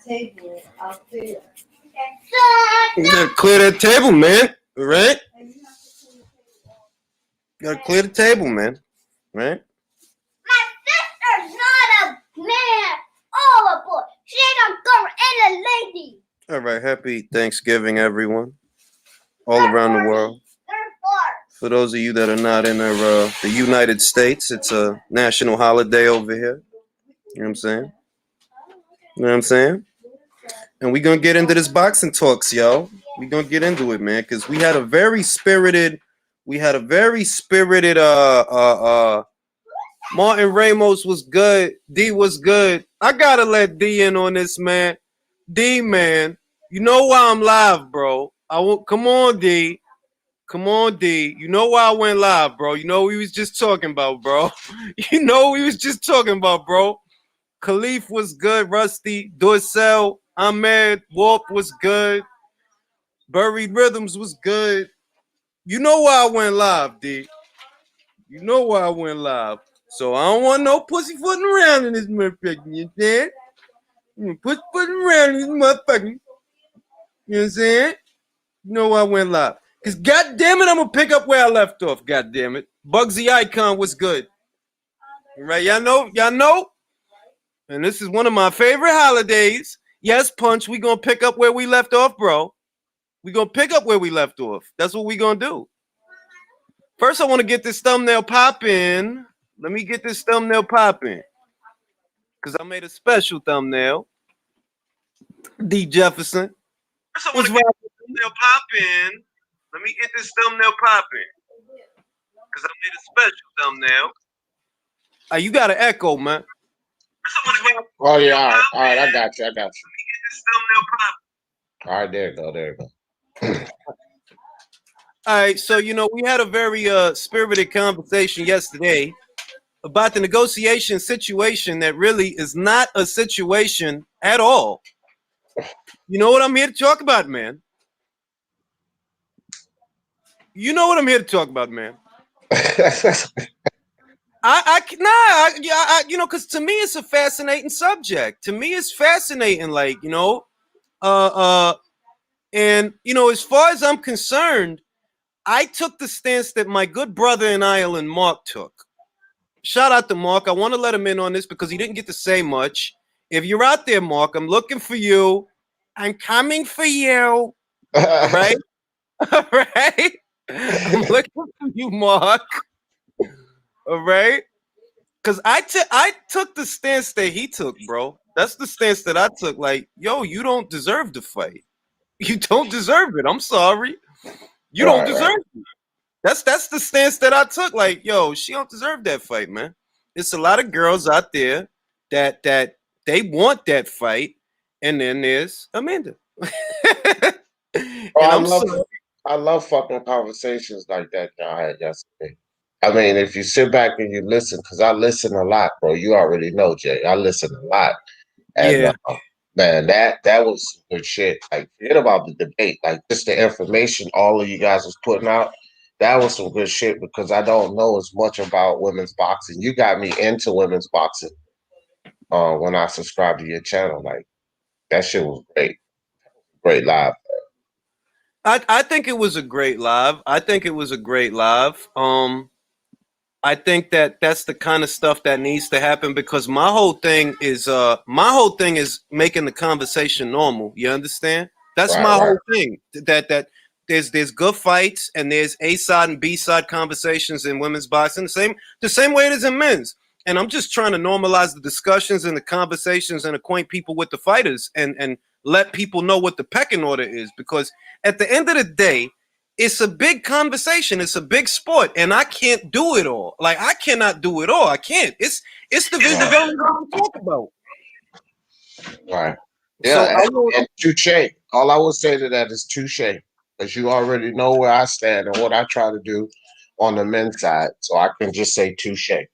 Table, I'll clear. You gotta clear that table, man. Right? You gotta clear the table, man. Right? My sister's not a man or a boy. She's a girl and a lady. All right. Happy Thanksgiving, everyone, all around the world. For those of you that are not in the United States, it's a national holiday over here. You know what I'm saying? You know what I'm saying? And we're gonna get into this boxing talks, yo. We're gonna get into it, man, because we had a very spirited Martin Ramos was good. D was good. I gotta let D in on this, man. D, man, you know why I'm live, bro. Come on, D. Come on, D. You know why I went live, bro. You know what we was just talking about, bro. You know what we was just talking about, bro. Khalif was good. Rusty, Dorsell, Ahmed, Warp was good. Buried Rhythms was good. You know why I went live, D. You know why I went live. So I don't want no pussyfooting around in this motherfucker. You understand? Pussyfooting around in this motherfucker. You know what I'm saying? You know why I went live. Because goddamn it, I'm going to pick up where I left off. Goddamn it. Bugsy Icon was good. Right? Y'all know? And this is one of my favorite holidays. Yes, Punch, we going to pick up where we left off, bro. We going to pick up where we left off. That's what we going to do. First, I want to get this thumbnail popping. Let me get this thumbnail popping. Because I made a special thumbnail. D. Jefferson. First, I want to get this thumbnail popping. Let me get this thumbnail popping. Because I made a special thumbnail. You got an echo, man. Oh, yeah. All right. I got you. Let me get this thumbnail popping. All right. There you go. All right, so we had a very spirited conversation yesterday about the negotiation situation that really is not a situation at all. You know what I'm here to talk about, man? You know what I'm here to talk about, man? Because to me it's a fascinating subject. To me it's fascinating, and as far as I'm concerned, I took the stance that my good brother in Ireland, Mark, took. Shout out to Mark. I want to let him in on this because he didn't get to say much. If you're out there, Mark, I'm looking for you. I'm coming for you. All right? All right? I'm looking for you, Mark. All right? Because I took the stance that he took, bro. That's the stance that I took. Like, yo, you don't deserve to fight. You don't deserve it. I'm sorry. You don't deserve it. That's the stance that I took. Like, yo, she don't deserve that fight, man. It's a lot of girls out there that they want that fight, and then there's Amanda. I love fucking conversations like that y'all had yesterday. I mean, if you sit back and you listen, because I listen a lot, bro. You already know, Jay. I listen a lot, and Yeah. Man, that was good shit. Like, forget about the debate. Like, just the information all of you guys was putting out. That was some good shit because I don't know as much about women's boxing. You got me into women's boxing when I subscribed to your channel. Like, that shit was great. Great live. I think it was a great live. I think that's the kind of stuff that needs to happen because my whole thing is making the conversation normal. You understand? That's whole thing. That there's good fights and there's A side and B side conversations in women's boxing the same way it is in men's. And I'm just trying to normalize the discussions and the conversations and acquaint people with the fighters and let people know what the pecking order is because at the end of the day, it's a big conversation. It's a big sport, and I can't do it all. Like I cannot do it all. I can't. It's the development we talk about. Right. Yeah. So and touche. All I will say to that is touche, because you already know where I stand and what I try to do on the men's side. So I can just say touche. Yeah,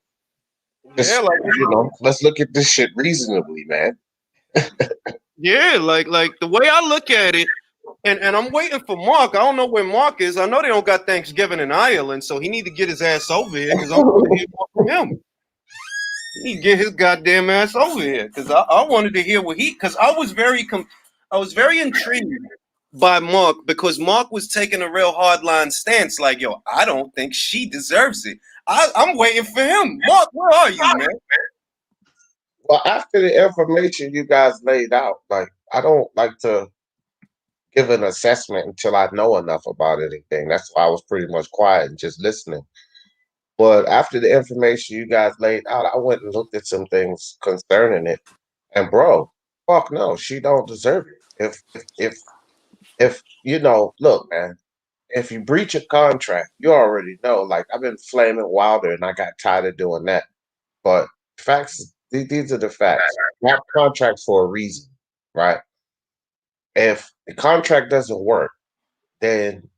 let's look at this shit reasonably, man. Yeah, like the way I look at it. And I'm waiting for Mark. I don't know where Mark is. I know they don't got Thanksgiving in Ireland, so he need to get his ass over here because I'm going to hear more from him. He get his goddamn ass over here because I wanted to hear what he because I was I was very intrigued by Mark because Mark was taking a real hardline stance. Like, yo, I don't think she deserves it. I'm waiting for him. Mark, where are you, man? Well, after the information you guys laid out, like I don't like to give an assessment until I know enough about anything. That's why I was pretty much quiet and just listening. But after the information you guys laid out, I went and looked at some things concerning it. And bro, fuck no, she don't deserve it. If you know, look, man, if you breach a contract, you already know. Like I've been flaming Wilder, and I got tired of doing that. But facts, these are the facts. You have contracts for a reason, right? If the contract doesn't work, then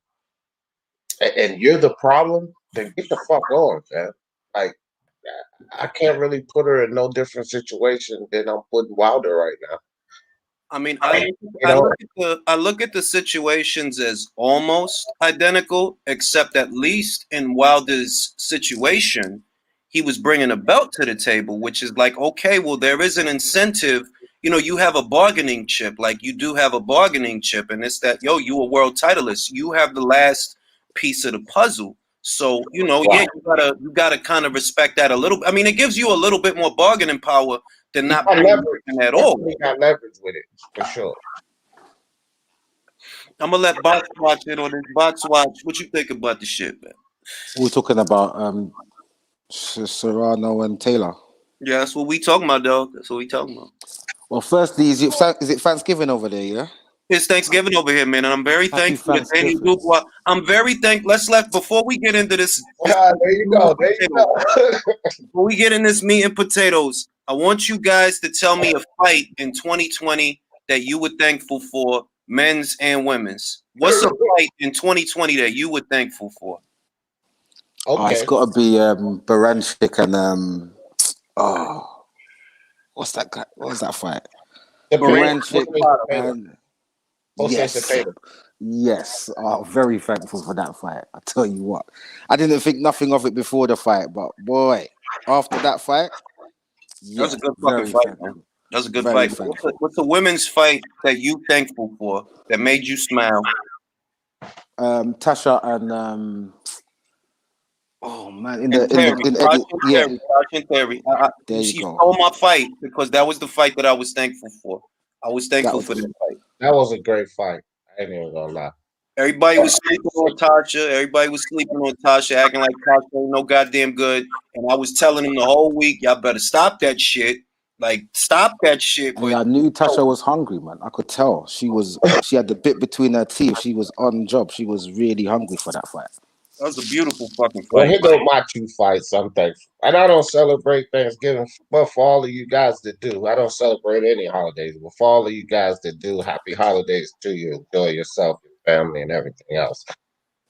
and you're the problem, then get the fuck on, man. Like I can't really put her in no different situation than I'm putting Wilder right now. I mean, You know, I look at the situations as almost identical, except at least in Wilder's situation, he was bringing a belt to the table, which is like, okay, well, there is an incentive. You know, you have a bargaining chip, like you do have a bargaining chip, and it's that, yo, you a world titleist, you have the last piece of the puzzle. So, you know, yeah, right. you gotta kind of respect that a little. I mean, it gives you a little bit more bargaining power than You not got bringing leverage. nothing at all. Definitely got leverage with it for sure. I'm gonna let Box watch it on his Box watch. What you think about the shit, man? We're talking about Serrano and Taylor. Yeah, that's what we talking about, dog. That's what we talking about. Well, firstly, is it Thanksgiving over there? Yeah. It's Thanksgiving over here, man, and I'm very Happy thankful that Danny Thanksgiving. Dubois. I'm very thankful. Before we get into this There you go. There you go. before we get in this meat and potatoes, I want you guys to tell me a fight in 2020 that you were thankful for, men's and women's. What's a fight in 2020 that you were thankful for? It's Okay. got to be Baranchik and what's that guy? What was that fight? Baranchik and yes. Very thankful for that fight. I tell you what, I didn't think nothing of it before the fight, but boy, after that fight, That was a good fucking fight, man. That was a good fight. What's a women's fight that you thankful for that made you smile? Tasha and oh man, in Terry. There you She go. stole my fight because that was the fight that I was thankful for. I was thankful for that fight. That was a great fight. I ain't even gonna lie. Everybody was sleeping on Tasha. Everybody was sleeping on Tasha, acting like Tasha ain't no goddamn good. And I was telling them the whole week, y'all better stop that shit. Like, stop that shit. Hey, I knew Tasha was hungry, man. I could tell. She had the bit between her teeth. She was on job. She was really hungry for that fight. That was a beautiful fucking fight. Well, here go my two fights. I'm thankful. And I don't celebrate Thanksgiving, but for all of you guys that do, I don't celebrate any holidays. But for all of you guys that do, happy holidays to you. Enjoy yourself, your family, and everything else.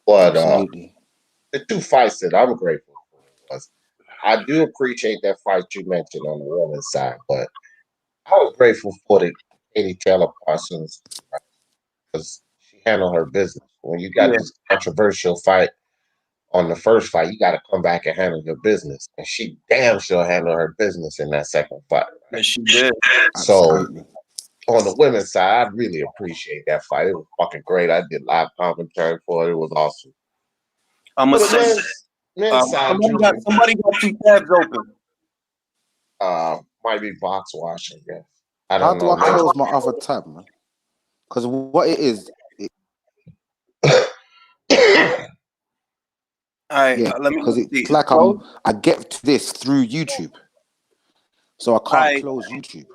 But Absolutely. The two fights that I'm grateful for was I do appreciate that fight you mentioned on the women's side, but I was grateful for the Katie Taylor Parsons because she handled her business. When you got this controversial fight on the first fight, you got to come back and handle your business. And she damn sure handled her business in that second fight. Right? Yes, she did. So on the women's side, I really appreciate that fight. It was fucking great. I did live commentary for it. It was awesome. I'm gonna say, men's side, somebody got two tabs open. Might be box washing. Yeah, I How don't know. do I close my other tab, man? Because what it is. All right, let me see. It's like I get to this through YouTube, so I can't close YouTube.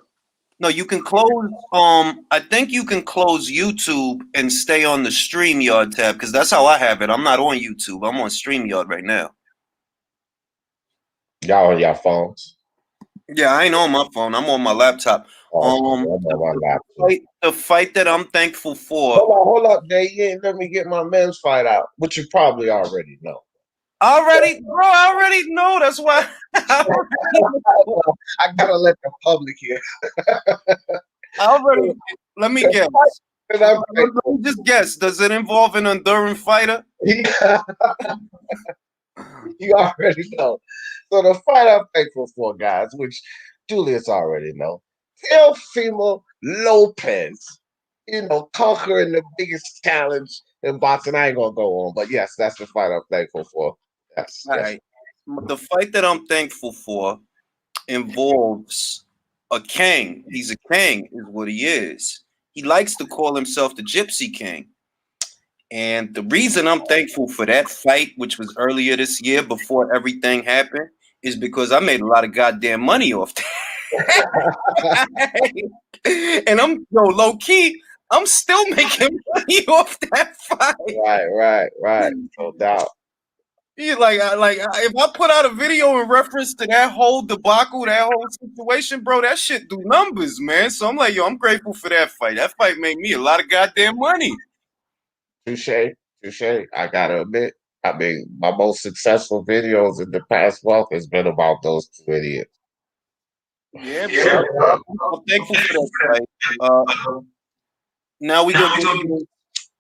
No, you can close. I think you can close YouTube and stay on the StreamYard tab because that's how I have it. I'm not on YouTube. I'm on StreamYard right now. Y'all on your phones? Yeah, I ain't on my phone. I'm on my laptop. The fight that I'm thankful for. Hold up, Dave. You ain't let me get my men's fight out, which you probably already know. I already know. That's why I gotta let the public hear. Let me guess. Let me just guess. Does it involve an Honduran fighter? You already know. So the fight I'm thankful for, guys, which Julius already know. Teofimo Lopez, conquering the biggest challenge in boxing. I ain't gonna go on, but yes, that's the fight I'm thankful for. Yes, All yes. right. The fight that I'm thankful for involves a king. He's a king, is what he is. He likes to call himself the Gypsy King. And the reason I'm thankful for that fight, which was earlier this year before everything happened, is because I made a lot of goddamn money off that. And I'm low key, I'm still making money off that fight. Right. No doubt. Yeah, if I put out a video in reference to that whole debacle, that whole situation, bro, that shit do numbers, man. So I'm like, yo, I'm grateful for that fight. That fight made me a lot of goddamn money. Touche, touche. I gotta admit, I mean, my most successful videos in the past month has been about those two idiots. Yeah, bro. I'm thankful for that fight. Now we gonna get into,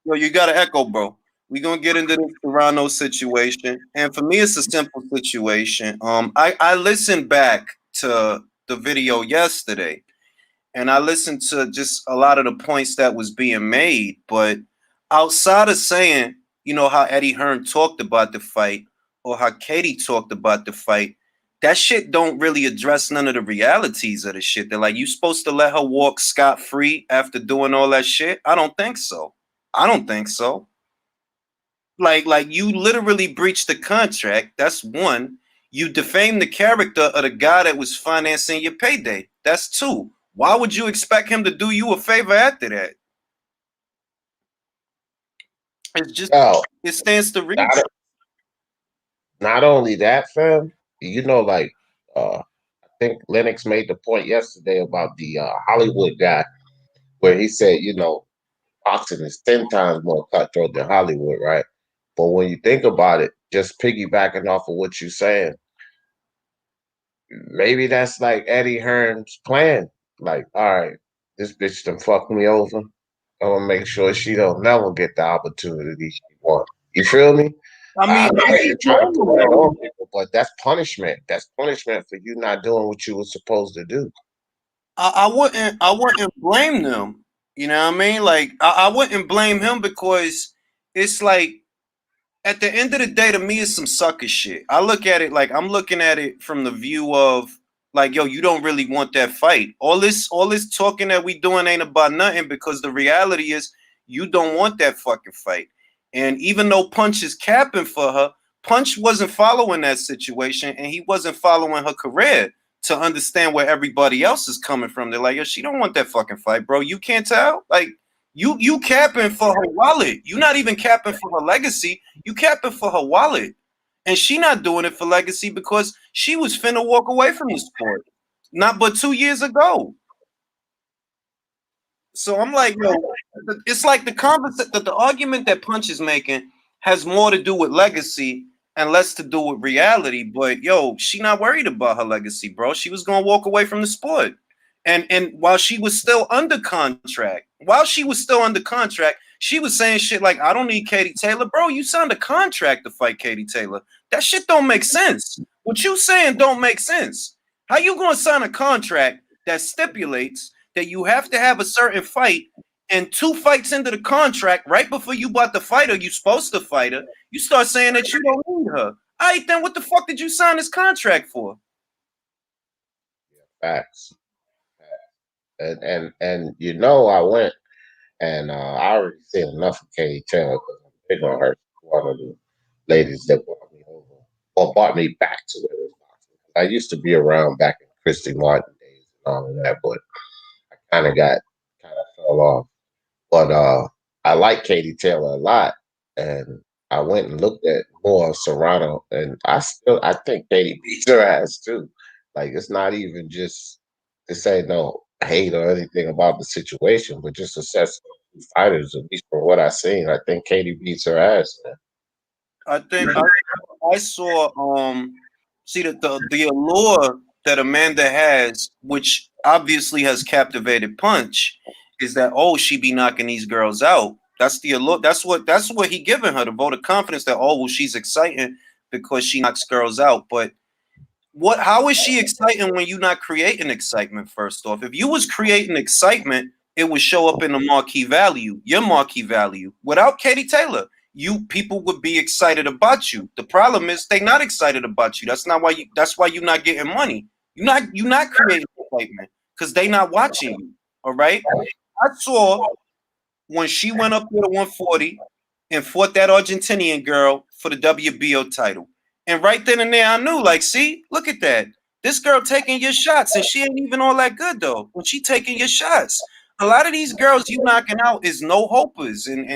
yo, you got to echo, bro. We gonna get into this Toronto situation, and for me, it's a simple situation. I listened back to the video yesterday, and I listened to just a lot of the points that was being made. But outside of saying, how Eddie Hearn talked about the fight or how Katie talked about the fight, that shit don't really address none of the realities of the shit. They're like, you supposed to let her walk scot free after doing all that shit? I don't think so. I don't think so. Like you literally breached the contract. That's one. You defamed the character of the guy that was financing your payday. That's two. Why would you expect him to do you a favor after that? It's just No, it stands to reason. not only that, fam, like I think Lennox made the point yesterday about the Hollywood guy where he said, boxing is 10 times more cutthroat than Hollywood, right? But when you think about it, just piggybacking off of what you're saying, maybe that's like Eddie Hearn's plan. Like, all right, this bitch done fucked me over. I'm gonna make sure she don't never get the opportunity she want. You feel me? I mean, I'm not even trying to put that on people, but that's punishment. That's punishment for you not doing what you were supposed to do. I wouldn't blame them. You know what I mean? Like I wouldn't blame him because it's like at the end of the day, to me, it's some sucker shit. I look at it like I'm looking at it from the view of like, yo, you don't really want that fight. All this talking that we doing ain't about nothing because the reality is you don't want that fucking fight. And even though Punch is capping for her, Punch wasn't following that situation and he wasn't following her career to understand where everybody else is coming from. They're like, yo, she don't want that fucking fight, bro. You can't tell? Like, you capping for her wallet. You not even capping for her legacy. You capping for her wallet. And she not doing it for legacy because she was finna walk away from the sport. Not but 2 years ago. So I'm like, yo, it's like the argument that Punch is making has more to do with legacy and less to do with reality. But yo, she not worried about her legacy, bro. She was gonna walk away from the sport. And while she was still under contract, she was saying shit like, I don't need Katie Taylor. Bro, you signed a contract to fight Katie Taylor. That shit don't make sense. What you saying don't make sense. How you gonna sign a contract that stipulates that you have to have a certain fight and 2 fights into the contract, right before you bought the fighter, you supposed to fight her, you start saying that you don't need her. All right, then what the fuck did you sign this contract for? Facts. And I went and I already seen enough of Katie Taylor because I'm big on her. One of the ladies that brought me over or brought me back to women's boxing. I used to be around back in Christy Martin days and all of that, but I kind of fell off. But I like Katie Taylor a lot, and I went and looked at more of Serrano, and I think Katie beats her ass too. Like it's not even just to say no hate or anything about the situation, but just assess fighters. At least from what I seen, I think Katie beats her ass. Man. I think I saw see that the allure that Amanda has, which obviously has captivated Punch, is that she be knocking these girls out. That's the allure. That's what he giving her, the vote of confidence that she's exciting because she knocks girls out. But how is she exciting when you're not creating excitement? First off, if you was creating excitement, it would show up in the marquee value, your marquee value. Without Katie Taylor, people would be excited about you. The problem is they not excited about you. That's why you're not getting money. You're not creating excitement because they not watching you. All right. I saw when she went up there to 140 and fought that Argentinian girl for the WBO title. And right then and there, I knew, like, see, look at that. This girl taking your shots, and she ain't even all that good, though, when she taking your shots. A lot of these girls you knocking out is no hopers and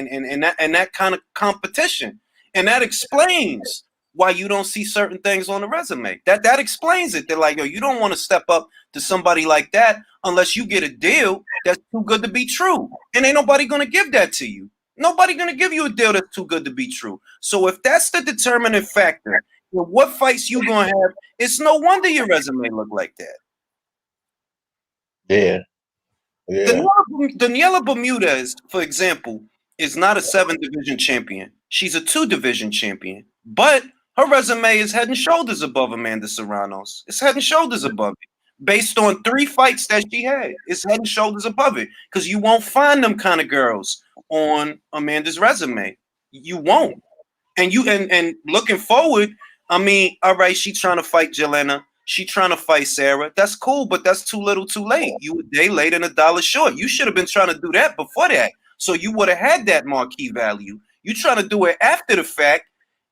that kind of competition. And that explains why you don't see certain things on the resume. That explains it. They're like, yo, you don't want to step up to somebody like that unless you get a deal that's too good to be true. And ain't nobody going to give that to you. Nobody going to give you a deal that's too good to be true. So if that's the determining factor, what fights you going to have, it's no wonder your resume look like that. Yeah. Yeah. Daniela Bermudez, for example, is not a 7-division champion. She's a 2-division champion. But her resume is head and shoulders above Amanda Serrano's. It's head and shoulders above it. Based on 3 fights that she had, it's head and shoulders above it. Because you won't find them kind of girls on Amanda's resume. You won't. And looking forward, I mean, all right, she trying to fight Jelena. She trying to fight Sarah. That's cool, but that's too little too late. You a day late and $1 short. You should have been trying to do that before that. So you would have had that marquee value. You trying to do it after the fact.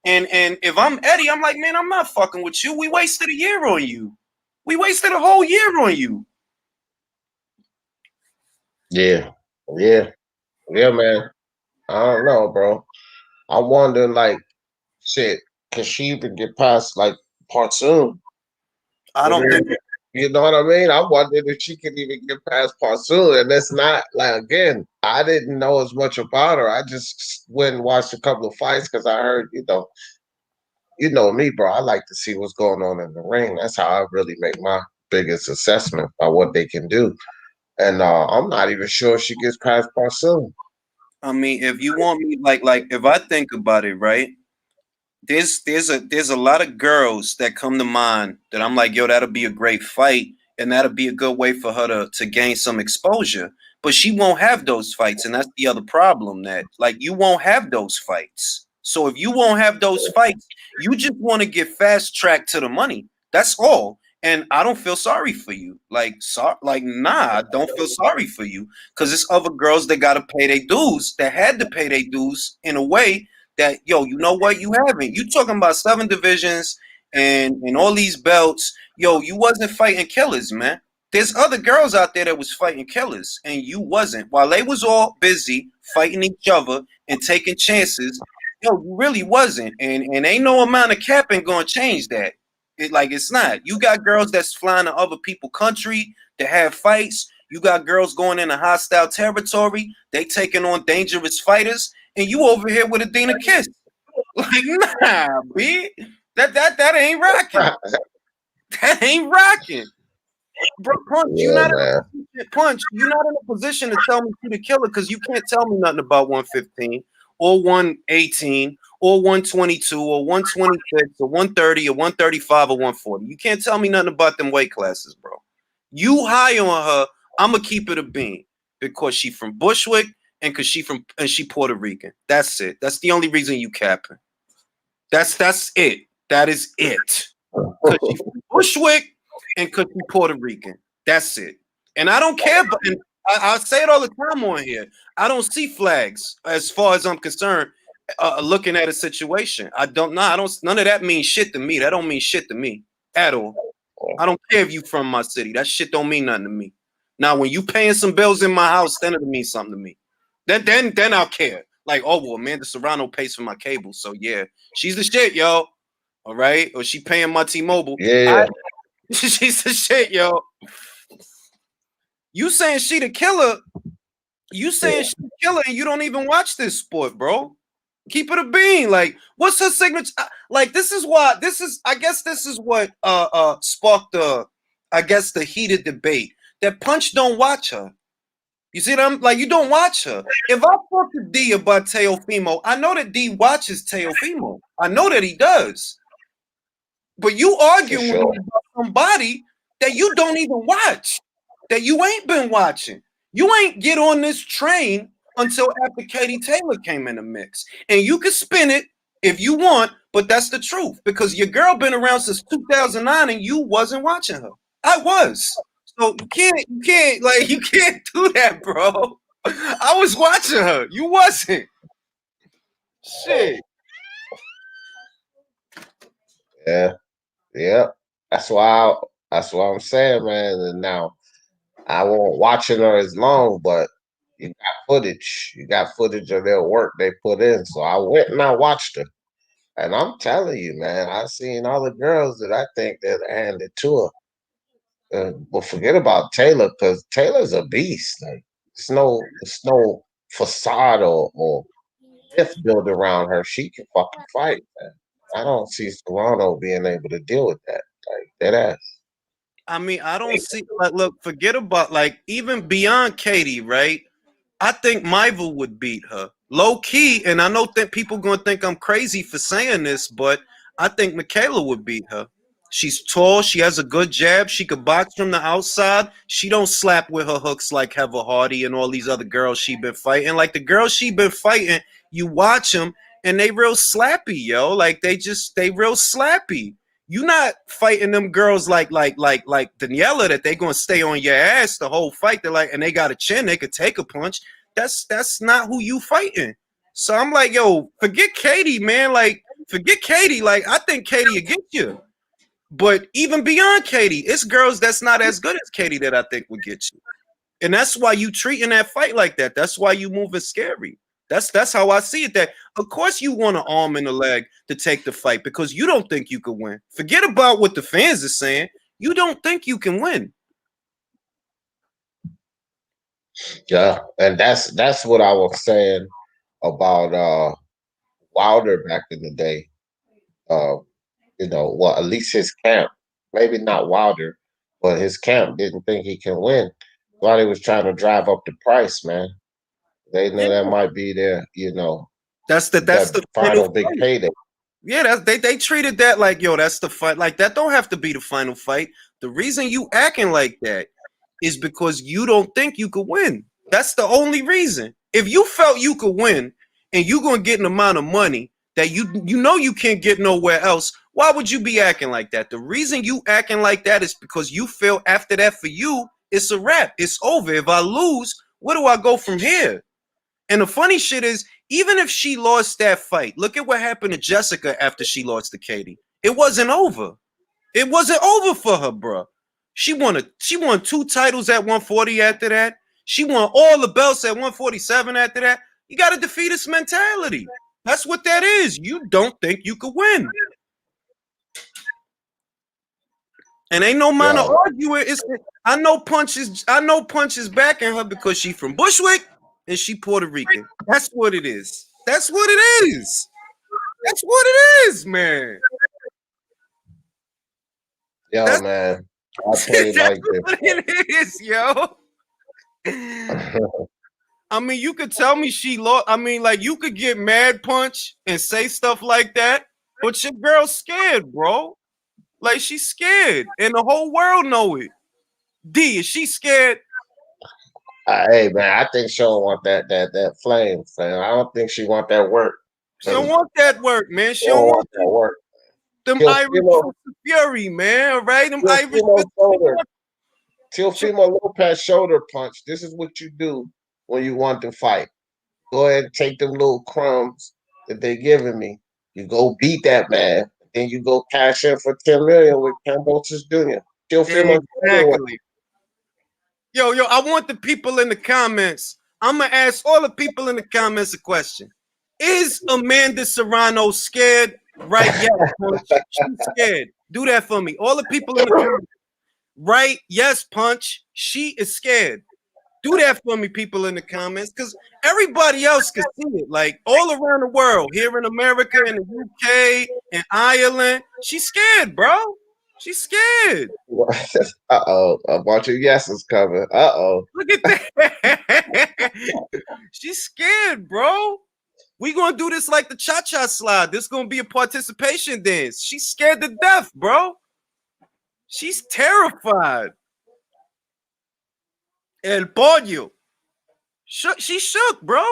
And if I'm Eddie, I'm like, man, I'm not fucking with you. We wasted a year on you. We wasted a whole year on you. Yeah, man. I don't know, bro. I'm wondering, like, shit, can she even get past like Parsoon? I don't think. You know what I mean? I'm wondering if she can even get past Parsoon. And that's not like, again, I didn't know as much about her. I just went and watched a couple of fights because I heard, you know me, bro. I like to see what's going on in the ring. That's how I really make my biggest assessment by what they can do. And I'm not even sure if she gets past Parsoon. I mean, if you want me, like if I think about it, right? There's a lot of girls that come to mind that I'm like, yo, that'll be a great fight, and that'll be a good way for her to gain some exposure. But she won't have those fights, and that's the other problem. That like you won't have those fights. So if you won't have those fights, you just want to get fast tracked to the money. That's all. And I don't feel sorry for you. Like, I don't feel sorry for you because it's other girls that got to pay their dues, that had to pay their dues in a way that, yo, you know what? You haven't. You talking about 7 divisions and all these belts. Yo, you wasn't fighting killers, man. There's other girls out there that was fighting killers, and you wasn't. While they was all busy fighting each other and taking chances, yo, you really wasn't. And ain't no amount of capping gonna change that. It's not. You got girls that's flying to other people's country to have fights. You got girls going into hostile territory. They taking on dangerous fighters, and you over here with Adina Kiss. Like, nah, B. That ain't rocking. That ain't rocking. Bro, Punch, you're not in a position to tell me who the killer because you can't tell me nothing about 115 or 118 or 122 or 126 or 130 or 135 or 140. You can't tell me nothing about them weight classes, bro. You high on her, I'm gonna keep it a bean because she from Bushwick and because she Puerto Rican. That's it. That's the only reason you capping. That's it. That is it. Because she from Bushwick and because she Puerto Rican. That's it. And I don't care, but I say it all the time on here. I don't see flags as far as I'm concerned. Looking at a situation, I don't know. None of that means shit to me. That don't mean shit to me at all. I don't care if you from my city. That shit don't mean nothing to me. Now, when you paying some bills in my house, then it'll mean something to me. Then I'll care. Like, oh well, Amanda Serrano pays for my cable, so yeah, she's the shit, yo. All right, or she paying my T-Mobile. Yeah. She's the shit, yo. You saying she the killer? You saying she the killer, and you don't even watch this sport, bro? Keep it a bean. Like, what's her signature? Like, this is what sparked the heated debate. That Punch don't watch her. You see what I'm like? You don't watch her. If I talk to D about Teofimo, I know that D watches Teofimo. I know that he does. But you For arguing with sure. me about somebody that you don't even watch, that you ain't been watching. You ain't get on this train until after Katie Taylor came in the mix. And you can spin it if you want, but that's the truth. Because your girl been around since 2009 and you wasn't watching her. I was. So you can't do that, bro. I was watching her. You wasn't. Shit. Yeah, yeah. That's why. That's what I'm saying, man. And now I won't watching her as long, but you got footage. You got footage of their work they put in. So I went and I watched her. And I'm telling you, man, I seen all the girls that I think that handed to her. But forget about Taylor, because Taylor's a beast. Like it's no facade or myth built around her. She can fucking fight, man. I don't see Toronto being able to deal with that. Like that ass. I mean, I don't see like look, forget about like even beyond Katie, right? I think Michael would beat her. Low key, and I know that people gonna think I'm crazy for saying this, but I think Michaela would beat her. She's tall, she has a good jab, she could box from the outside. She don't slap with her hooks like Heather Hardy and all these other girls she been fighting. Like the girls she been fighting, you watch them and they real slappy, yo. Like they real slappy. You not fighting them girls like Daniela that they gonna stay on your ass the whole fight. They're like, and they got a chin, they could take a punch. That's not who you fighting. So I'm like, yo, forget Katie, man. Like, forget Katie. Like, I think Katie will get you. But even beyond Katie, it's girls that's not as good as Katie that I think would get you. And that's why you treating that fight like that. That's why you moving scary. That's how I see it. That of course you want an arm and a leg to take the fight because you don't think you could win. Forget about what the fans are saying. You don't think you can win. Yeah, and that's what I was saying about Wilder back in the day. Uh, well, at least his camp, maybe not Wilder, but his camp didn't think he can win. While he was trying to drive up the price, man. They know Yeah. that might be their, That's that the final final big fight. payday. Yeah, they treated that like, yo, that's the fight. Like that don't have to be the final fight. The reason you acting like that is because you don't think you could win. That's the only reason. If you felt you could win and you gonna get an amount of money that you know you can't get nowhere else, why would you be acting like that? The reason you acting like that is because you feel after that for you, it's a wrap. It's over. If I lose, where do I go from here? And the funny shit is, even if she lost that fight, look at what happened to Jessica after she lost to Katie. It wasn't over. It wasn't over for her, bro. She won 2 titles at 140 after that. She won all the belts at 147 after that. You got to defeat this mentality. That's what that is. You don't think you could win. And ain't no mind to Yo, argue it. I know punches backing her because she from Bushwick and she Puerto Rican. That's what it is. That's what it is. That's what it is, man. yo, That's, man. I played that's like this. what it is, yo. I mean, you could tell me she lost. I mean, like you could get mad punch and say stuff like that, but your girl's scared, bro. Like she's scared, and the whole world know it. D, is she scared? Hey, man, I think she don't want that flame, fam. I don't think she want that work. She don't want that work, man. She She don't don't want want that work. them Irish Teofimo, Fist of Fury, man. Right? Them Irish Teofimo Fist shoulder. of Fury. Teofimo Lopez shoulder punch. This is what you do when you want to fight. Go ahead and take them little crumbs that they giving me. You go beat that man. Then you go cash in for 10 million with Cambosis Jr. Teofimo shoulder. Exactly. Yo, I want the people in the comments. I'm gonna ask all the people in the comments a question. Is Amanda Serrano scared? Right? Yes, Punch. She's scared. Do that for me. All the people in the comments. Right? Yes, Punch. She is scared. Do that for me, people in the comments, because everybody else can see it. Like all around the world, here in America, in the UK, in Ireland, she's scared, bro. She's scared. Uh-oh. A bunch of yeses coming. Uh-oh. Look at that. She's scared, bro. We gonna do this like the cha-cha slide. This gonna be a participation dance. She's scared to death, bro. She's terrified. El pollo. She shook, bro.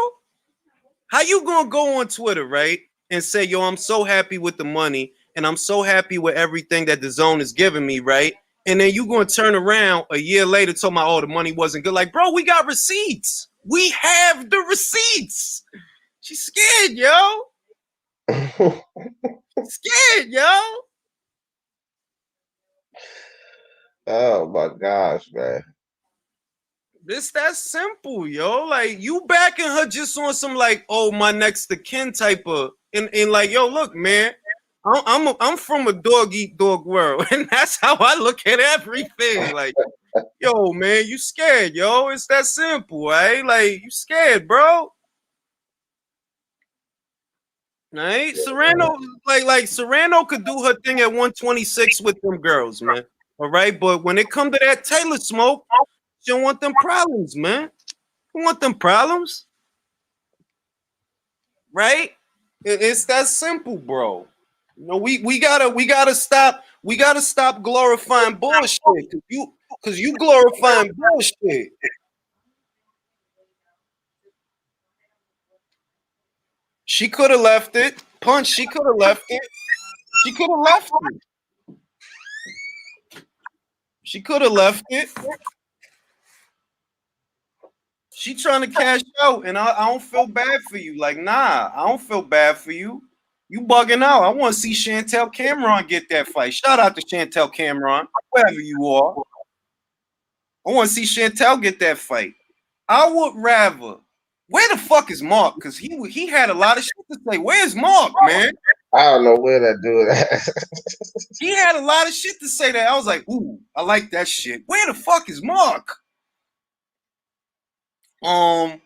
How you gonna go on Twitter, right, and say, yo, I'm so happy with the money and I'm so happy with everything that the zone is giving me, right? And then you gonna turn around a year later talking about, oh, the money wasn't good. Like, bro, we got receipts. We have the receipts. She's scared, yo. Scared, yo. Oh my gosh, man. This that simple, yo. Like, you backing her just on some like, oh, my next to kin type of, and like, yo, look, man, I'm from a dog eat dog world, and that's how I look at everything. Like, yo, man, you scared, yo. It's that simple, right? Like, you scared, bro. Right? Serrano, like Serrano could do her thing at 126 with them girls, man. All right, but when it come to that Taylor smoke, she don't want them problems, man. You want them problems, right? It's that simple, bro. You know, we gotta stop glorifying bullshit. Cause you glorifying bullshit. She could have left it. Punch, she could have left it. She could have left it. She could have left it. She trying to cash out, and I don't feel bad for you. Like, nah, I don't feel bad for you. You bugging out. I want to see Chantel Cameron get that fight. Shout out to Chantel Cameron, wherever you are. I want to see Chantel get that fight. I would rather. Where the fuck is Mark? Because he had a lot of shit to say. Where's Mark, man? I don't know where that dude at. He had a lot of shit to say that I was like, ooh, I like that shit. Where the fuck is Mark? But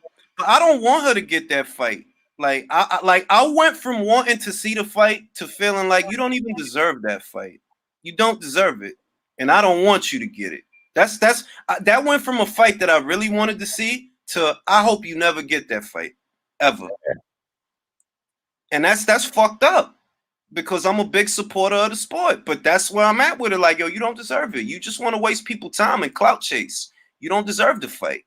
I don't want her to get that fight. Like I went from wanting to see the fight to feeling like you don't even deserve that fight. You don't deserve it, and I don't want you to get it. That went from a fight that I really wanted to see to I hope you never get that fight ever. And that's fucked up because I'm a big supporter of the sport, but that's where I'm at with it. Like, yo, you don't deserve it. You just want to waste people's time and clout chase. You don't deserve the fight.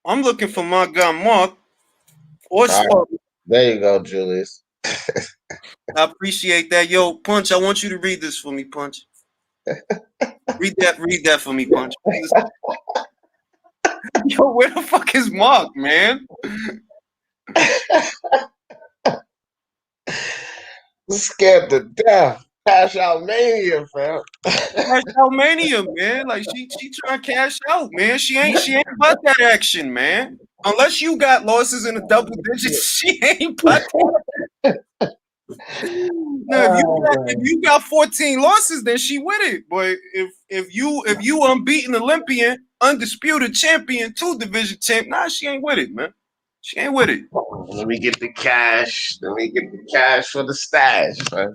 I'm looking for my guy Mark or Spark. There you go, Julius. I appreciate that. Yo, Punch, I want you to read this for me, Punch. Read that for me, Punch. Yo, where the fuck is Mark, man? Scared to death. Cash out mania, fam. Cash out mania, man. Like she trying to cash out, man. She ain't about that action, man. Unless you got losses in the double digits, she ain't about that. Now, if you got 14 losses, then she with it. But if you unbeaten Olympian, undisputed champion, 2 division champ, nah, she ain't with it, man. She ain't with it. Let me get the cash. Let me get the cash for the stash, man.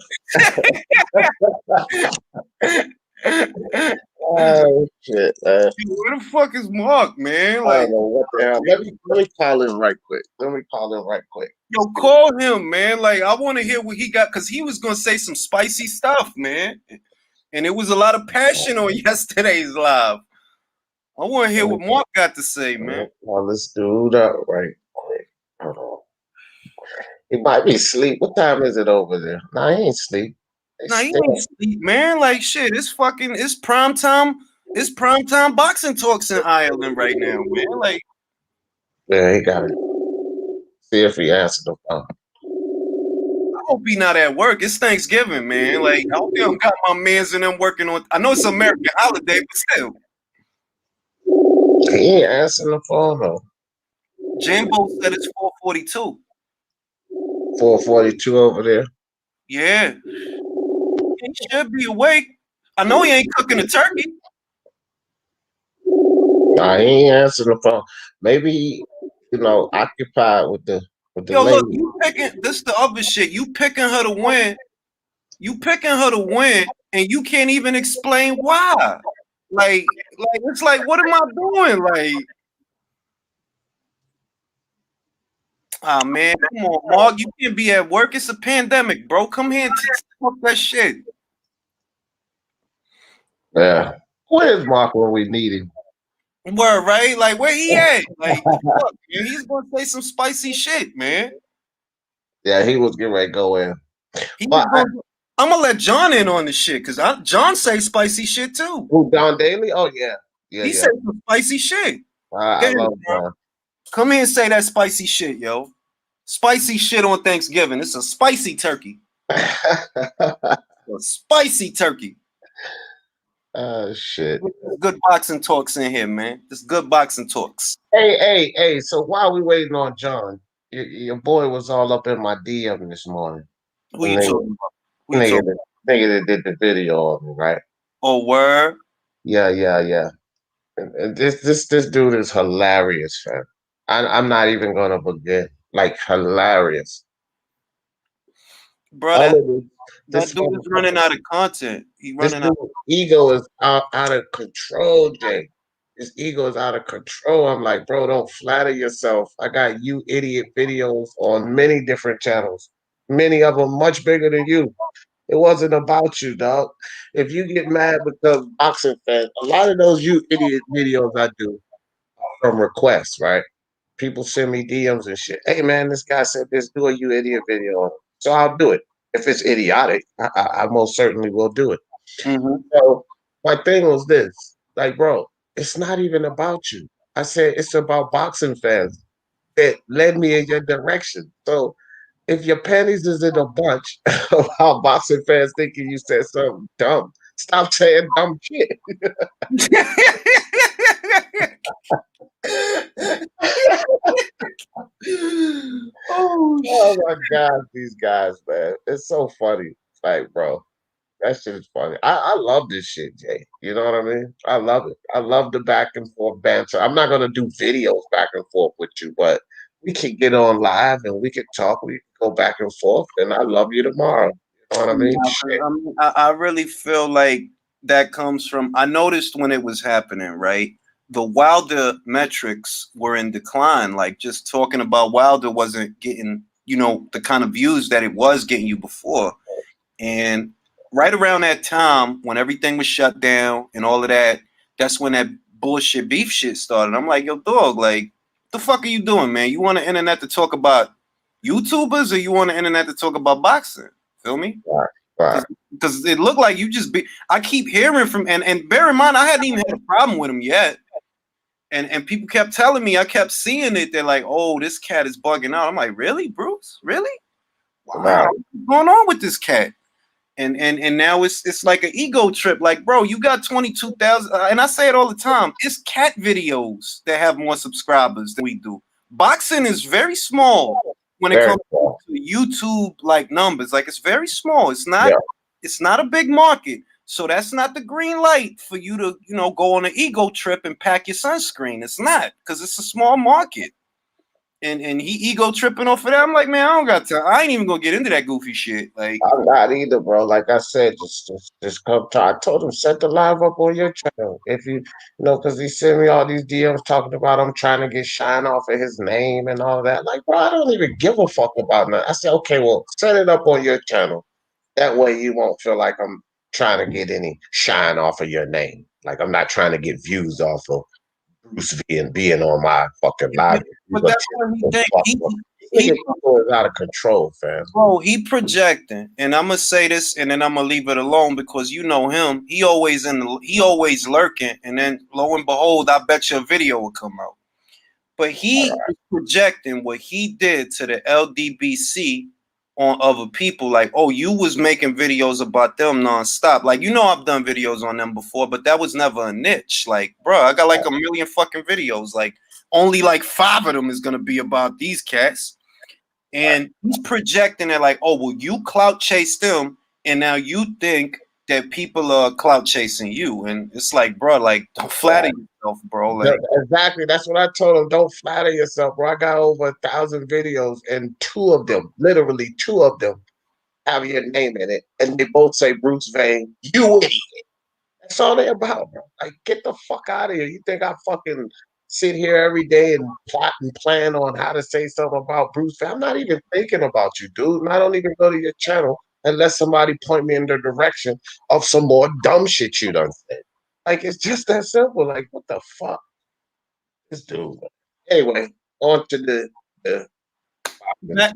Oh shit, man. Where the fuck is Mark, man? Like, I don't know what the hell. Let me call him right quick. Yo, call him, man. Like, I want to hear what he got because he was gonna say some spicy stuff, man. And it was a lot of passion on yesterday's live. I want to hear what Mark got to say, man. Call this dude up right quick. Hold on. He might be asleep. What time is it over there? Nah, he ain't asleep. Nah, he ain't sleep, man. Like, shit, it's prime time. It's prime time boxing talks in Ireland right now, man. Like, yeah, he got it. See if he answered the phone. I hope he not at work. It's Thanksgiving, man. Like, I hope he don't got my mans and them working on. I know it's an American holiday, but still. He ain't answering the phone though. Jambo said it's 4:42. 4:42 over there. Yeah. He should be awake. I know he ain't cooking a turkey. Nah, he ain't answering the phone. Maybe occupied with the Yo, lady. look, you picking this the other shit. You picking her to win. You picking her to win, and you can't even explain why. Like it's like, what am I doing? Like, Ah man, come on, Mark. You can't be at work. It's a pandemic, bro. Come here and talk that shit. Yeah. Where's Mark when we need him? Word, right? Like where he at? Like the fuck, man. He's gonna say some spicy shit, man. Yeah, he was getting ready to go in. He was But gonna. I'm gonna let John in on this shit because John say spicy shit too. who, Don Daly? Oh yeah. Yeah, He yeah. said some spicy shit. I Go ahead, love John. Come here and say that spicy shit, yo. Spicy shit on Thanksgiving. It's a spicy turkey. Don. A spicy turkey. Oh shit. Good boxing talks in here, man. Just good boxing talks. Hey. So while we waiting on John, your boy was all up in my DM this morning. Who The you nigga, talking about? Who you nigga, talking that- nigga that did the video of me, right? Oh, word, Yeah. And this dude is hilarious, fam. I'm not even gonna begin. Like hilarious. bro. All That of this that dude is running motherfucker, out of content. He this running out. dude ego is out of control, Jay. His ego is out of control. I'm like, bro, don't flatter yourself. I got you idiot videos on many different channels, many of them much bigger than you. It wasn't about you, dog. If you get mad because boxing fans, a lot of those you idiot videos I do are from requests, right? People send me DMs and shit. Hey man, this guy said this, do a you idiot video. So I'll do it. If it's idiotic, I most certainly will do it. Mm-hmm. So my thing was this, like, bro, it's not even about you. I said it's about boxing fans that led me in your direction. So if your panties is in a bunch about boxing fans thinking you said something dumb, stop saying dumb shit. Oh Oh shit. my God, these guys, man. It's so funny. Like, bro, that shit is funny. I love this shit, Jay. You know what I mean? I love it. I love the back and forth banter. I'm not gonna do videos back and forth with you, but we can get on live and we can talk. We can go back and forth, and I love you tomorrow. You know what I mean? Nah, 'cause Shit. I really feel like that comes from. I noticed when it was happening, right? The Wilder metrics were in decline. Like just talking about Wilder wasn't getting, the kind of views that it was getting you before. And right around that time, when everything was shut down and all of that, that's when that bullshit beef shit started. I'm like, yo, dog, like, the fuck are you doing, man? You want the internet to talk about YouTubers or you want the internet to talk about boxing? Feel me? Right, right. Because it looked like you just be. I keep hearing from and bear in mind, I hadn't even had a problem with him yet. And people kept telling me, I kept seeing it. They're like, oh, this cat is bugging out. I'm like, really, Bruce? Really? Wow, Right. what's going on with this cat? And now it's like an ego trip. Like, bro, you got 22,000, and I say it all the time. It's cat videos that have more subscribers than we do. Boxing is very small when it Very comes cool. to YouTube like numbers. Like, it's very small. It's not. Yeah. It's not a big market. So that's not the green light for you to go on an ego trip and pack your sunscreen. It's not because it's a small market. And he ego tripping off of that. I'm like, man, I don't got time. I ain't even gonna get into that goofy shit. Like. I'm not either, bro. Like I said, just come to. I told him set the live up on your channel if because he sent me all these DMs talking about I'm trying to get shine off of his name and all that. Like, bro, I don't even give a fuck about that. I said, okay, well, set it up on your channel. That way, you won't feel like I'm trying to get any shine off of your name. Like I'm not trying to get views off of Bruce V and being on my fucking live. But that's what he think. Nigga, He ego is out of control, fam. bro, he projecting, and I'm gonna say this, and then I'm gonna leave it alone because you know him. He always lurking, and then lo and behold, I bet you a video will come out. But he is projecting what he did to the LDBC on other people. Like, oh, you was making videos about them nonstop. Like, I've done videos on them before, but that was never a niche. Like, bro, I got like a million fucking videos. Like, only like 5 of them is gonna be about these cats. And he's projecting it like, oh, well, you clout chase them, and now you think that people are clout chasing you. And it's like, bro, like, don't flatter yourself, bro. Like, Exactly. That's what I told him. Don't flatter yourself, bro. I got over 1,000 videos, and literally two of them, have your name in it, and they both say Bruce Vane. You idiot. That's all they about, bro. Like, get the fuck out of here. You think I fucking sit here every day and plot and plan on how to say something about Bruce. I'm not even thinking about you, dude. And I don't even go to your channel unless somebody point me in the direction of some more dumb shit you done said. Like, it's just that simple. Like, what the fuck? This dude. Anyway, on to the Back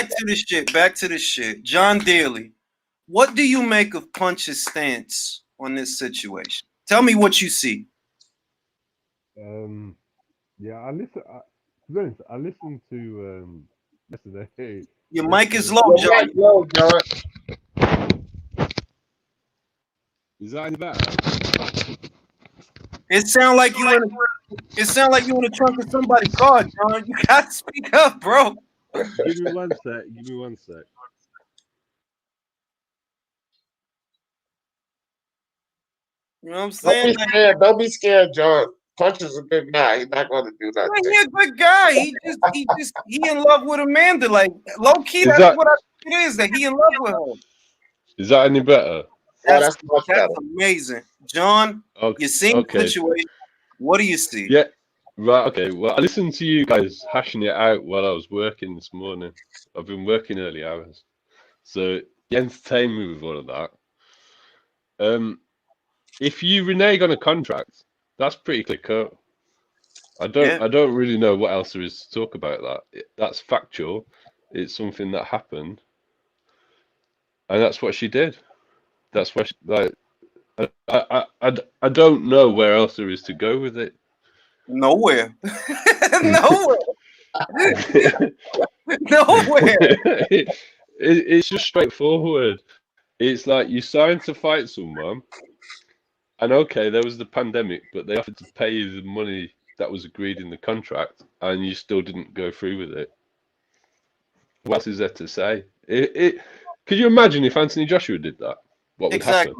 to the shit. Back to the shit. John Daly, what do you make of Punch's stance on this situation? Tell me what you see. Yeah, to be honest, I listened to yesterday. Your mic is low, Your John. mic low, John. Is that any better? It sound like you in the trunk of somebody's car, John. You gotta speak up, bro. Give me one sec. Give me one sec. You know what I'm saying? Don't be scared, John. Punch is a good guy. He's not going to do nothing. He's a good guy. He in love with Amanda. Like low key, what I think it is, that he in love with her. Is that any better? That's much better. Amazing, John. Okay. You seen the situation. What do you see? Yeah. Right. Okay. Well, I listened to you guys hashing it out while I was working this morning. I've been working early hours, so you entertained me with all of that. If you renege on a contract, that's pretty clear cut. I don't really know what else there is to talk about that. That's factual. It's something that happened, and that's what she did. That's what I don't know where else there is to go with it. Nowhere. Nowhere. Nowhere. It's just straightforward. It's like you signed to fight someone, and okay, there was the pandemic, but they offered to pay you the money that was agreed in the contract, and you still didn't go through with it. What else is there to say? Could you imagine if Anthony Joshua did that? What would happen?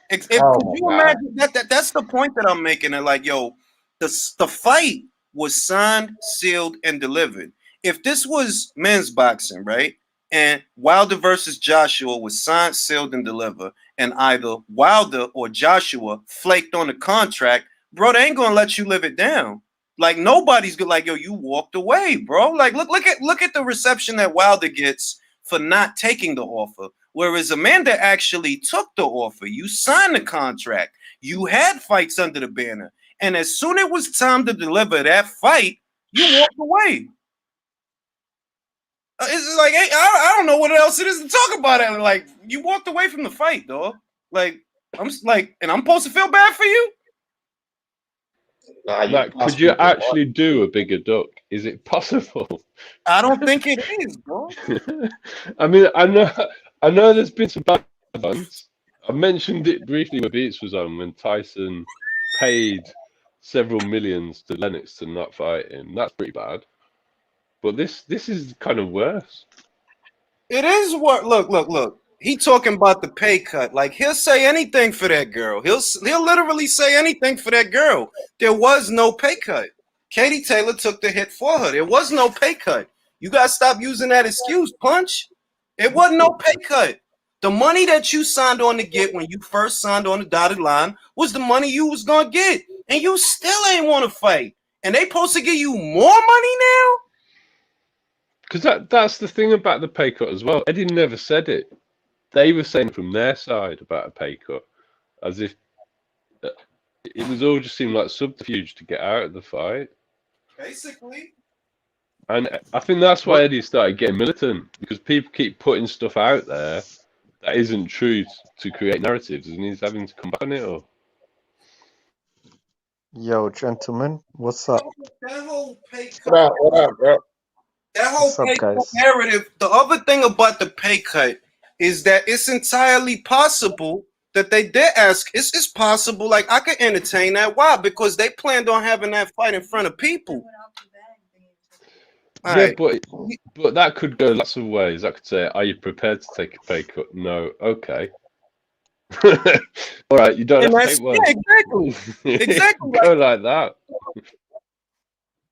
Could you imagine that's the point that I'm making. And like, yo, the fight was signed, sealed, and delivered. If this was men's boxing, right, and Wilder versus Joshua was signed, sealed, and delivered, and either Wilder or Joshua flaked on the contract, bro, they ain't gonna let you live it down. Like nobody's good. Like, yo, you walked away, bro. Like, look at the reception that Wilder gets for not taking the offer. Whereas Amanda actually took the offer. You signed the contract. You had fights under the banner. And as soon as it was time to deliver that fight, you walked away. It's like, hey, I don't know what else it is to talk about it. Like, you walked away from the fight, dog. Like, I'm supposed to feel bad for you? Could you actually do a bigger duck? Is it possible? I don't think it is, bro. I mean, I know there's been some bad ones. I mentioned it briefly when Beats was on, when Tyson paid several millions to Lennox to not fight him. That's pretty bad. But this is kind of worse. It is what. Look. He talking about the pay cut. Like, he'll say anything for that girl. He'll literally say anything for that girl. There was no pay cut. Katie Taylor took the hit for her. There was no pay cut. You gotta stop using that excuse, Punch. It wasn't no pay cut. The money that you signed on to get when you first signed on the dotted line was the money you was gonna get, and you still ain't want to fight. And they supposed to give you more money now? Because that's the thing about the pay cut as well. Eddie never said it. They were saying from their side about a pay cut, as if it was all just seemed like subterfuge to get out of the fight. Basically. And I think that's why Eddie started getting militant, because people keep putting stuff out there that isn't true to create narratives, and he's having to come back on it. Or Yo, gentlemen, what's up? That whole pay cut. What up, bro? That whole What's up, pay cut guys? narrative. The other thing about the pay cut is that it's entirely possible that they did ask. It's possible. Like, I could entertain that. Why? Because they planned on having that fight in front of people. All yeah, right. but that could go lots of ways. I could say, "Are you prepared to take a pay cut?" No. Okay. All right. You don't have to take one. Yeah, exactly. Go like that.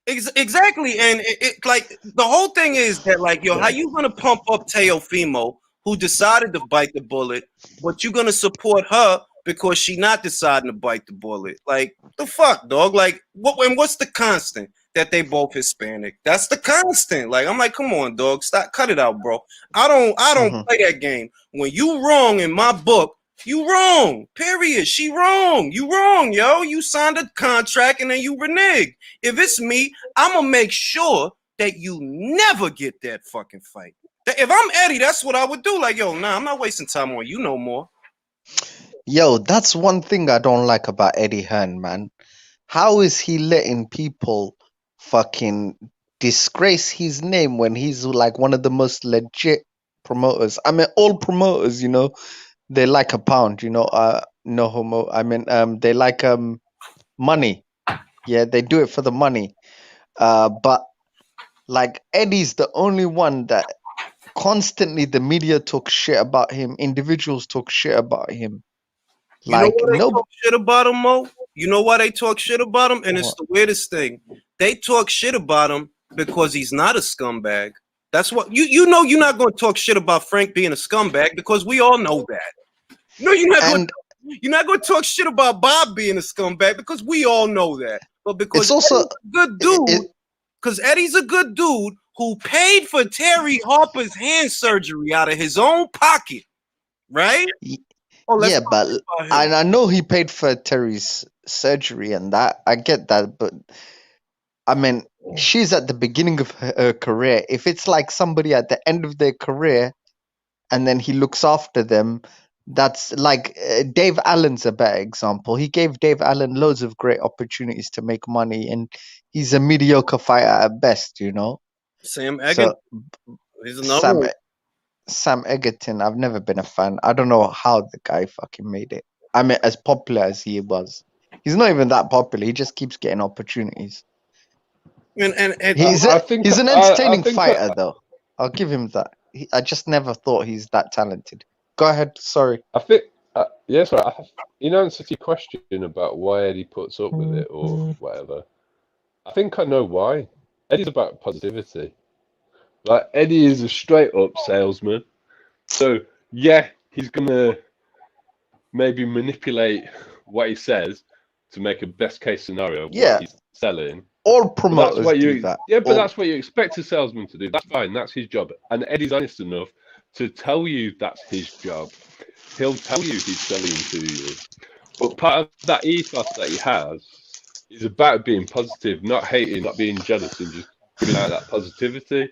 Exactly. And it like the whole thing is that, like, yo, how you gonna pump up Teofimo, who decided to bite the bullet, but you're gonna support her because she not deciding to bite the bullet. Like the fuck, dog. Like what's the constant? That they both Hispanic. That's the constant. Like I'm like, come on, dog. Stop, cut it out, bro. I don't Mhm. play that game. When you wrong in my book, you wrong. Period. She wrong. You wrong, yo. You signed a contract and then you renege. If it's me, I'm gonna make sure that you never get that fucking fight. If I'm Eddie, that's what I would do. Like, yo, nah, I'm not wasting time on you no more. Yo, that's one thing I don't like about Eddie Hearn, man. How is he letting people fucking disgrace his name when he's like one of the most legit promoters? I mean, all promoters, you know, they like a pound, you know, no homo. I mean, they like money. Yeah, they do it for the money. But like Eddie's the only one that constantly the media talk shit about him, individuals talk shit about him. You know Like why they no, talk shit about him, Mo? You know why they talk shit about him? And it's what? the weirdest thing. They talk shit about him because he's not a scumbag. That's what you know. You're not going to talk shit about Frank being a scumbag because we all know that. No, And you're not going to talk shit about Bob being a scumbag because we all know that. But because it's also Eddie's a good it, dude, because Eddie's a good dude who paid for Terry Harper's hand surgery out of his own pocket, right? Oh, let's yeah, talk but about him. and I know he paid for Terry's surgery and that. I get that, but I mean, she's at the beginning of her career. If it's like somebody at the end of their career and then he looks after them, that's like Dave Allen's a better example. He gave Dave Allen loads of great opportunities to make money, and he's a mediocre fighter at best, you know. Sam So Egan, he's another one. Sam Egerton, I've never been a fan. I don't know how the guy fucking made it. I mean, as popular as he was, he's not even that popular. He just keeps getting opportunities. And He's I think he's an I entertaining think fighter, though. I'll give him that. I just never thought he's that talented. Go ahead. Sorry. I think yes, right. In answer to your question about why Eddie puts up with it or whatever, I think I know why. Eddie's about positivity. Like Eddie is a straight up salesman. So yeah, he's gonna maybe manipulate what he says to make a best case scenario of Yeah, what he's selling. all But that's promoters what do you that. yeah, but All, that's what you expect a salesman to do. That's fine, that's his job. And Eddie's honest enough to tell you that's his job. He'll tell you he's selling to you. But part of that ethos that he has is about being positive, not hating, not being jealous, and just giving out that positivity.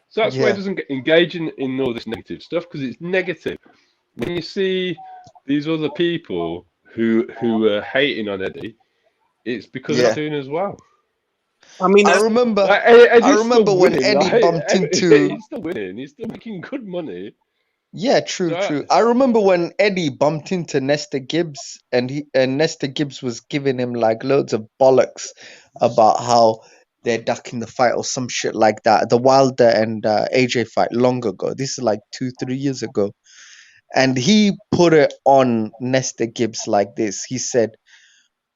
So that's why he yeah, doesn't get engaged in all this negative stuff, because it's negative. When you see these other people who are hating on Eddie, it's because they're not yeah. doing as well. I mean, I that's remember. Like I Eddie's still remember when winning. Eddie Like bumped into. he's still winning. He's still making good money. Yeah, true, So true. I remember when Eddie bumped into Nesta Gibbs, and Nesta Gibbs was giving him like loads of bollocks about how they're ducking the fight or some shit like that. The Wilder and AJ fight long ago. This is like 2-3 years ago, and he put it on Nesta Gibbs like this. He said,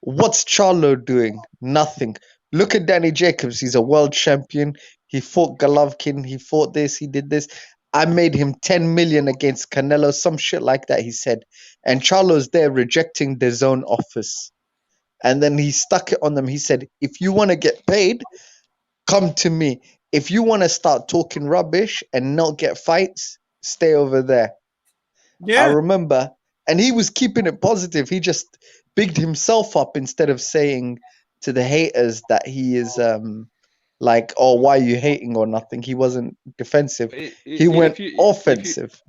"What's Charlo doing? Nothing. Look at Danny Jacobs. He's a world champion. He fought Golovkin. He fought this. He did this. I made him 10 million against Canelo, some shit like that," he said. And Charlo's there rejecting their zone offers. And then he stuck it on them. He said, "If you want to get paid, come to me. If you want to start talking rubbish and not get fights, stay over there." I yeah. remember. And he was keeping it positive. He just bigged himself up instead of saying to the haters that he is like, "Oh, why are you hating?" or nothing. He wasn't defensive. He went offensive.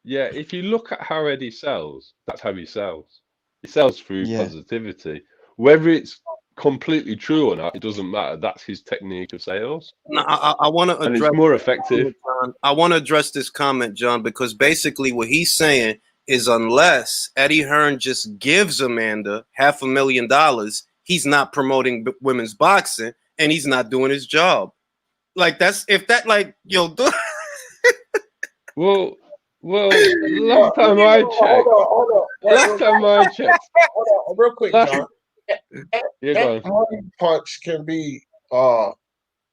If you look at how Eddie sells, that's how he sells. He sells through Yeah. positivity. Whether it's completely true or not, it doesn't matter. That's his technique of sales, No, I want to and address. it's more effective. John. I want to address this comment, John, because basically what he's saying is unless Eddie Hearn just gives Amanda $500,000, he's not promoting women's boxing and he's not doing his job. Like that's if that like yo. Well, last time I checked, Hold on, real quick, last- John. yeah, That go on. money punch can be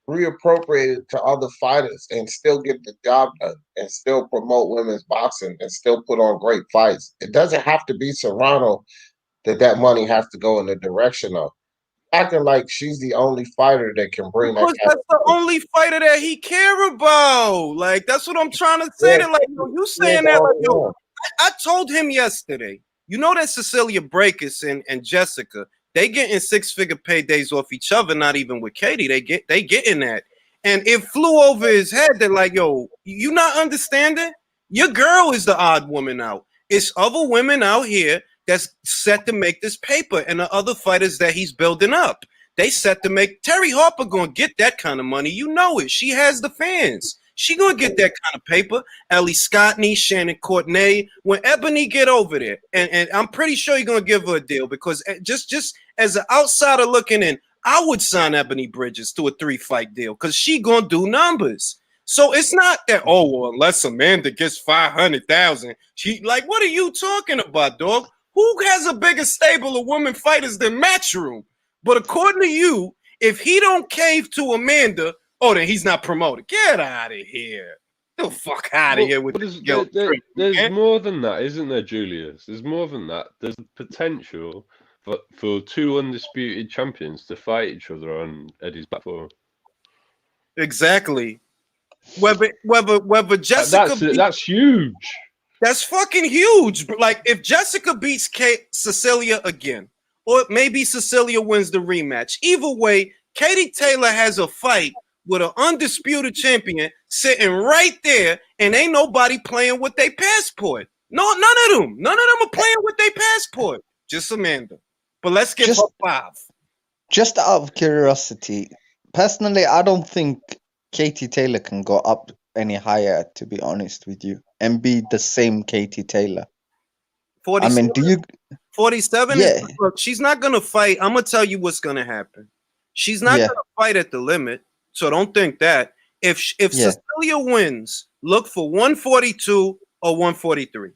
reappropriated to other fighters and still get the job done and still promote women's boxing and still put on great fights. It doesn't have to be Serrano that money has to go in the direction of. Acting like she's the only fighter that can bring that Because kind that's of the only fighter that he care about. Like, that's what I'm trying to say. yeah, That, like, yo, you yeah, saying that, like, yo, I told him yesterday, you know that Cecilia Brækhus and Jessica, they getting 6-figure paydays off each other, not even with Katie. They getting that. And it flew over his head that, like, yo, you not understanding? Your girl is the odd woman out. It's other women out here that's set to make this paper, and the other fighters that he's building up. They set to make Terry Harper gonna get that kind of money. You know it. She has the fans. She gonna get that kind of paper. Ellie Scottney, Shannon Courtenay, when Ebony get over there, and I'm pretty sure you're gonna give her a deal because just as an outsider looking in, I would sign Ebony Bridges to a 3-fight deal because she gonna do numbers. So it's not that well, unless Amanda gets 500,000, she like what are you talking about, dog? Who has a bigger stable of women fighters than Matchroom? But according to you, if he don't cave to Amanda, then he's not promoted. Get out of here. Get the fuck out of here with this guilt trip, There's more than that, isn't there, Julius? There's more than that. There's potential for 2 undisputed champions to fight each other on Eddie's platform. Exactly. Whether Jessica that's huge. That's fucking huge. But like if Jessica beats Cecilia again, or maybe Cecilia wins the rematch. Either way, Katie Taylor has a fight with an undisputed champion sitting right there, and ain't nobody playing with their passport. No, none of them. None of them are playing with their passport. Just Amanda. But let's get her 5. Just out of curiosity, personally, I don't think Katie Taylor can go up any higher, to be honest with you, and be the same Katie Taylor. 47? I mean, do you... 47? Yeah. Look, she's not going to fight. I'm going to tell you what's going to happen. She's not going to fight at the limit, so don't think that. If Cecilia wins, look for 142 or 143.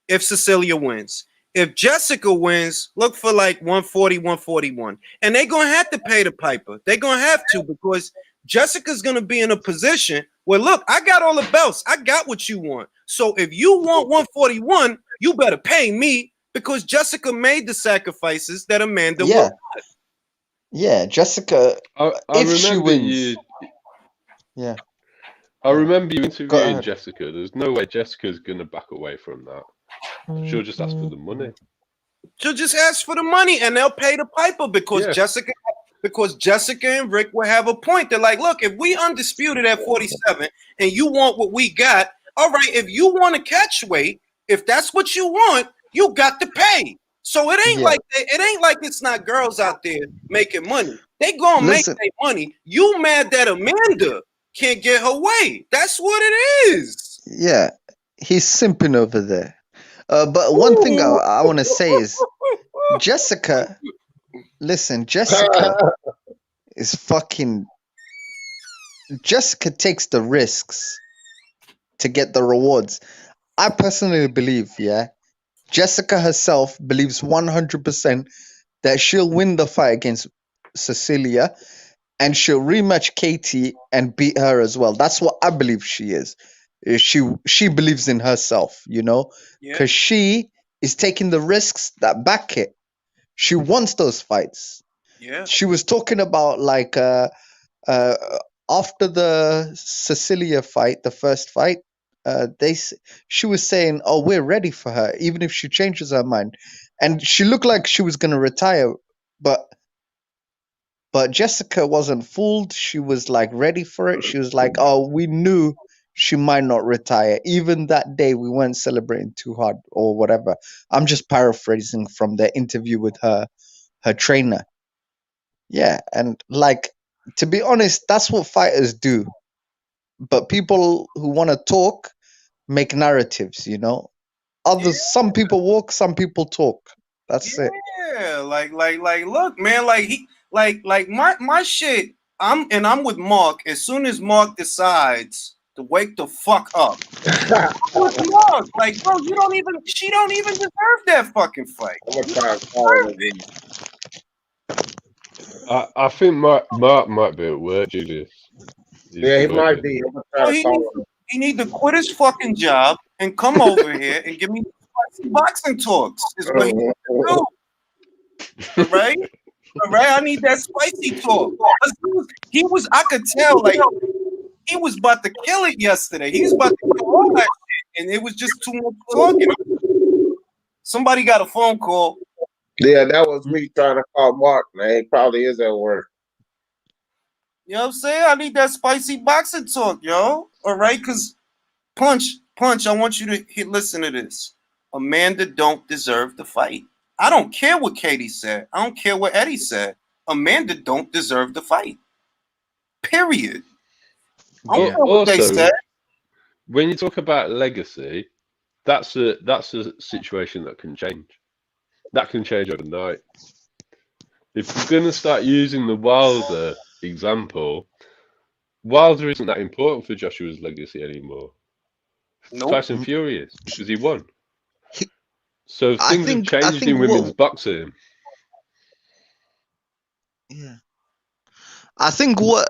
If Cecilia wins. If Jessica wins, look for like 140, 141. And they're going to have to pay the piper. They're going to have to because Jessica's going to be in a position where, look, I got all the belts. I got what you want. So if you want 141, you better pay me because Jessica made the sacrifices that Amanda will not. Yeah, Jessica, if she wins... Yeah. I remember you interviewing Jessica. There's no way Jessica's going to back away from that. She'll just ask for the money. She'll just ask for the money and they'll pay the piper because Jessica and Rick will have a point. They're like, look, if we undisputed at 47 and you want what we got, all right, if you want to catch weight, if that's what you want, you got to pay. So it ain't like it's not girls out there making money. They gonna make their money. You mad that Amanda can't get her way? That's what it is. Yeah, he's simping over there. But one thing I want to say is, Jessica. Listen, Jessica is fucking. Jessica takes the risks to get the rewards. I personally believe, Jessica herself believes 100% that she'll win the fight against Cecilia and she'll rematch Katie and beat her as well. That's what I believe she is. She believes in herself, because she is taking the risks that back it. She wants those fights. Yeah. She was talking about like after the Cecilia fight, the first fight, she was saying, "Oh, we're ready for her, even if she changes her mind." And she looked like she was going to retire, but Jessica wasn't fooled. She was like ready for it. She was like, "Oh, we knew she might not retire. Even that day, we weren't celebrating too hard or whatever." I'm just paraphrasing from the interview with her trainer. Yeah, and like, to be honest, that's what fighters do. But people who want to talk make narratives, some people walk, some people talk. That's it. Yeah, like look, man, my shit. I'm with Mark. As soon as Mark decides to wake the fuck up, I'm with Mark. Like, bro, she don't even deserve that fucking fight. I think Mark might be at work, Julius. He's Yeah, he might working. be. I'm gonna try So to call him. he need to quit his fucking job and come over here and give me spicy boxing talks. Is what he need to do. All right, all right. I need that spicy talk. 'Cause I could tell, like he was about to kill it yesterday. He was about to kill all that shit, and it was just too much talking. Somebody got a phone call. Yeah, that was me trying to call Mark, man. He probably is at work. You know what I'm saying? I need that spicy boxing talk, yo. All right, because Punch, I want you to listen to this. Amanda don't deserve the fight. I don't care what Katie said. I don't care what Eddie said. Amanda don't deserve the fight. Period. I don't But care what they also, said. when you talk about legacy, that's a situation that can change. That can change overnight. If we're going to start using the Wilder example, Wilder isn't that important for Joshua's legacy anymore. Nope. Tyson Fury is because he won. He- So I things have think I changed think in women's what boxing. yeah. I think what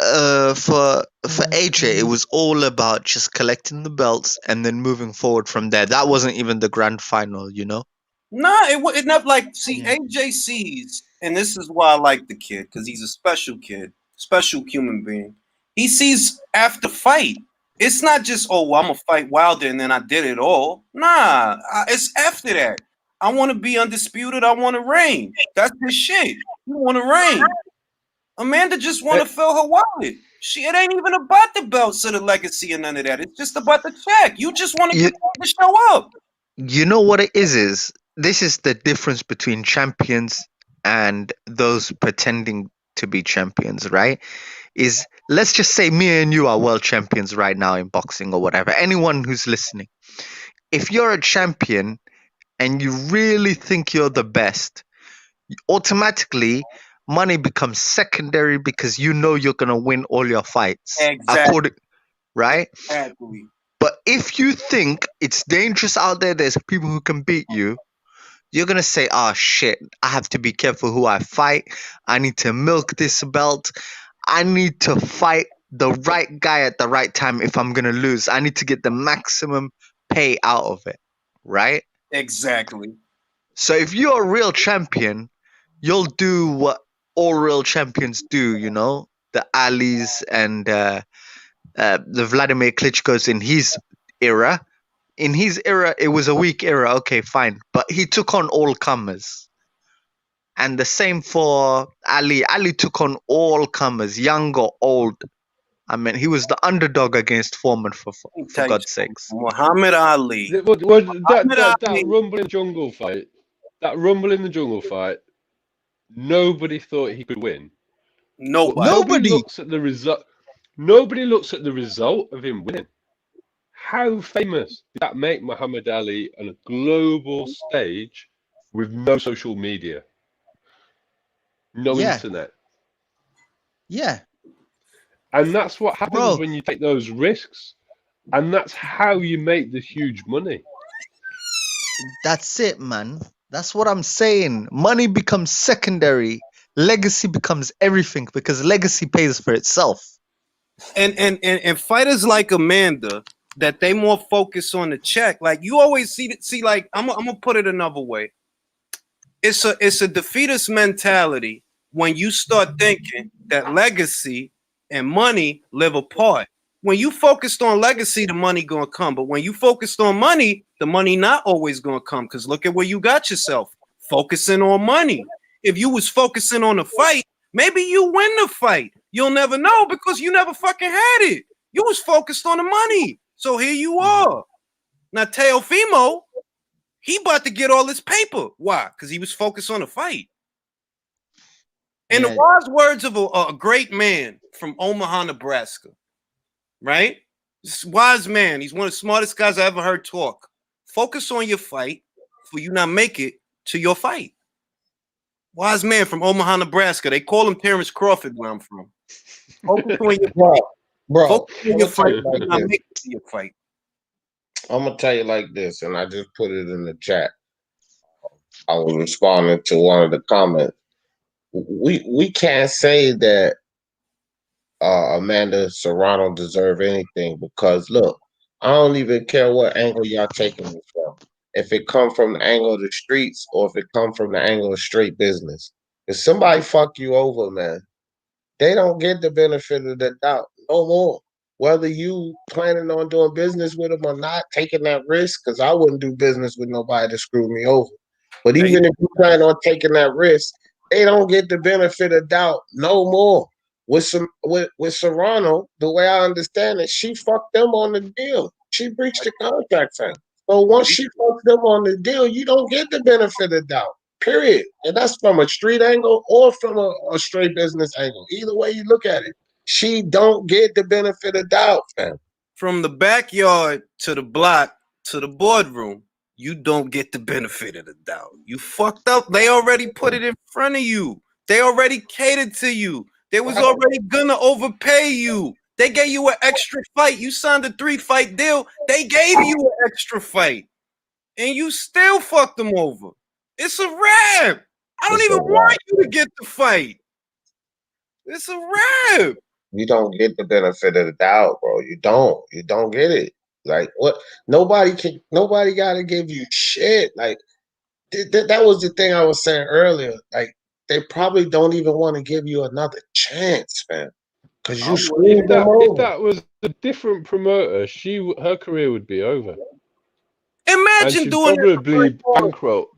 for AJ it was all about just collecting the belts and then moving forward from there. That wasn't even the grand final, you know? Nah, it not like see Yeah. AJ sees, and this is why I like the kid because he's a special kid, special human being. He sees after fight. It's not just I'm gonna fight Wilder and then I did it all. Nah, it's after that. I want to be undisputed. I want to reign. That's his shit. You want to reign. Amanda just want to fill her wallet. It ain't even about the belts or the legacy or none of that. It's just about the check. You just want to You, get to show up. you know what it is? This is the difference between champions and those pretending to be champions, right? Is let's just say me and you are world champions right now in boxing or whatever. Anyone who's listening. If you're a champion and you really think you're the best, automatically money becomes secondary because you know you're gonna win all your fights. Exactly. Right? Exactly. But if you think it's dangerous out there's people who can beat you, you're gonna say, "Oh shit, I have to be careful who I fight. I need to milk this belt. I need to fight the right guy at the right time if I'm gonna lose. I need to get the maximum pay out of it." Right? Exactly. So if you're a real champion, you'll do what all real champions do, you know, the Alis and the Vladimir Klitschko's in his era. In his era, it was a weak era. Okay, fine, but he took on all comers, and the same for Ali. Ali took on all comers, young or old. I mean, he was the underdog against Foreman for God's sakes. Muhammad Ali. That Rumble in the Jungle fight, nobody thought he could win. Nobody. Looks at the result. Nobody looks at the result of him winning. How famous did that make Muhammad Ali on a global stage with no social media, no internet? Yeah. And that's what happens when you take those risks. And that's how you make the huge money. That's it, man. That's what I'm saying. Money becomes secondary. Legacy becomes everything because legacy pays for itself. And fighters like Amanda, that they more focus on the check. Like you always see like I'm gonna put it another way. It's a defeatist mentality when you start thinking that legacy and money live apart. When you focused on legacy, the money gonna come. But when you focused on money, the money not always gonna come. Because look at where you got yourself. Focusing on money. If you was focusing on the fight, maybe you win the fight. You'll never know because you never fucking had it. You was focused on the money. So here you are. Now Teofimo, he about to get all this paper. Why? Because he was focused on the fight. In the wise words of a great man from Omaha, Nebraska, right? This wise man. He's one of the smartest guys I ever heard talk. Focus on your fight for you not make it to your fight. Wise man from Omaha, Nebraska. They call him Terrence Crawford where I'm from. Focus on your fight. Bro, Focus on your fight for you not make it to your fight. I'm gonna tell you like this, and I just put it in the chat. I was responding to one of the comments. we can't say that Amanda Serrano deserve anything because look, I don't even care what angle y'all taking it from. If it come from the angle of the streets or if it come from the angle of straight business. If somebody fuck you over, man, they don't get the benefit of the doubt no more. Whether you planning on doing business with them or not, taking that risk, because I wouldn't do business with nobody to screw me over. But Hey, even if you plan on taking that risk, they don't get the benefit of doubt no more. With Serrano, the way I understand it, she fucked them on the deal. She breached the contract thing. So once she fucked them on the deal, you don't get the benefit of doubt. Period. And that's from a street angle or from a straight business angle. Either way you look at it, she don't get the benefit of doubt, fam. from the backyard to the block to the boardroom, you don't get the benefit of the doubt. You fucked up. They already put it in front of you. They already catered to you. They was already gonna overpay you. They gave you an extra fight. You signed a 3-fight deal. They gave you an extra fight. And you still fucked them over. It's a wrap. I don't It's a even want wrap. you to get the fight. It's a wrap. You don't get the benefit of the doubt, bro. You don't. You don't get it. Like what? Nobody gotta give you shit. Like that was the thing I was saying earlier. Like they probably don't even want to give you another chance, man. Because you screwed them If over. that was a different promoter, her career would be over, and Imagine she'd doing that to probably Frank Warren. bankrupt.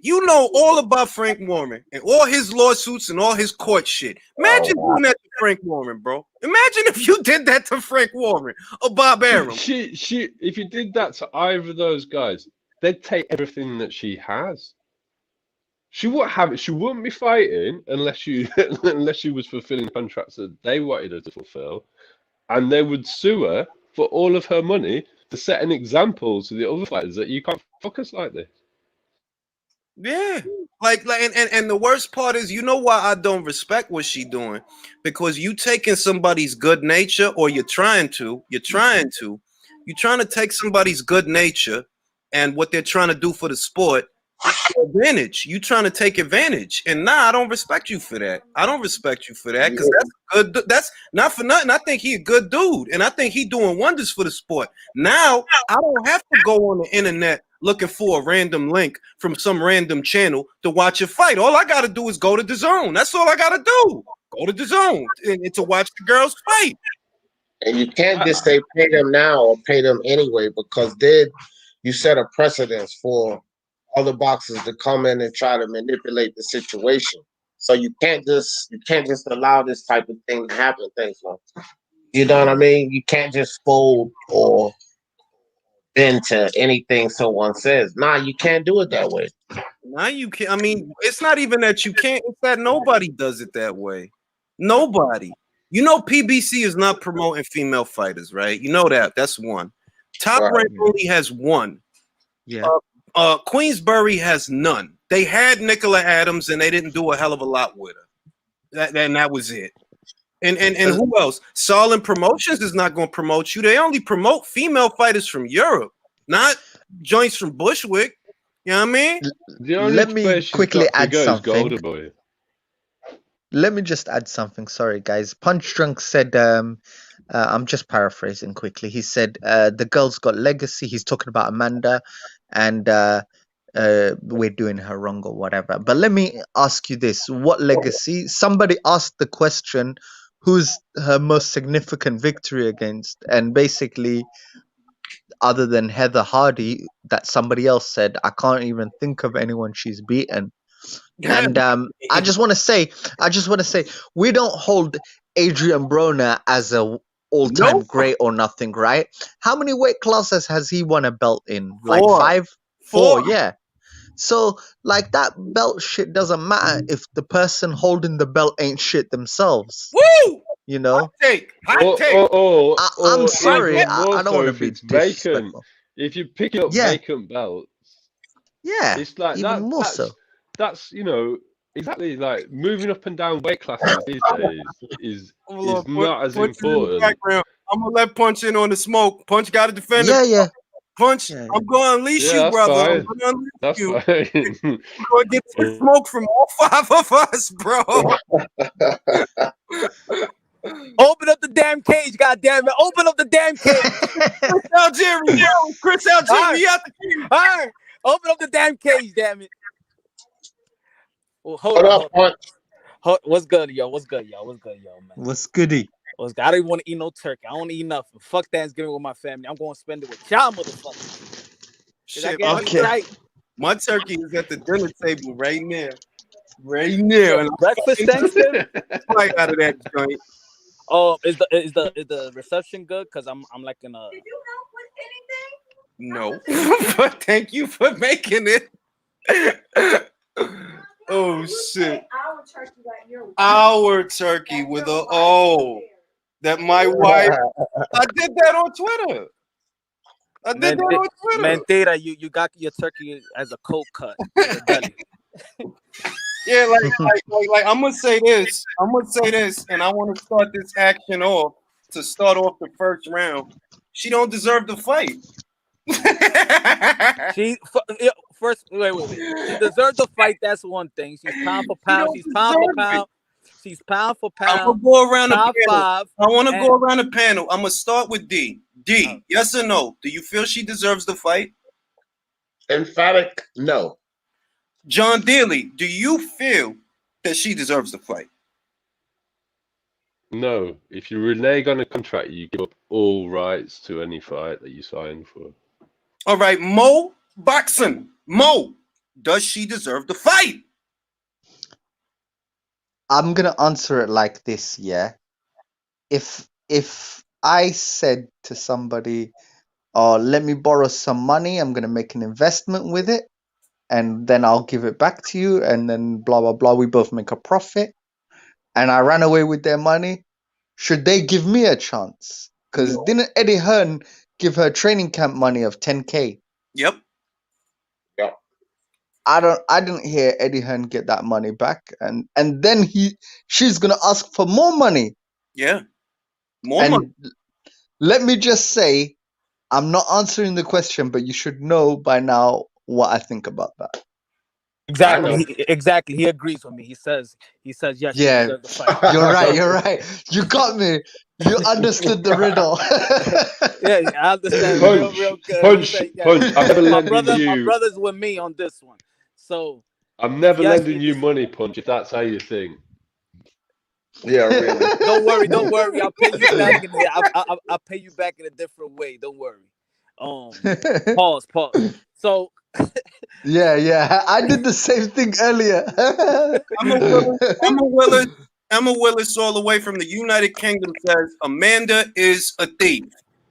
You know all about Frank Warren and all his lawsuits and all his court shit. Imagine doing that to Frank Warren, bro. Imagine if you did that to Frank Warren or Bob Arum. If you did that to either of those guys, they'd take everything that she has. She wouldn't have it. She wouldn't be fighting unless she was fulfilling contracts that they wanted her to fulfill, and they would sue her for all of her money to set an example to the other fighters that you can't fuck us like this. Yeah. And the worst part is, you know why I don't respect what she doing? Because you taking somebody's good nature, or you're trying to take somebody's good nature and what they're trying to do for the sport advantage. You trying to take advantage, and I don't respect you for that. I don't respect you for that because that's good. That's not for nothing. I think he a good dude, and I think he doing wonders for the sport. Now I don't have to go on the internet looking for a random link from some random channel to watch a fight. All I got to do is go to the zone. That's all I got to do. Go to the zone and to watch the girls fight. And you can't just say pay them now or pay them anyway, because then you set a precedence for other boxers to come in and try to manipulate the situation. So you can't just allow this type of thing to happen. Things like, you know what I mean? You can't just fold or bend to anything someone says. Nah, you can't do it that way. Now you can't. I mean, it's not even that you can't. It's that nobody does it that way. Nobody. You know, PBC is not promoting female fighters, right? You know that. That's one. Top Rank only has one. Yeah. Queensbury has none. They had Nicola Adams, and they didn't do a hell of a lot with her. That was it. And who else? Solin Promotions is not going to promote you. They only promote female fighters from Europe, not joints from Bushwick. You know what I mean? Let me quickly add something. Golden Boy. Let me just add something. Sorry, guys. Punch Drunk said, I'm just paraphrasing quickly. He said, the girl's got legacy. He's talking about Amanda, and we're doing her wrong or whatever. But let me ask you this. What legacy? Somebody asked the question, who's her most significant victory against? And basically, other than Heather Hardy, that somebody else said, I can't even think of anyone she's beaten. And I just want to say, we don't hold Adrian Broner as a all-time great or nothing, right? How many weight classes has he won a belt in? Like four, yeah. So like that belt shit doesn't matter if the person holding the belt ain't shit themselves. Woo! You know? Hot take. I'm sorry, I don't want to be disrespectful. If you're picking up vacant belts, it's like even more so. That's, you know, exactly, like moving up and down weight classes these days is not as important. I'm gonna let Punch in on the smoke. Punch got to defend it. Yeah. Punch, Yeah. I'm going to unleash Yeah, you, that's brother. I'm fine. going to unleash That's you. fine. I'm going to get some smoke from all 5 of us, bro. Open up the damn cage, goddamn it! Open up the damn cage. Chris Algieri, yo. Chris Algieri, out the cage. All right, open up the damn cage, damn it. Well, hold What on, up, hold on. Punch? What's good, yo? What's good, yo? What's good, yo, man? What's goody? What's good? I don't even want to eat no turkey. I don't eat nothing. Fuck Thanksgiving with my family. I'm going to spend it with y'all, motherfuckers. Cause I Shit, get my, me Okay. tight. my turkey is at the dinner table right now. Right now. And I'm Breakfast Thanksgiving. right out of that joint. Oh, is the reception good? Cause I'm like in a. Did you help with anything? No. But thank you for making it. Oh, shit. Our turkey right here. Our turkey with a O. That my wife. I did that on Twitter. I did that on Twitter. Mentira, you got your turkey as a cold cut. In the deli. Yeah, like I'm gonna say this. I'm gonna say this, and I want to start this action off to start off the first round. She don't deserve the fight. First, wait. She deserves the fight. That's one thing. She's pound for pound. don't She's pound for deserve pound. She's pound for I'm gonna pound. go around the Top panel. 5. I want to and- go around the panel. I'm gonna start with D. D, yes or no? Do you feel she deserves the fight? Emphatic no. John Daly, do you feel that she deserves the fight? No, if you renege on a contract, you give up all rights to any fight that you sign for. All right, Mo Boxing. Mo, does she deserve the fight? I'm gonna answer it like this, yeah. If I said to somebody, "Oh, let me borrow some money. I'm gonna make an investment with it, and then I'll give it back to you, and then blah blah blah. We both make a profit." And I ran away with their money. Should they give me a chance? Because No. didn't Eddie Hearn give her training camp money of 10K? Yep. I didn't hear Eddie Hearn get that money back, and then she's gonna ask for more money. Yeah. More And money. let me just say, I'm not answering the question, but you should know by now what I think about that. Exactly. He agrees with me. He says yes. Yeah. She deserves the fight. You're right. You got me. You understood the riddle. Yeah, I understand Punch, real good. punch, He said, yeah. punch. I'm never My lending you. brother's with me on this one. So I'm never yes, lending you money, Punch. If that's how you think. Yeah, really. don't worry. I'll pay you back I'll pay you back in a different way. Don't worry. Pause. So Yeah. I did the same thing earlier. Emma Willis all the way from the United Kingdom says Amanda is a thief.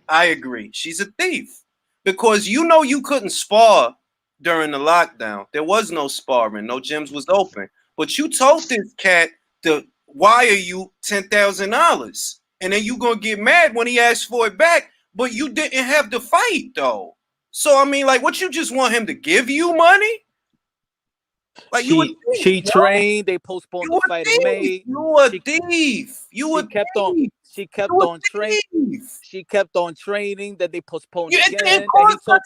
I agree. She's a thief. Because you couldn't spar during the lockdown. There was no sparring. No gyms was open. But you told this cat to wire you $10,000. And then you gonna get mad when he asks for it back, but you didn't have the fight though. So I mean, like, what, you just want him to give you money? Like, she trained. They postponed the fight in May. You a thief. She kept on training. She kept on training. That they postponed It again. cost her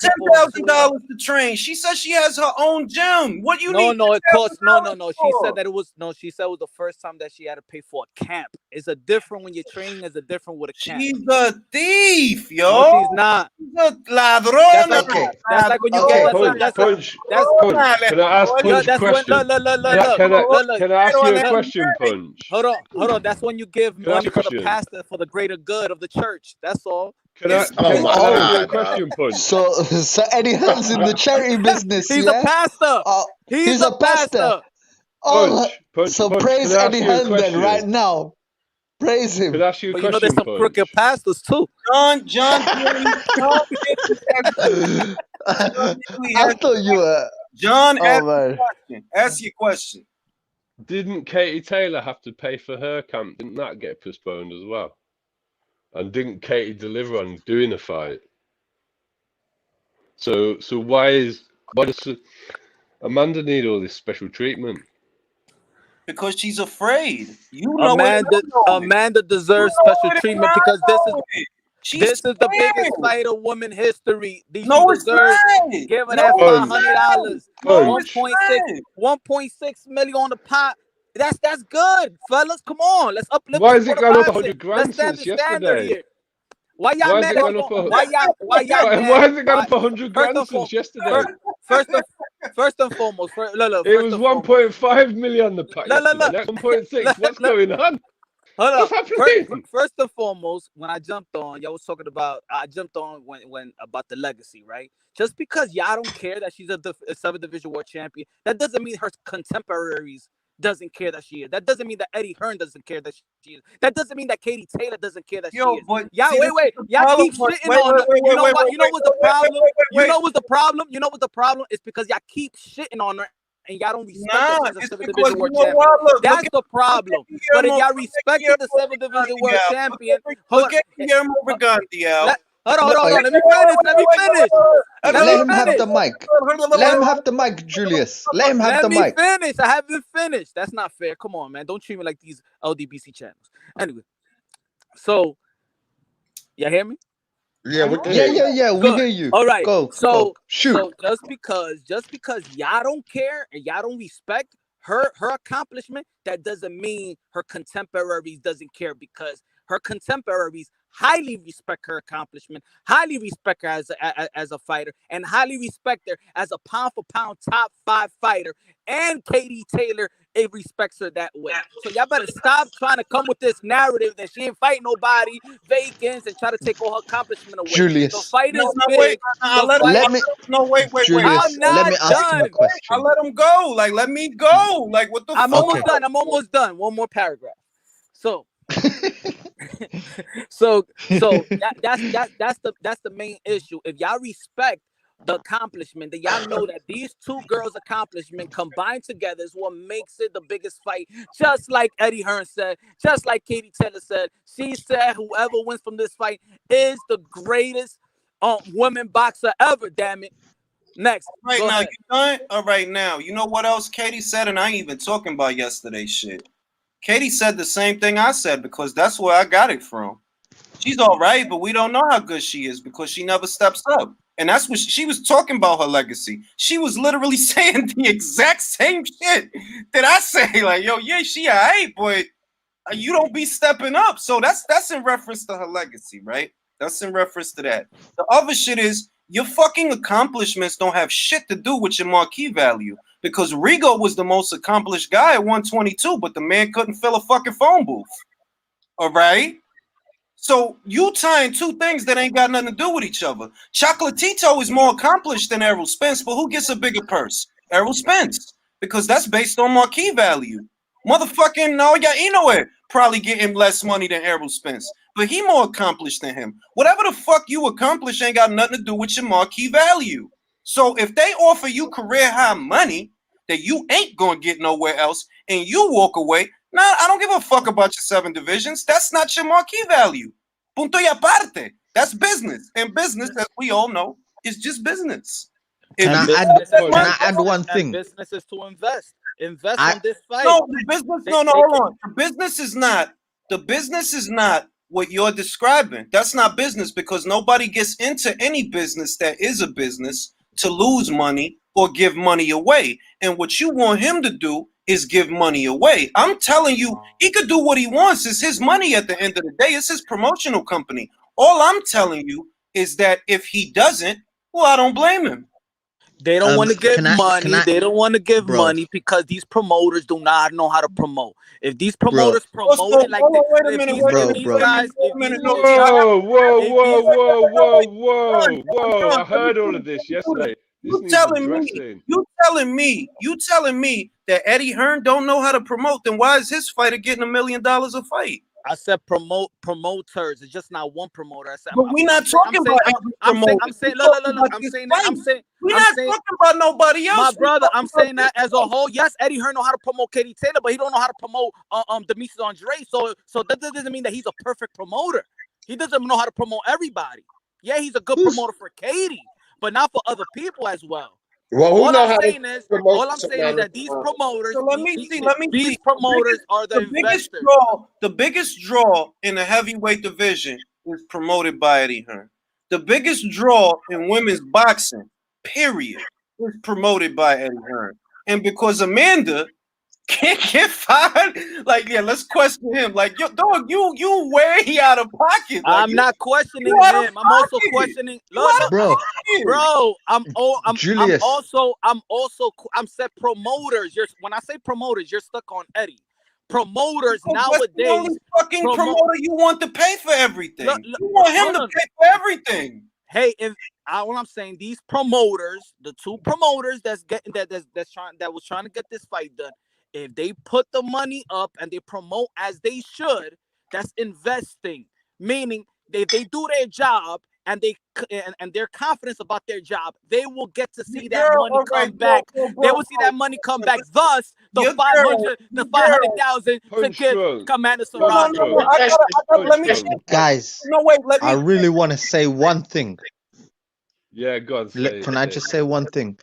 $10,000 to train. She says she has her own gym. What you need? No, it cost no. She for? said that it was She said it was the first time that she had to pay for a camp. It's a different when you're training. It's a different with a camp. She's a thief, yo. No, she's not. She's a ladrona. Okay. That's like when you Okay. get Punch. Can I ask Punch a question? Can I ask you a question, Punch? Hold on. That's when you give Can I ask money you a for the question? pastor for the greater good of the church. That's all. Can I Oh my ask you a God. question, Punch? So Eddie Hearn's in the charity business. He's yeah? a pastor. He's a pastor. Oh, Punch, so Punch, praise can I ask Eddie you a Hearn then question? right now. Praise him. Can I ask you a But question, there's some Punch? crooked pastors too. John I thought you were. John, Oh man. ask your question. Didn't Katie Taylor have to pay for her camp? Didn't that get postponed as well? And didn't Katie deliver on doing a fight? So why does Amanda need all this special treatment? Because she's afraid. You know Amanda deserves special treatment because this is This is the biggest scared. fight of women history. These No, she it's deserves. not. Give her No, that it's $500. not. No, Punch. it's 1.6 not. 1.6 million on the pot. That's good, fellas. Come on, let's uplift Why the has it sport of gone up boxing. 100 grand Let's stand since the standard yesterday? here. Why y'all Why has mad it at gone up? why y'all Why mad? has it gone up 100 First grand and since foremost, yesterday? first and foremost, look, It first was and foremost. 1.5 million the pack Look, yesterday. Now 1.6. What's look, going on? hold What's up. happening? First and foremost, when I jumped on, y'all was talking about. I jumped on when about the legacy, right? Just because y'all don't care that she's a 7th division world champion, that doesn't mean her contemporaries doesn't care that she is. That doesn't mean that Eddie Hearn doesn't care that she is. That doesn't mean that Katie Taylor doesn't care that she Yo, is. but Y'all, see, this wait. is the Y'all problem. keep shitting Wait, on wait, her. wait, You know wait, what? wait, You know what's the wait, wait, problem? wait, You wait. know what's the problem? You know what the problem is? Because y'all keep shitting on her and y'all don't respect that Nah, she's a it's 7th because division you world know champion. what? Look That's at the problem. But if y'all respected the 7th division world champion, hold Look at Guillermo Briganti, hold on. Wait, Let me finish. Let me finish. let him have finish. the mic. Let him have the mic, Julius. Let him have Let the me mic. finish. I haven't finished. That's not fair. Come on, man. Don't treat me like these LDBC channels. Anyway, so y'all hear me? Yeah, we can Yeah, hear you. yeah, yeah. We Good. hear you. All right. Go, So shoot. just because y'all don't care and y'all don't respect her accomplishment, that doesn't mean her contemporaries doesn't care, because her contemporaries highly respect her accomplishment, highly respect her as a fighter, and highly respect her as a pound for pound top 5 fighter. And Katie Taylor, it respects her that way. So y'all better stop trying to come with this narrative that she ain't fight nobody, vacants, and try to take all her accomplishment away. The Julius, fight is No, big. wait. I'll let him. let me, No, wait. Julius, I'm let not me ask him a done. I'll question. let him go. Like, let me go. Like, what the I'm fuck? almost Okay. done. I'm almost done. One more paragraph. So that's the main issue. If y'all respect the accomplishment, then y'all know that these two girls' accomplishment combined together is what makes it the biggest fight. Just like Eddie Hearn said, just like Katie Taylor said. She said whoever wins from this fight is the greatest woman boxer ever. Damn it. Next, Right go now, ahead. you done? All right now. You know what else Katie said? And I ain't even talking about yesterday's shit. Katie said the same thing I said because that's where I got it from. She's all right, but we don't know how good she is because she never steps up. And that's what she was talking about, her legacy. She was literally saying the exact same shit that I say. Like, yo, yeah, she all right, but you don't be stepping up. So that's in reference to her legacy, right? That's in reference to that. The other shit is your fucking accomplishments don't have shit to do with your marquee value. Because Rigo was the most accomplished guy at 122, but the man couldn't fill a fucking phone booth. All right? So you tying two things that ain't got nothing to do with each other. Chocolatito is more accomplished than Errol Spence, but who gets a bigger purse? Errol Spence, because that's based on marquee value. Motherfucking Naoya Inoue probably getting less money than Errol Spence, but he more accomplished than him. Whatever the fuck you accomplish ain't got nothing to do with your marquee value. So if they offer you career high money that you ain't gonna get nowhere else, and you walk away, nah, I don't give a fuck about your 7 divisions. That's not your marquee value. Punto y aparte. That's business. And business, as we all know, is just business. If Can And I you add? business is Can to I add invest, one and thing? business is to invest. Invest I on this fight. no, the business, They no, can hold on. The business is not what you're describing. That's not business because nobody gets into any business that is a business to lose money or give money away. And what you want him to do is give money away. I'm telling you, he could do what he wants. It's his money at the end of the day. It's his promotional company. All I'm telling you is that if he doesn't, well, I don't blame him. They don't want to give can money. I, They don't want to give bro, money because these promoters do not know how to promote. If these bro, promoters Also, promote it like hold this, on, wait a if minute, these wait a if bro, minute, these wait bro. a minute, guys, wait if a these minute. No, if y'all if these Whoa. John, I heard all of this yesterday. This you needs telling me, addressing. you telling me that Eddie Hearn don't know how to promote? Then why is his fighter getting $1 million a fight? I said promoters. It's just not one promoter. I said But we're not talking about every promoter. I'm We're saying talking look. about I'm this saying that fight. We're I'm not saying talking about nobody my else. We're brother. I'm talking about saying this that as a whole. Yes, Eddie Hearn know how to promote Katie Taylor, but he don't know how to promote Demetrius Andre. So that doesn't mean that he's a perfect promoter. He doesn't know how to promote everybody. Yeah, he's a good Who's promoter for Katie, but not for other people as well. Well, who All know I'm how to saying is, promote all I'm saying is somebody? that these promoters, So let me see. these promoters are the The biggest investors. draw, the biggest draw in the heavyweight division is promoted by Eddie Hearn. The biggest draw in women's boxing, period, is promoted by Eddie Hearn. And because Amanda can't get fired, like, yeah, let's question him. Like, yo, dog, you way out of pocket. Like, I'm not questioning you out of him. I'm also pocket. questioning. You Look, out look, of Bro, pocket. bro, I'm Julius. I'm said promoters. When I say promoters, you're stuck on Eddie. Promoters Because that's the only nowadays. fucking promoter you want to pay for everything. Look, You want him hold to on. pay for everything. Hey, what I'm saying, these promoters, the two promoters that's getting that was trying to get this fight done, if they put the money up and they promote as they should, that's investing. Meaning they do their job and and they're confident about their job, they will get to see that Girl, money all right, come back. bro, They will see that money come back. Thus, the Your 500, the girl. 500,000 to Punch give drunk. Commander No, Serrano. no. I gotta let me. Guys, No, wait. Let me. I really want to say one thing. Yeah, go on, say Can it, I say just it. say one thing?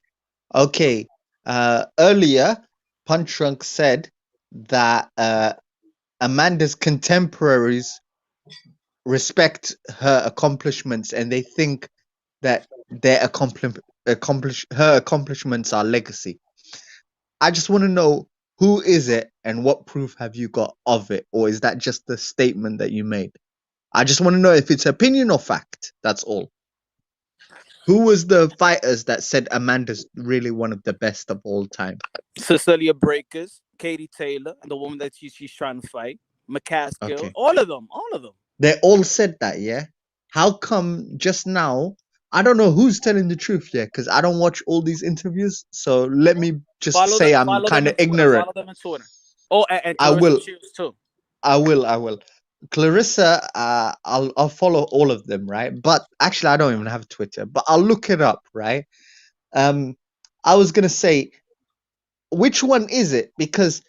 Okay. Earlier, Punch Drunk said that Amanda's contemporaries respect her accomplishments and they think that their her accomplishments are legacy. I just want to know, who is it and what proof have you got of it, or is that just the statement that you made? I just want to know if it's opinion or fact. That's all. Who was the fighters that said Amanda's really one of the best of all time? Cecilia Breakers, Katie Taylor, and the woman that she's trying to fight, McCaskill, Okay. all of them. They all said that, yeah? How come just now? I don't know who's telling the truth, yeah, because I don't watch all these interviews. So let me just say I'm kind of ignorant. Follow them on Twitter. Oh, and I Clarissa will. Shields too. I will. Clarissa, I'll follow all of them, right? But actually, I don't even have Twitter, but I'll look it up, right? I was gonna say, which one is it? Because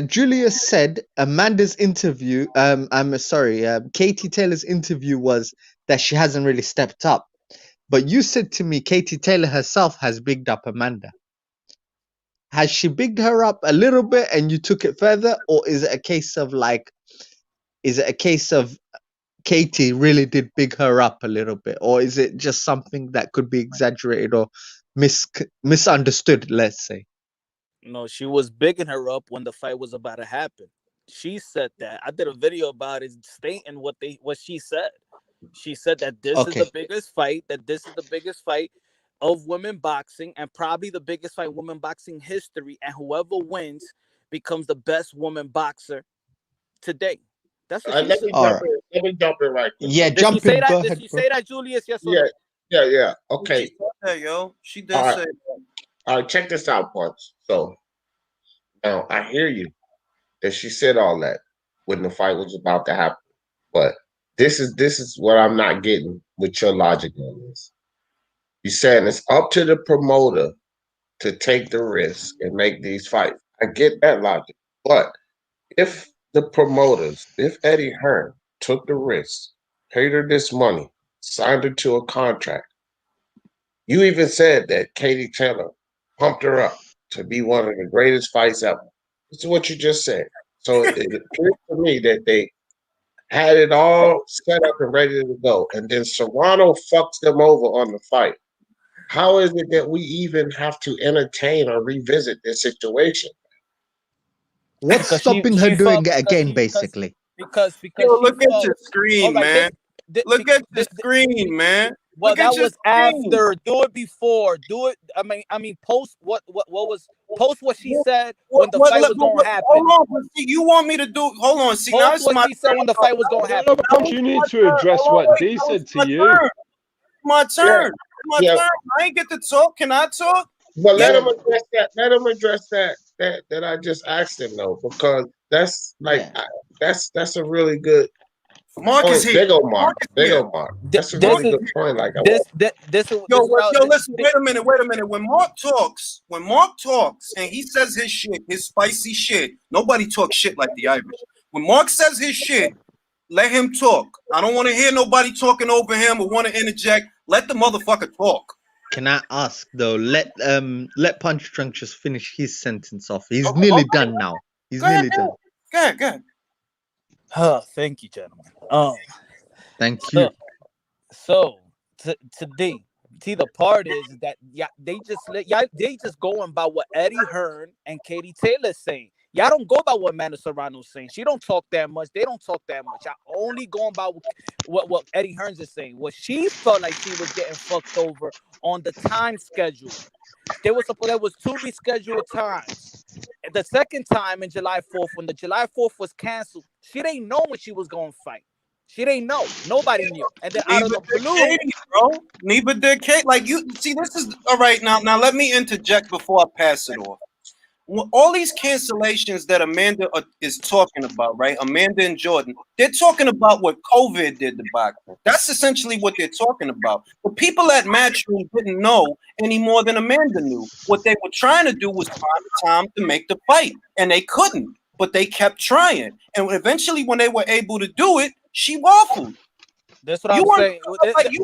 Julius said Amanda's interview, I'm sorry, Katie Taylor's interview was that she hasn't really stepped up. But you said to me, Katie Taylor herself has bigged up Amanda. Has she bigged her up a little bit and you took it further? Or is it a case of Katie really did big her up a little bit? Or is it just something that could be exaggerated or misunderstood, let's say? No, she was bigging her up when the fight was about to happen. She said that. I did a video about it stating what she said. She said that this is the biggest fight, of women boxing, and probably the biggest fight in women boxing history, and whoever wins becomes the best woman boxer today. That's what she said. Let me jump in right quick. Yeah, jump in. Go ahead. Did she say that, Julius? Yes or Yeah, no? yeah. Okay. She said that, yo. She did All right. say that. All right, check this out, Punch. So now I hear you that she said all that when the fight was about to happen. But this is what I'm not getting with your logic on this. You're saying it's up to the promoter to take the risk and make these fights. I get that logic. But if Eddie Hearn took the risk, paid her this money, signed her to a contract, you even said that Katie Taylor pumped her up to be one of the greatest fights ever. This is what you just said. So it appears to me that they had it all set up and ready to go. And then Serrano fucks them over on the fight. How is it that we even have to entertain or revisit this situation? What's stopping her doing it again, basically? Because Yo, look at the screen, man. Look at the screen, man. Well, that was after. Do it before. Do it. I mean, post what she said when the fight was going to happen. Hold on, see, you want me to do? Hold on, see, now it's what my she said when the fight was going to happen. You need to address what they said to you. My turn. My turn. I ain't get to talk. Can I talk? But let him address that. Let him address that I just asked him though, because that's like that's a really good. Marcus here. Big old Mark. That's a really good point. Like this yo, listen. Wait a minute. When Mark talks, and he says his shit, his spicy shit, nobody talks shit like the Irish. When Mark says his shit, let him talk. I don't want to hear nobody talking over him or want to interject. Let the motherfucker talk. Can I ask though? Let Punch Drunk just finish his sentence off. He's nearly done now. He's nearly done. Go ahead. Thank you, gentlemen. Thank So, you. so today, see, the part is that yeah, they just going by what Eddie Hearn and Katie Taylor saying. Y'all don't go by what Amanda Serrano's saying. She don't talk that much. They don't talk that much. Y'all only going by what Eddie Hearns is saying. What she felt like she was getting fucked over on the time schedule. There was two rescheduled times. The second time in July 4th, when the July 4th was canceled, she didn't know when she was going to fight. She didn't know. Nobody knew. And then out of Neither the did blue, Katie, bro. Neither did Kate. Like you see, this is all right. Now let me interject before I pass it off. All these cancellations that Amanda is talking about, right? Amanda and Jordan, they're talking about what COVID did to boxing. That's essentially what they're talking about. The people at Matchroom didn't know any more than Amanda knew. What they were trying to do was find a time to make the fight, and they couldn't, but they kept trying. And eventually, when they were able to do it, she waffled. that's what You I'm want saying. like you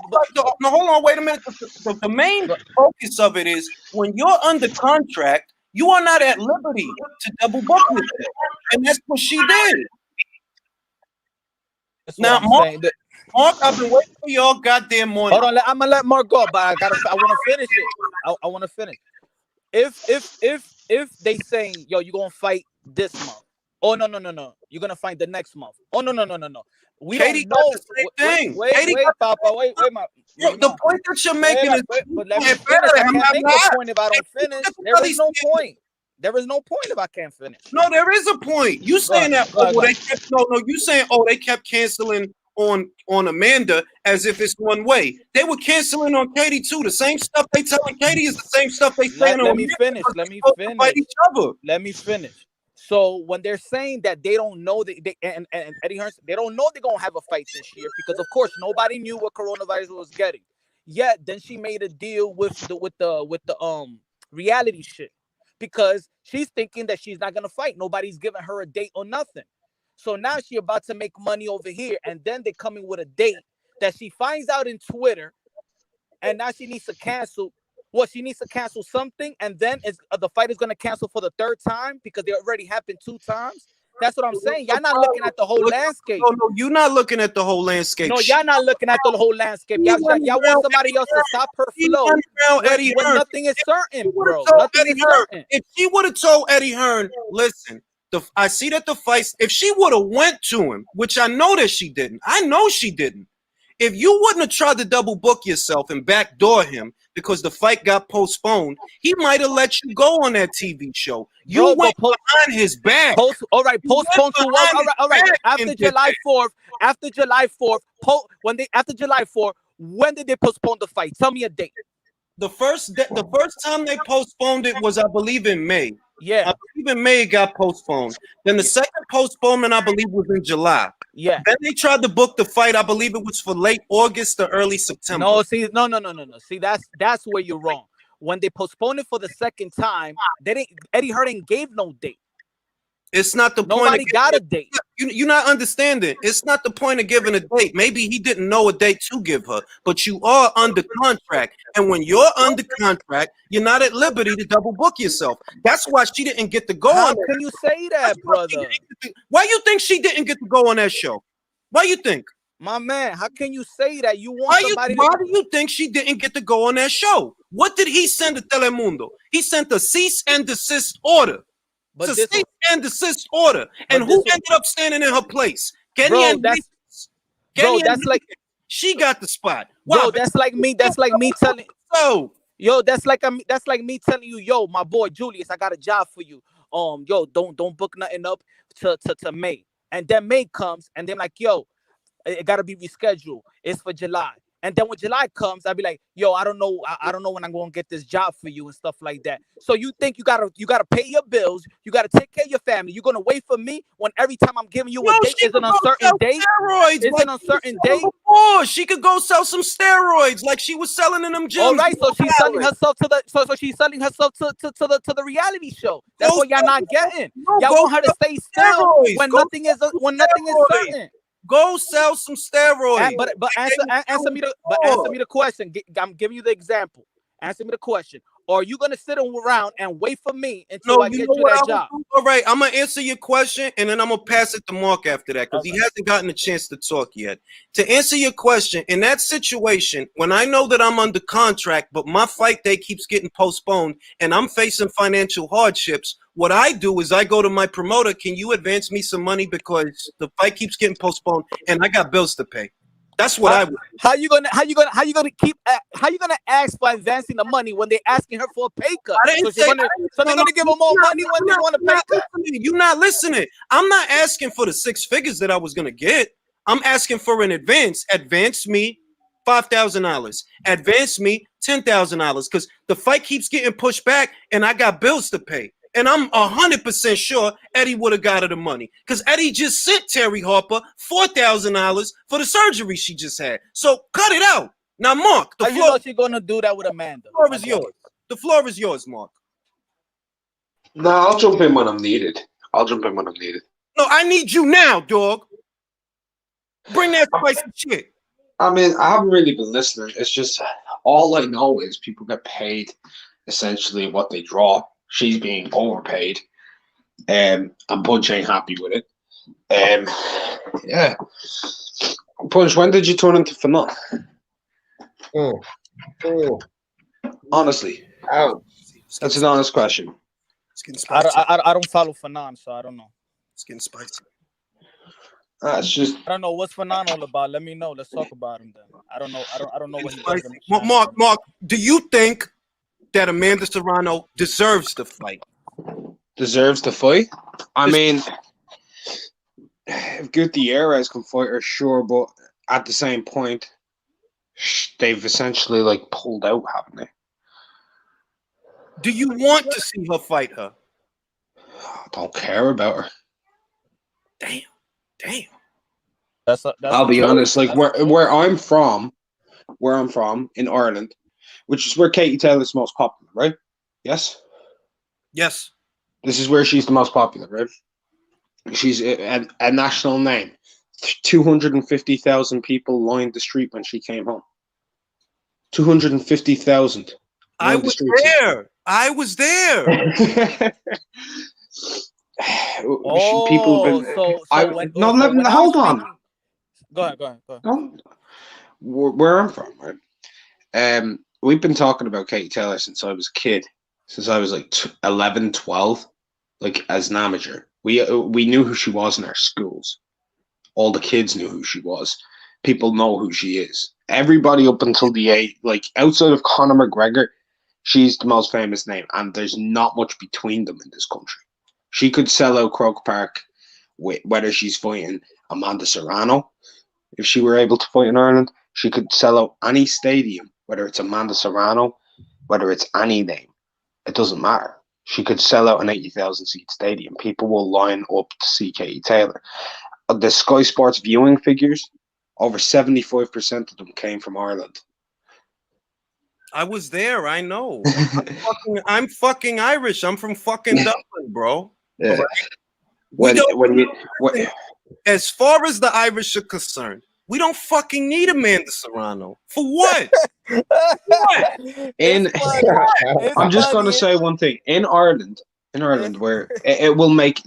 no, hold on, wait a minute. The main focus of it is when you're under contract, you are not at liberty to double book yourself, and that's what she did. That's Now, what I'm saying. Mark, I've been waiting for y'all goddamn morning. Hold on, I'm gonna let Mark go, but I want to finish it. I want to finish. If they saying, yo, you're gonna fight this month. Oh no, you're gonna fight the next month. Oh no. We Katie don't got know. the same thing. Wait, Katie got Papa. Wait, the point that you're making is but let me it finish. better. I I'm can't make not. a point if I don't finish. There is no point. There is no point if I can't finish. No, there is a point. You saying that? Go ahead. They kept no. You saying they kept canceling on Amanda as if it's one way. They were canceling on Katie too. The same stuff they telling Katie is the same stuff they saying on Let me Amanda finish. because Let they me supposed to fight finish. each other. Let me finish. So when they're saying that they don't know and Eddie Hearns, they don't know they're gonna have a fight this year because of course nobody knew what coronavirus was getting. Yet then she made a deal with the reality shit because she's thinking that she's not gonna fight. Nobody's giving her a date or nothing. So now she about to make money over here, and then they're coming with a date that she finds out in Twitter, and now she needs to cancel. Well, she needs to cancel something, and then the fight is going to cancel for the third time because they already happened 2 times. That's what I'm saying. Y'all not looking at the whole landscape. No, you're not looking at the whole landscape. No, y'all not looking at the whole landscape. Y'all want somebody else to stop her flow when nothing is certain, bro. Nothing is certain. If she would have told Eddie Hearn, listen, I see that the fights, if she would have went to him, which I know that she didn't. I know she didn't. If you wouldn't have tried to double book yourself and backdoor him because the fight got postponed, he might have let you go on that TV show. You went behind his back. Postpone to what? All right. After July 4th, after July 4th, when did they postpone the fight? Tell me a date. The first time they postponed it was, I believe, in May. Yeah. I believe in May it got postponed. Then the second postponement, I believe, was in July. Yeah. Then they tried to book the fight. I believe it was for late August or early September. No. See, that's where you're wrong. When they postponed it for the second time, Eddie Hearn gave no date. It's not the point. Nobody got a date. You're not understanding. It's not the point of giving a date. Maybe he didn't know a date to give her, but you are under contract. And when you're under contract, you're not at liberty to double book yourself. That's why she didn't get to go How on that. can you say that, brother? Why you think she didn't get to go on that show? Why you think? My man, how can you say that? You want somebody Why do you think she didn't get to go on that show? What did he send to Telemundo? He sent a cease and desist order. But cease and desist order. And who ended up standing in her place? Kenny she got the spot. Wow. Yo, that's like me telling that's like me telling you, yo, my boy Julius, I got a job for you. Yo, don't book nothing up to May. And then May comes and then like, yo, it gotta be rescheduled. It's for July. And then when July comes, I'll be like, yo, I don't know when I'm gonna get this job for you and stuff like that. So you think you gotta pay your bills, you gotta take care of your family. You're gonna wait for me when every time I'm giving you a date is an uncertain date? It's an uncertain date. She could go sell some steroids like she was selling in them gyms. All right, so she's selling herself to the reality show. That's what y'all not getting. Y'all want her to stay still when nothing is certain. Go sell some steroids. But answer me the question. I'm giving you the example. Answer me the question. or are you gonna sit around and wait for me until No, I you get know you what that I job? will do? All right, I'm gonna answer your question, and then I'm gonna pass it to Mark after that because he Okay. hasn't gotten a chance to talk yet. To answer your question, in that situation, when I know that I'm under contract, but my fight day keeps getting postponed, and I'm facing financial hardships, what I do is I go to my promoter. Can you advance me some money because the fight keeps getting postponed, and I got bills to pay. That's what I would. How you gonna ask for advancing the money when they asking her for a pay cut? I didn't So say. they're gonna give her more money when they want a pay cut. You're not listening. I'm not asking for the 6 figures that I was gonna get. I'm asking for an advance. Advance me $5,000. Advance me $10,000 because the fight keeps getting pushed back, and I got bills to pay. And I'm 100% sure Eddie would have got her the money because Eddie just sent Terry Harper $4,000 for the surgery she just had. So cut it out. Now, Mark, How you know she's gonna do that with Amanda? the floor is yours. The floor is yours, Mark. No, I'll jump in when I'm needed. No, I need you now, dog. Bring that spicy shit. I mean, I haven't really been listening. It's just all I know is people get paid essentially what they draw. She's being overpaid, and Punch ain't happy with it. Yeah. Punch, when did you turn into Fanon? Honestly, that's an honest question. It's getting spicy. I don't follow Fanon, so I don't know. It's getting spicy. It's just I don't know what's Fanon all about. Let me know. Let's talk about him then. I don't know. I don't know what he does. Mark, do you think that Amanda Serrano deserves the fight? deserves to fight. I mean, if Gutierrez can fight her, sure, but at the same point, they've essentially like pulled out, haven't they? Do you want to see her fight her? I don't care about her. Damn. I'll be honest. Like where I'm from in Ireland, which is where Katie Taylor's most popular, right? Yes. Yes. This is where she's the most popular, right? She's a national name. 250,000 people lined the street when she came home. 250,000. I was there. People. Hold on. Go ahead. Where I'm from, right? We've been talking about Katie Taylor since I was a kid, since I was like 11, 12, like as an amateur. We knew who she was in our schools. All the kids knew who she was. People know who she is. Everybody up until the age, like outside of Conor McGregor, she's the most famous name, and there's not much between them in this country. She could sell out Croke Park, whether she's fighting Amanda Serrano. If she were able to fight in Ireland, she could sell out any stadium, whether it's Amanda Serrano, whether it's any name. It doesn't matter. She could sell out an 80,000 seat stadium. People will line up to see Katie Taylor. The Sky Sports viewing figures, over 75% of them came from Ireland. I was there. I know. I'm fucking Irish. I'm from fucking Dublin, bro. Yeah. Right? As far as the Irish are concerned, we don't fucking need Amanda Serrano. For what? I'm just going to say one thing. In Ireland, where it will make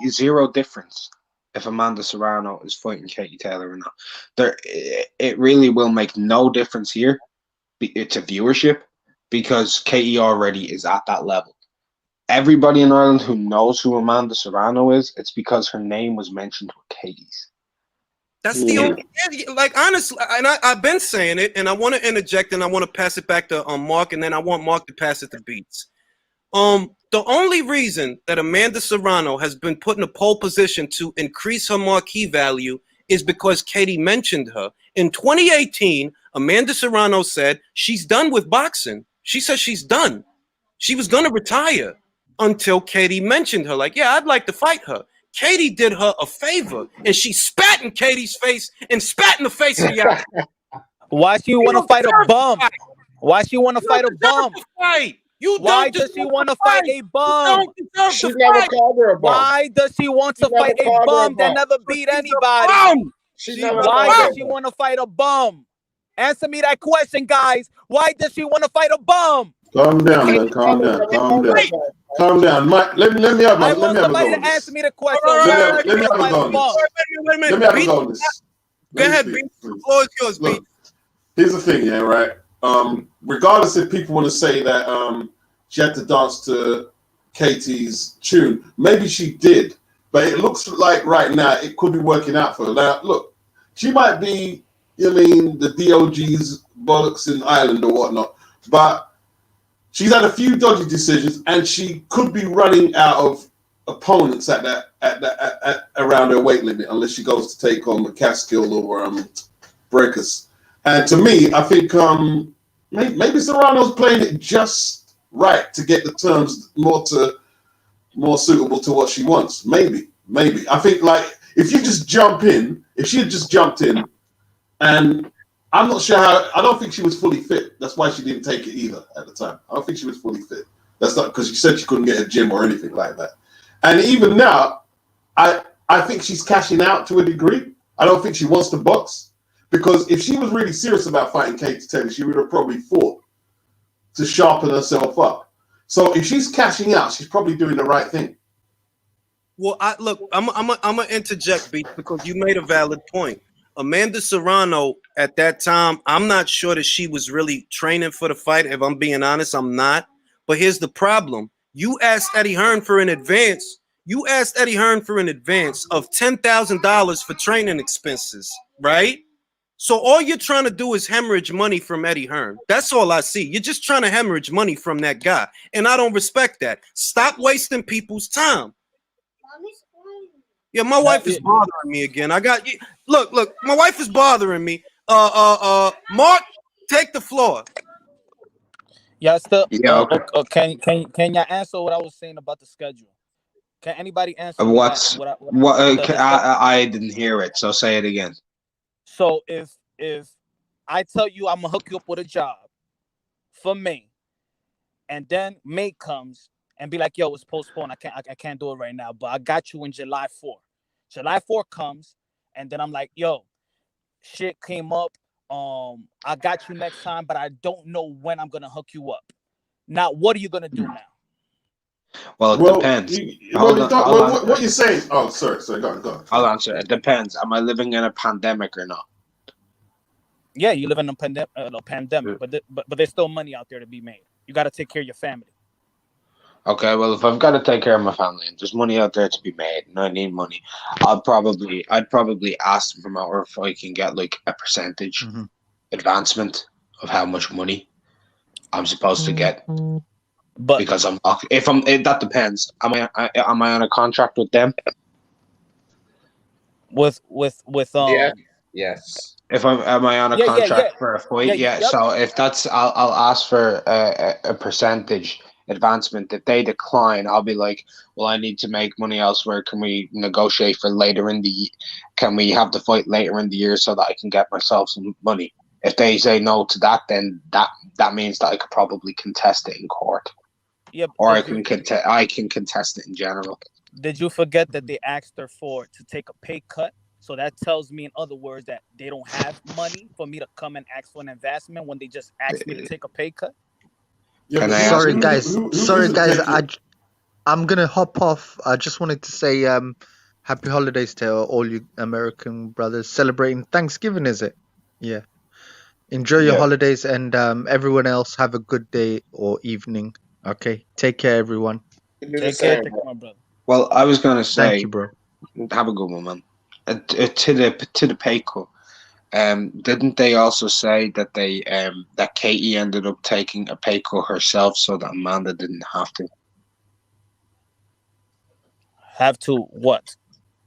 zero difference if Amanda Serrano is fighting Katie Taylor or not. It really will make no difference here. It's a viewership because Katie already is at that level. Everybody in Ireland who knows who Amanda Serrano is, it's because her name was mentioned with Katie's. That's the only, like, honestly, and I've been saying it, and I want to interject, and I want to pass it back to Mark, and then I want Mark to pass it to Beats. The only reason that Amanda Serrano has been put in a pole position to increase her marquee value is because Katie mentioned her. In 2018, Amanda Serrano said she's done with boxing. She said she's done. She was going to retire until Katie mentioned her. Like, yeah, I'd like to fight her. Katie did her a favor, and she spat in Katie's face and spat in the face of the other. Why she want to fight a bum? Why she want to fight a bum? Why does she want to fight a bum? She never called her a bum. Why does she want to fight a bum that never beat anybody? Why does she want to fight a bum? Answer me that question, guys. Why does she want to fight a bum? Calm down, man. Calm down. Calm down. Calm down, Mike. Let me have I a want go somebody on to answer this. me the question. All right, Let me have a go on this. wait a minute. Let me have a Beat, go on this. go Let me ahead, speak, Beat. The please. floor is yours, Beat. Look, here's the thing, yeah, right? Regardless if people want to say that she had to dance to Katie's tune, maybe she did, but it looks like right now it could be working out for her. Now, look, she might be, the DOG's bollocks in Ireland or whatnot, but she's had a few dodgy decisions, and she could be running out of opponents at around her weight limit, unless she goes to take on McCaskill or Breakers. And to me, I think maybe Serrano's playing it just right to get the terms more suitable to what she wants. Maybe. I think like if she had just jumped in, and I'm not sure I don't think she was fully fit. That's why she didn't take it either at the time. I don't think she was fully fit. That's not because she said she couldn't get a gym or anything like that. And even now, I think she's cashing out to a degree. I don't think she wants to box. Because if she was really serious about fighting Katie Taylor, she would have probably fought to sharpen herself up. So if she's cashing out, she's probably doing the right thing. Well, I'm gonna interject, Beat, because you made a valid point. Amanda Serrano at that time, I'm not sure that she was really training for the fight. If I'm being honest, I'm not. But here's the problem: you asked Eddie Hearn for an advance. You asked Eddie Hearn for an advance of $10,000 for training expenses, right? So all you're trying to do is hemorrhage money from Eddie Hearn. That's all I see. You're just trying to hemorrhage money from that guy. And I don't respect that. Stop wasting people's time. Yeah, my wife is bothering me again. Look, my wife is bothering me. Mark, take the floor. Yeah, still. Yeah, okay. Can y'all answer what I was saying about the schedule? Can anybody answer me What's that? I didn't hear it, so say it again. So if I tell you I'm gonna hook you up with a job for May, and then May comes and be like, yo, it's postponed. I can't do it right now, but I got you in July 4. July 4 comes, and then I'm like, yo, shit came up. I got you next time, but I don't know when I'm gonna hook you up. Now, what are you gonna do now? Well, it depends. What you're saying? Oh, sorry, go on. I'll answer. It depends. Am I living in a pandemic or not? Yeah, you live in a pandemic, but there's still money out there to be made. You got to take care of your family. Okay, well, if I've got to take care of my family and there's money out there to be made and I need money, I'd probably ask the promoter if I can get like a percentage advancement of how much money I'm supposed to get. But because that depends. Am I on a contract with them? With Yes. If am I on a contract for a fight? Yep. So if that's, I'll ask for a percentage advancement. If they decline, I'll be like, well, I need to make money elsewhere. Can we negotiate for later in the? Can we have the fight later in the year so that I can get myself some money? If they say no to that, then that means that I could probably contest it in court. Yep. Or I can contest it in general. Did you forget that they asked her to take a pay cut? So that tells me, in other words, that they don't have money for me to come and ask for an investment when they just asked me to take a pay cut. Yeah, sorry, guys. I'm gonna hop off. I just wanted to say happy holidays to all you American brothers celebrating Thanksgiving. Is it? Yeah. Enjoy your holidays, and everyone else have a good day or evening. Okay. Take care, everyone. Take care, my brother. Well, I was gonna say, thank you, bro. Have a good one, man. To the pay cut. Didn't they also say that that Katie ended up taking a pay cut herself so that Amanda didn't have to? Have to what?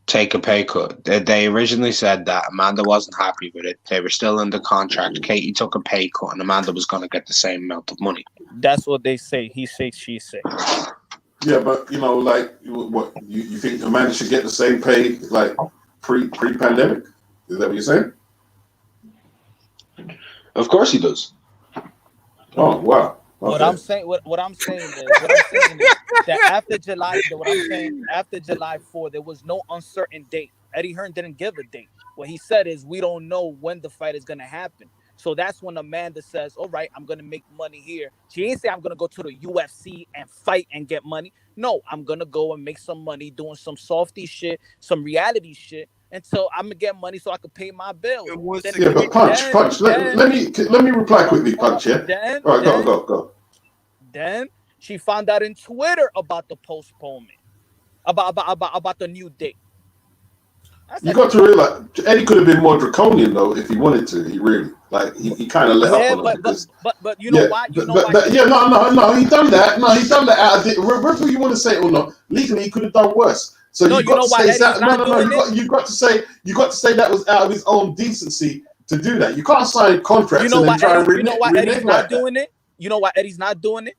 Take a pay cut. They originally said that Amanda wasn't happy with it. They were still in the contract. Katie took a pay cut, and Amanda was going to get the same amount of money. That's what they say. He say, she say. Yeah, but like, what you think Amanda should get the same pay like pre-pandemic? Is that what you're saying? Of course he does. Oh wow. Okay. What I'm saying is that after July 4th, there was no uncertain date. Eddie Hearn didn't give a date. What he said is we don't know when the fight is gonna happen. So that's when Amanda says, all right, I'm going to make money here. She ain't say I'm going to go to the UFC and fight and get money. No, I'm going to go and make some money doing some softy shit, some reality shit until I'm going to get money so I can pay my bills. And once Then, Yeah, again, but punch. Let me reply quickly, hold on. punch. Yeah. Then, All right, then, go. then she found out in Twitter about the postponement, about the new date. I You said, got to realize Eddie could have been more draconian though if he wanted to. He really he kind of let up yeah, on him because but you know why? You know why? no, he done that. No, he done that. Out of whether you want to say it or not, legally he could have done worse. So No, you you got know to why say Eddie's that. not No. doing it? You got to say that was out of his own decency to do that. You can't sign You contracts know and why then try and Eddie? You know why Eddie's renege not like that. doing it? You know why Eddie's not doing it?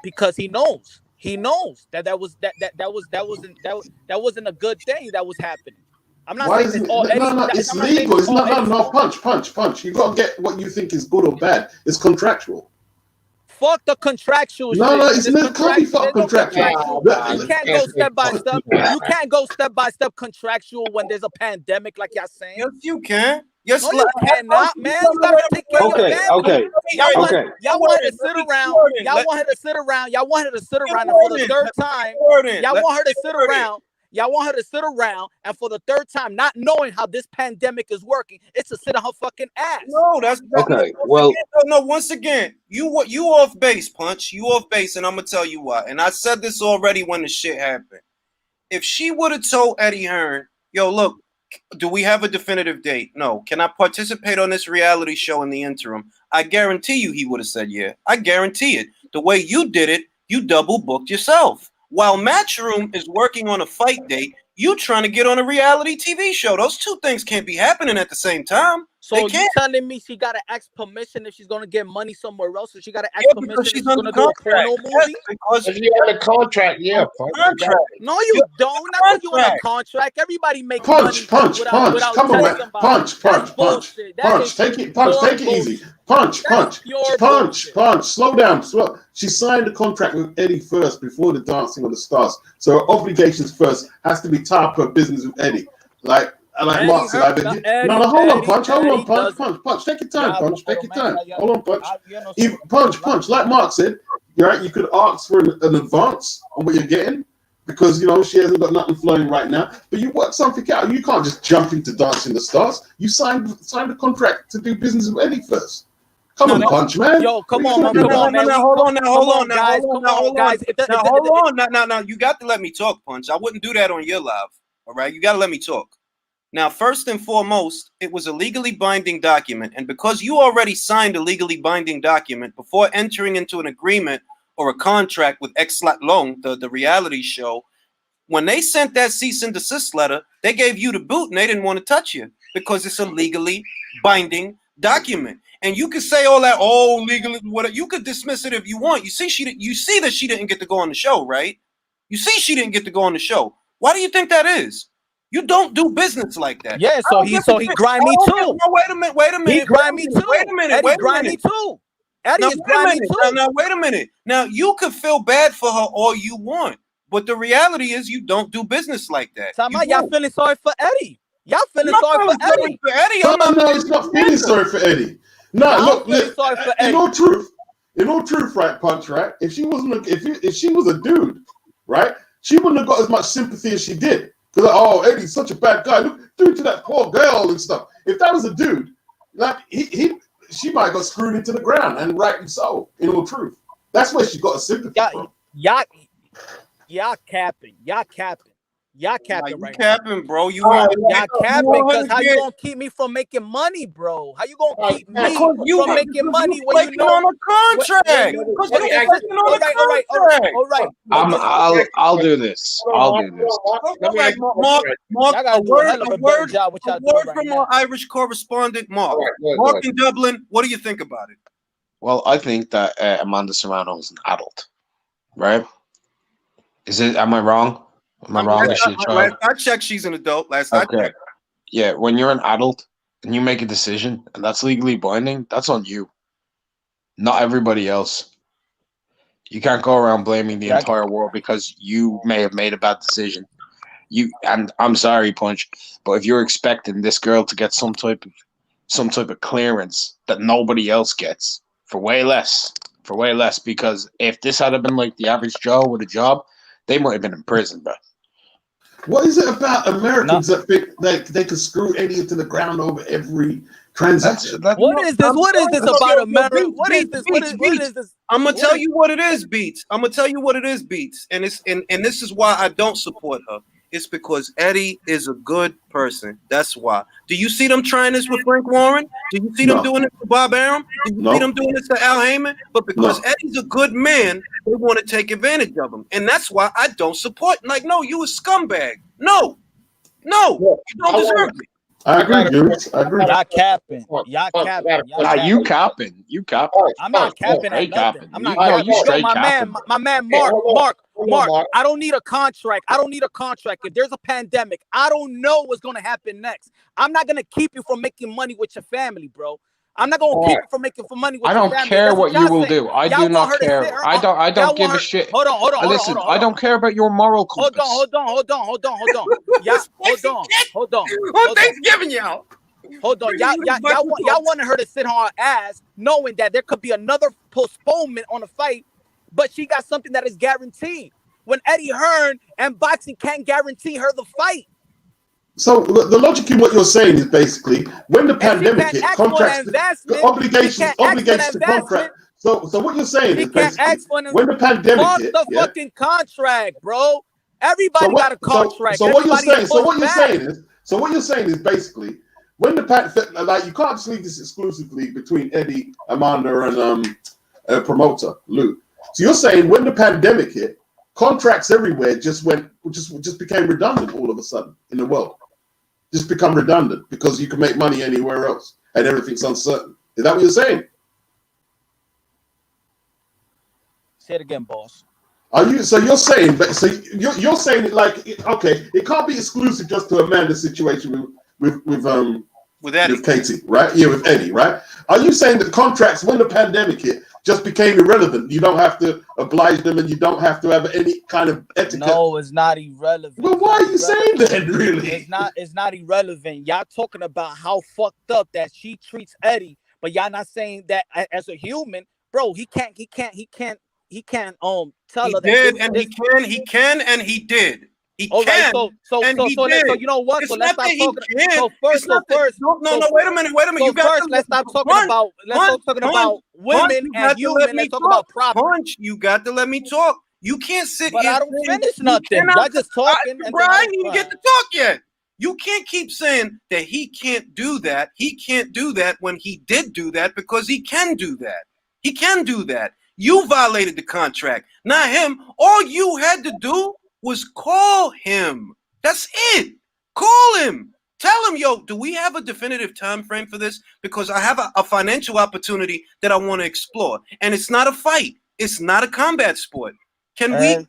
Because he knows. He knows that wasn't a good thing that was happening. I'm not Why saying isn't it's it? all Eddie. No, it's I'm not saying legal. it's It's all not. Eddie's No. fault. Punch. You got to get what you think is good or bad. It's contractual. Fuck the contractual No, shit. it's not. Can't be fuck There's no contractual. contractual. You can't go step by step. You can't go step by step contractual when there's a pandemic, like y'all saying. yes, you can. Yes, No, you cannot, man. You gotta take care of your family. Y'all want her to sit around. Y'all want her to sit around. Y'all want her to sit around, and for the third time, y'all want her to sit around. Y'all want her to sit around, and for the third time, not knowing how this pandemic is working, it's to sit on her fucking ass. No, that's Okay, no, well- no. Once again, you off base, punch. You off base, and I'm gonna tell you why. And I said this already when the shit happened. If she would have told Eddie Hearn, "Yo, look, do we have a definitive date? No. Can I participate on this reality show in the interim?" I guarantee you, he would have said, "Yeah." I guarantee it. The way you did it, you double booked yourself. While Matchroom is working on a fight date, you trying to get on a reality TV show. Those two things can't be happening at the same time. So They you can't. telling me she gotta ask permission if she's gonna get money somewhere else? So she gotta ask Yeah, permission because if she's she's under gonna do a contract. porno Yes, movie? because If you're on the contract, yeah, punch. contract. No, you don't. Not because you on a contract. Everybody make money Punch. without Come on, telling man. somebody. Punch. That's bullshit. That is Take it pure easy. bullshit. Punch. That's pure bullshit. Slow down. She signed a contract with Eddie first before the Dancing with the Stars. So her obligations first has to be tied up her business with Eddie. Like Eddie Mark said, Hearn- hold on, Eddie- punch. Eddie doesn't- Punch. Take your time, Yeah, punch. but Take your man, time. yeah, Hold on, punch. you know, Even punch. Like Mark said, right? You could ask for an advance on what you're getting because she hasn't got nothing flowing right now. But you work something out. You can't just jump into Dancing the Stars. You signed a contract to do business with Eddie first. Come on, punch, man. Yo, come on, man. Hold on, guys. Now, hold on. Now, you got to let me talk, punch. I wouldn't do that on your live. All right, you got to let me talk. Now, first and foremost, it was a legally binding document, and because you already signed a legally binding document before entering into an agreement or a contract with X-Long, the reality show, when they sent that cease and desist letter, they gave you the boot and they didn't want to touch you because it's a legally binding document. And you could say all that, legally, whatever. You could dismiss it if you want. You see that she didn't get to go on the show, right? You see she didn't get to go on the show. Why do you think that is? You don't do business like that. Yeah, so he grimy too. No, wait a minute. He grimy too. Eddie grimy too. Eddie is grimy too. Now, wait a minute. Now, you could feel bad for her all you want, but the reality is you don't do business like that. Y'all feeling sorry for Eddie. Y'all feeling sorry for Eddie. No, it's not feeling sorry for Eddie. No, look, sorry for Eddie. In all truth, right, punch, right? If she was a dude, right, she wouldn't have got as much sympathy as she did. Because Eddie's such a bad guy. Look, do to that poor girl and stuff. If that was a dude, like she might have got screwed into the ground, and rightly so. In all truth, that's where she got a sympathy from. Y'all capping right capping, bro. Y'all capping because how you gonna keep me from making money, bro? How you gonna keep me from making money when you know on a contract? All right. I'll do this. Mark, a word from our Irish correspondent, Mark. Mark in Dublin, what do you think about it? Well, I think that Amanda Serrano is an adult, right? Am I wrong? Am I wrong? Is she a child? Last I checked, she's an adult. Last I checked. Yeah, when you're an adult and you make a decision and that's legally binding, that's on you, not everybody else. You can't go around blaming the entire world because you may have made a bad decision. And I'm sorry, Punch, but if you're expecting this girl to get some type of some type of clearance that nobody else gets for way less. For way less, because if this had been like the average Joe with a job, they might have been in prison, bro. What is it about Americans that think they can screw Eddie into the ground over every transaction? What is this? What is this about America? What is this? What is this? I'm gonna tell you what it is, Beats. I'm gonna tell you what it is, Beats. And this is why I don't support her. It's because Eddie is a good person. That's why. Do you see them trying this with Frank Warren? Do you see them doing it to Bob Arum? Do you see them doing this to Al Heyman? But because Eddie's a good man, they want to take advantage of him. And that's why I don't support. Like, no, you a scumbag. No, you don't deserve it. I agree, Goose. I agree. Y'all capping. Y'all capping. Nah, you capping. You capping. I'm not capping at nothing. I'm not capping. You straight my man, Mark. I don't need a contract. I don't need a contract. If there's a pandemic, I don't know what's gonna happen next. I'm not gonna keep you from making money with your family, bro. I'm not gonna keep you from making money with your family. I don't care what you will do. I do not care. I don't give a shit. Hold on. Listen, I don't care about your moral compass. Hold on. On Thanksgiving, y'all. Hold on. Y'all wanted her to sit on her ass, knowing that there could be another postponement on the fight, but she got something that is guaranteed. When Eddie Hearn and boxing can't guarantee her the fight. So the logic in what you're saying is basically when the pandemic hit, contracts, obligations to contract. So what you're saying is basically when the pandemic hit, the fucking contract, bro. Everybody got a contract. So what you're saying is basically when the like you can't just leave this exclusively between Eddie, Amanda, and promoter Lou. So you're saying when the pandemic hit, contracts everywhere just became redundant all of a sudden in the world. Just become redundant because you can make money anywhere else and everything's uncertain. Is that what you're saying? Say it again, boss. You're saying it like okay, it can't be exclusive just to Amanda's situation with Eddie. With Katie, right? Yeah, with Eddie, right? Are you saying that contracts when the pandemic hit just became irrelevant? You don't have to oblige them and you don't have to have any kind of etiquette? No, it's not irrelevant. Well, why are you saying that, really? It's not irrelevant. Y'all talking about how fucked up that she treats Eddie, but y'all not saying that as a human, bro, he can't tell her that he can and he did. He can. Right, so you know what? It's so let's stop talking. No, wait a minute. So first, let's stop talking about women and humans. Let's talk about property. Punch, you got to let me talk. You can't sit but here. I don't finish nothing. I just talking. Bro, I didn't even get to talk yet. You can't keep saying that he can't do that. He can't do that when he did do that because he can do that. He can do that. You violated the contract, not him. All you had to do was call him. That's it. Call him. Tell him, yo, do we have a definitive time frame for this? Because I have a financial opportunity that I want to explore. And it's not a fight. It's not a combat sport. Can we?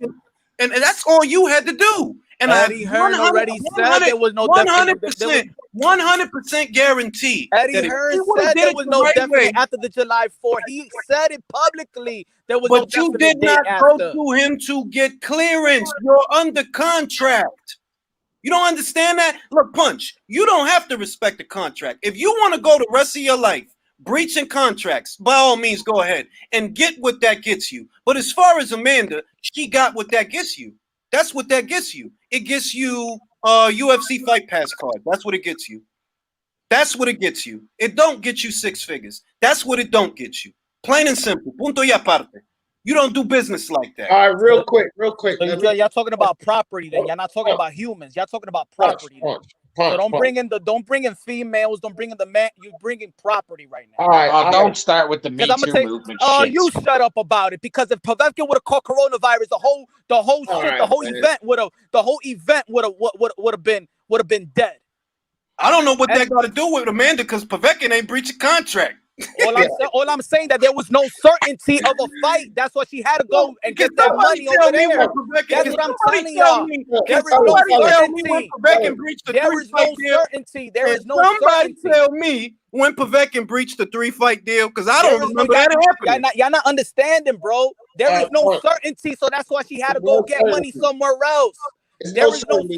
And that's all you had to do. And Eddie Hearn already said there was no 100% guarantee. Eddie Hearn said there was no definite after the July 4th. He said it publicly. There was no definite. But you did not go to him to get clearance. You're under contract. You don't understand that? Look, Punch, you don't have to respect the contract. If you want to go the rest of your life breaching contracts, by all means, go ahead and get what that gets you. But as far as Amanda, she got what that gets you. That's what that gets you. It gets you a UFC Fight Pass card. That's what it gets you. That's what it gets you. It don't get you six figures. That's what it don't get you. Plain and simple. Punto y aparte. You don't do business like that. All right, real quick. So y'all talking about property then. Y'all not talking about humans. Y'all talking about property. So don't bring in females. Don't bring in the man. You bring in property right now. All right, don't start with the Me Too movement. Shit. You shut up about it because if Povetkin would have caught coronavirus, the whole event would have been dead. I don't know what that got to do with Amanda because Povetkin ain't breached a contract. All I'm saying that there was no certainty of a fight. That's why she had to go and get that money over there. That's what I'm telling y'all. There is no certainty. There is no certainty. There is no certainty. Somebody tell me when Povetkin breached the 3-fight deal because I don't remember that happening. Y'all not understanding, bro. There is no certainty, so that's why she had to go get money somewhere else. There is no certainty.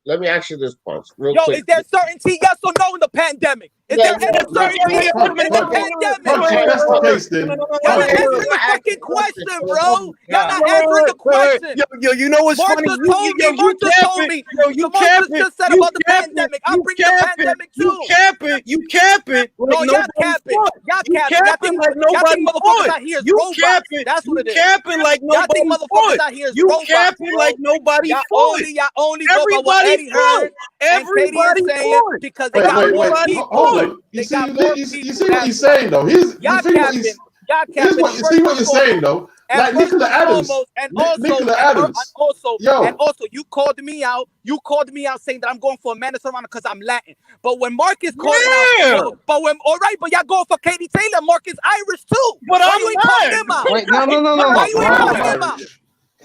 Let me ask you this, Punch. Real quick. Yo, is there certainty? Yes or no in the pandemic? Is Yeah, there any certainty in the pandemic? Punch, if that's the case, then Y'all not punch. answering the fucking question, bro. Y'all not answering the question. Yo, you know what's funny? Marcus told me. Marcus told me. Yo, you So Marcus capping. just said You about the capping. pandemic. I'm You bringing the capping. pandemic You too. capping. You capping. No, Like y'all nobody capping. fought. Y'all You capping. Y'all capping think like nobody motherfuckers fought. out here is You robots. capping. That's what You it is. capping like Y'all nobody think motherfuckers fought. out here is You robots, capping bro. like nobody Y'all fought. only go by what Everybody Eddie fought. Hearn and Katie are Everybody saying fought. because they Wait, got more Everybody people. hold fought. on. You They see, got more you people. see what That's he's why. saying though. Here's Y'all the thing. What capping. he's Y'all here's capping. what you see. What you're saying though. And Like first Nicola and Adams. foremost, and Nicola Adams. Yo, also, you called me out. You called me out saying that I'm going for Amanda Serrano because I'm Latin. But when Marcus calling Yeah. out, but when all right, but y'all going for Katie Taylor, Marcus Irish too. But Why I'm you ain't calling not. him out? Wait, no. Why you ain't Hold calling on. him out?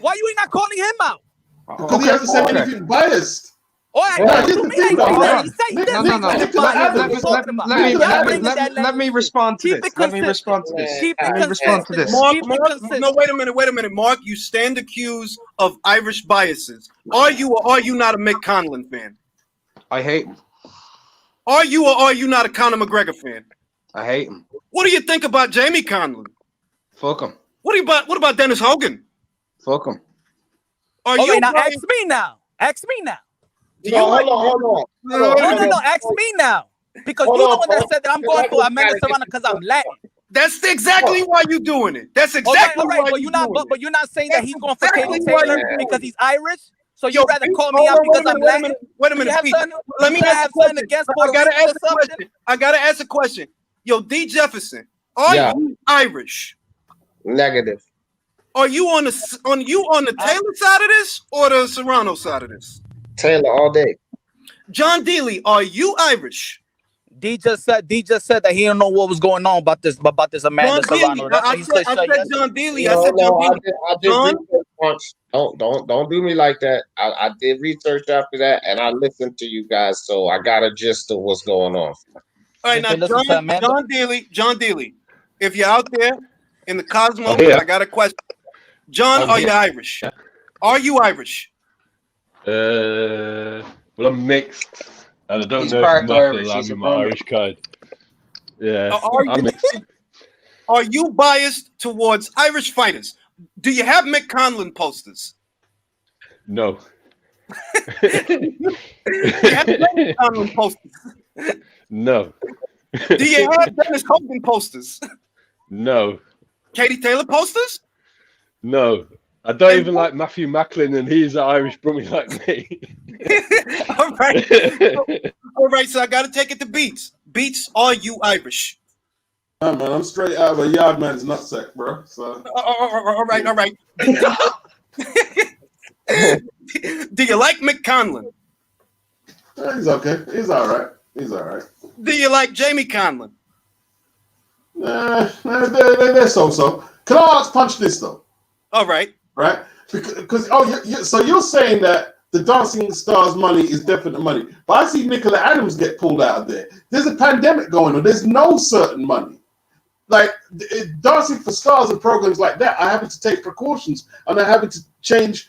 Why you ain't not calling him out? because he hasn't said anything biased. All right, Now, what here's you the mean? thing, He though, said right? he said Nick- this. No. He said Nicola bias. What are you Adams. talking about? Let me Y'all respond to keep this. it Let me consistent. respond to this. Keep Let it me respond to consistent. this. Mark, Keep it Mark, consistent. no, wait a minute. Mark, you stand accused of Irish biases. Are you or are you not a Mick Conlon fan? I hate him. Are you or are you not a Conor McGregor fan? I hate him. What do you think about Jamie Conlon? Fuck him. What about Dennis Hogan? Fuck him. Are All you right, now biased? ask me now. Ask me now. Do No, you like hold on. No. Ask me now. Because Hold you the on, one that Paul. said that I'm going for Amanda Serrano because I'm Latin. That's exactly why you doing it. That's All exactly right, why but you you're not. doing But you're not saying that he's going for exactly Katie why Taylor you doing because it. he's Irish. So Yo, you rather Pete, call me hold out on, because I'm Latin? wait a Do you minute, have Pete. something? Let me Do you ask have a something question. against I Puerto gotta Ricans ask or a something? question. I gotta ask a question. Yo, D Jefferson, are Yeah. you Irish? Negative. Are you on the Taylor side of this or the Serrano side of this? Taylor all day. John Dealey, are you Irish? D just said that he don't know what was going on about this Amanda John Dealey. Serrano. That's why he said I shut said yes. John Dealey. No, I said John I Dealey. did John? research once. Don't do me like that. I did research after that, and I listened to you guys, so I got a gist of what's going on. All right, Did now you listen to Amanda? John Dealey, if you're out there in the cosmos, I'm here. I got a question. John, I'm are here. you Irish? Are you Irish? Well, I'm mixed, and I don't He's know if part Mark will Irish. allow He's me a my Brummie. Irish card. Yeah, Are I'm you, mixed. are you biased towards Irish fighters? Do you have Mick Conlon posters? No. Do you have Dennis Conlon posters? No. Do you have Dennis Hogan posters? No. Katie Taylor posters? No. I don't even like Matthew Macklin, and he's an Irish Brummie like me. All right. So I got to take it to Beats. Beats, are you Irish? Nah, man, I'm straight out of a yard man's nutsack, bro. So All right. Do you like Mick Conlon? he's okay. He's all right. Do you like Jamie Conlon? They're so. Can I ask Punch this though? All right. Right? Because so you're saying that the Dancing Stars money is definite money, but I see Nicola Adams get pulled out of there. There's a pandemic going on. There's no certain money. Like Dancing for Stars and programs like that are having to take precautions and they're having to change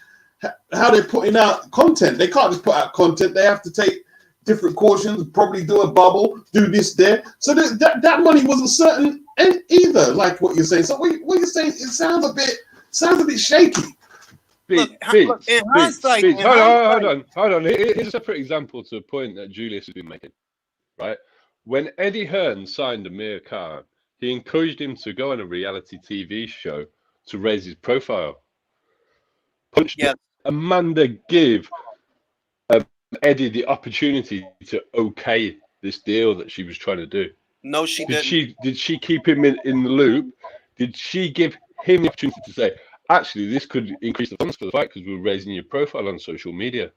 how they're putting out content. They can't just put out content. They have to take different cautions, probably do a bubble, do this there. So that money wasn't certain either, like what you're saying. So what you're saying, it sounds a bit shaky. Look, in hindsight, Hold on. Here's a separate example to a point that Julius has been making, right? When Eddie Hearn signed Amir Khan, he encouraged him to go on a reality TV show to raise his profile. Yes. Amanda gave Eddie the opportunity to okay this deal that she was trying to do. No, she didn't. Did she keep him in the loop? Did she give him the opportunity to say, actually, this could increase the funds for the fight because we're raising your profile on social media?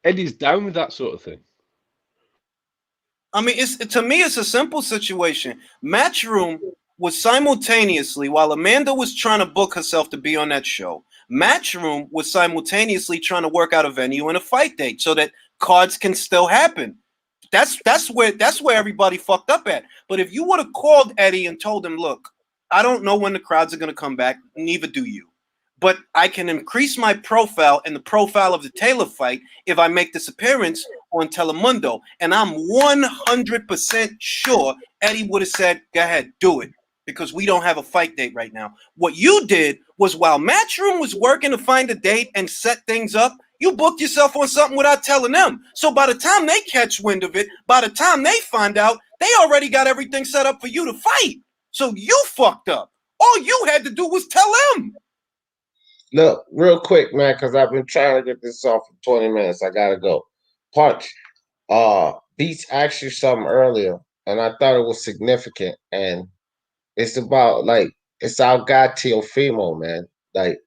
Eddie's down with that sort of thing. I mean, to me, it's a simple situation. Matchroom was simultaneously, while Amanda was trying to book herself to be on that show, Matchroom was simultaneously trying to work out a venue and a fight date so that cards can still happen. That's where everybody fucked up at. But if you would have called Eddie and told him, look, I don't know when the crowds are going to come back, neither do you. but I can increase my profile and the profile of the Taylor fight if I make this appearance on Telemundo. And I'm 100% sure Eddie would have said, go ahead, do it, because we don't have a fight date right now. What you did was, while Matchroom was working to find a date and set things up, you booked yourself on something without telling them. So by the time they catch wind of it, by the time they find out, they already got everything set up for you to fight. So you fucked up. All you had to do was tell them. Look, real quick, man, because I've been trying to get this off for 20 minutes. I gotta go. Punch. Beats asked you something earlier, and I thought it was significant. And it's about, like, it's our guy Teofimo, man. Like,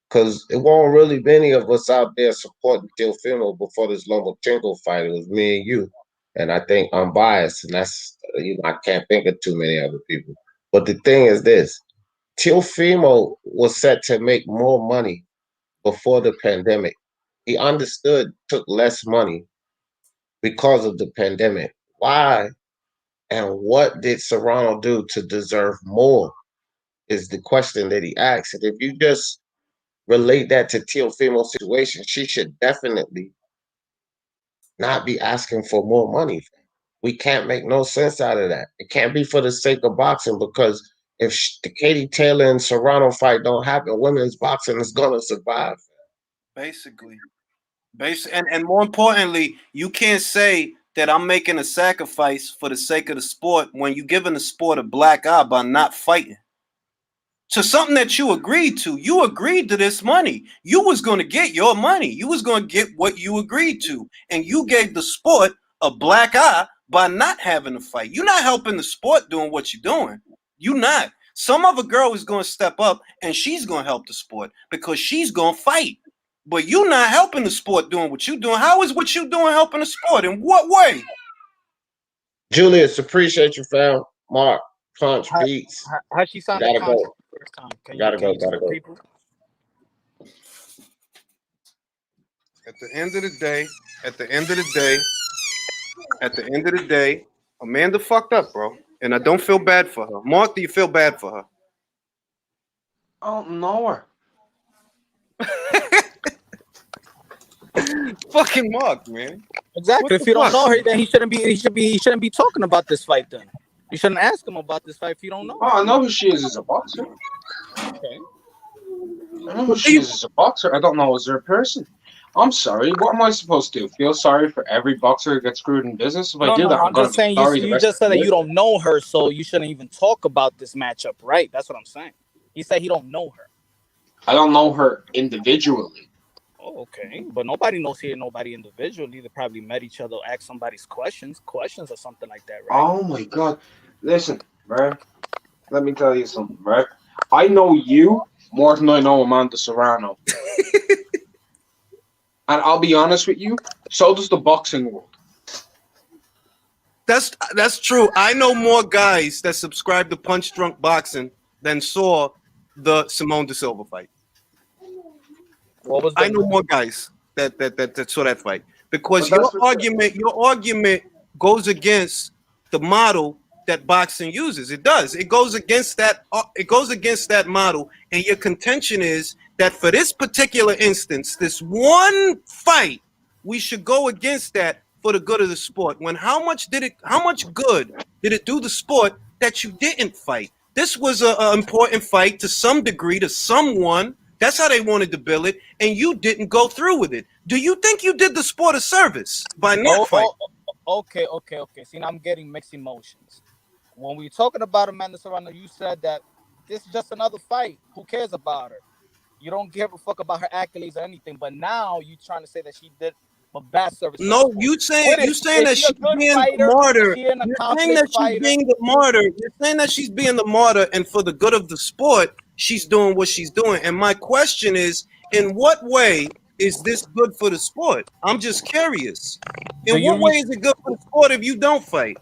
because it won't really be any of us out there supporting Teofimo before this Lomachenko fight. It was me and you. And I think I'm biased, and that's, I can't think of too many other people. But the thing is this. Teofimo was set to make more money before the pandemic. He understood, took less money because of the pandemic. Why and what did Serrano do to deserve more is the question that he asked. And if you just relate that to Teofimo's situation, she should definitely not be asking for more money. We can't make no sense out of that. It can't be for the sake of boxing, because if the Katie Taylor and Serrano fight don't happen, women's boxing is gonna survive. Basically. And more importantly, you can't say that I'm making a sacrifice for the sake of the sport when you're giving the sport a black eye by not fighting. To something that you agreed to. You agreed to this money. You was going to get your money. You was going to get what you agreed to. And you gave the sport a black eye by not having a fight. You're not helping the sport doing what you're doing. You're not. Some other girl is going to step up and she's going to help the sport because she's going to fight. But you're not helping the sport doing what you're doing. How is what you're doing helping the sport? In what way? Julius, appreciate you, fam. Mark, Punch, Beats. How she signed the Gotta contract go. the first time? Gotta go. tell people? At the end of the day, Amanda fucked up, bro. And I don't feel bad for her. Mark, do you feel bad for her? I don't know her. Fucking Mark, man. Exactly. If you don't know her, then he shouldn't be talking about this fight. Then you shouldn't ask him about this fight if you don't know. Oh, I know who she is as a boxer. Okay. I know who she is as a boxer. I don't know as her person. I'm sorry. What am I supposed to do? Feel sorry for every boxer who gets screwed in business? If I do that, I'm just saying you just said that you don't know her, so you shouldn't even talk about this matchup, right? That's what I'm saying. He said he don't know her. I don't know her individually. Oh, okay. But nobody knows nobody individually. They probably met each other, asked somebody's questions or something like that, right? Oh my God. Listen, bro. Let me tell you something, bro. I know you more than I know Amanda Serrano. And I'll be honest with you, so does the boxing world. That's true. I know more guys that subscribe to Punch Drunk Boxing than saw the Simone de Silva fight. I know more guys that saw that fight because your argument goes against the model that boxing uses. It does. It goes against that. It goes against that model, and your contention is that for this particular instance, this one fight, we should go against that for the good of the sport. When how much good did it do the sport that you didn't fight? This was an important fight to some degree to someone. That's how they wanted to bill it, and you didn't go through with it. Do you think you did the sport a service by not fighting? Okay. See, now I'm getting mixed emotions. When we were talking about Amanda Serrano, you said that this is just another fight. Who cares about her? You don't give a fuck about her accolades or anything. But now you're trying to say that she did a bad service. No, you saying that she's being the martyr. You're saying that she's being the martyr. You're saying that she's being the martyr, and for the good of the sport, she's doing what she's doing. And my question is, in what way is this good for the sport? I'm just curious. In what way is it good for the sport if you don't fight?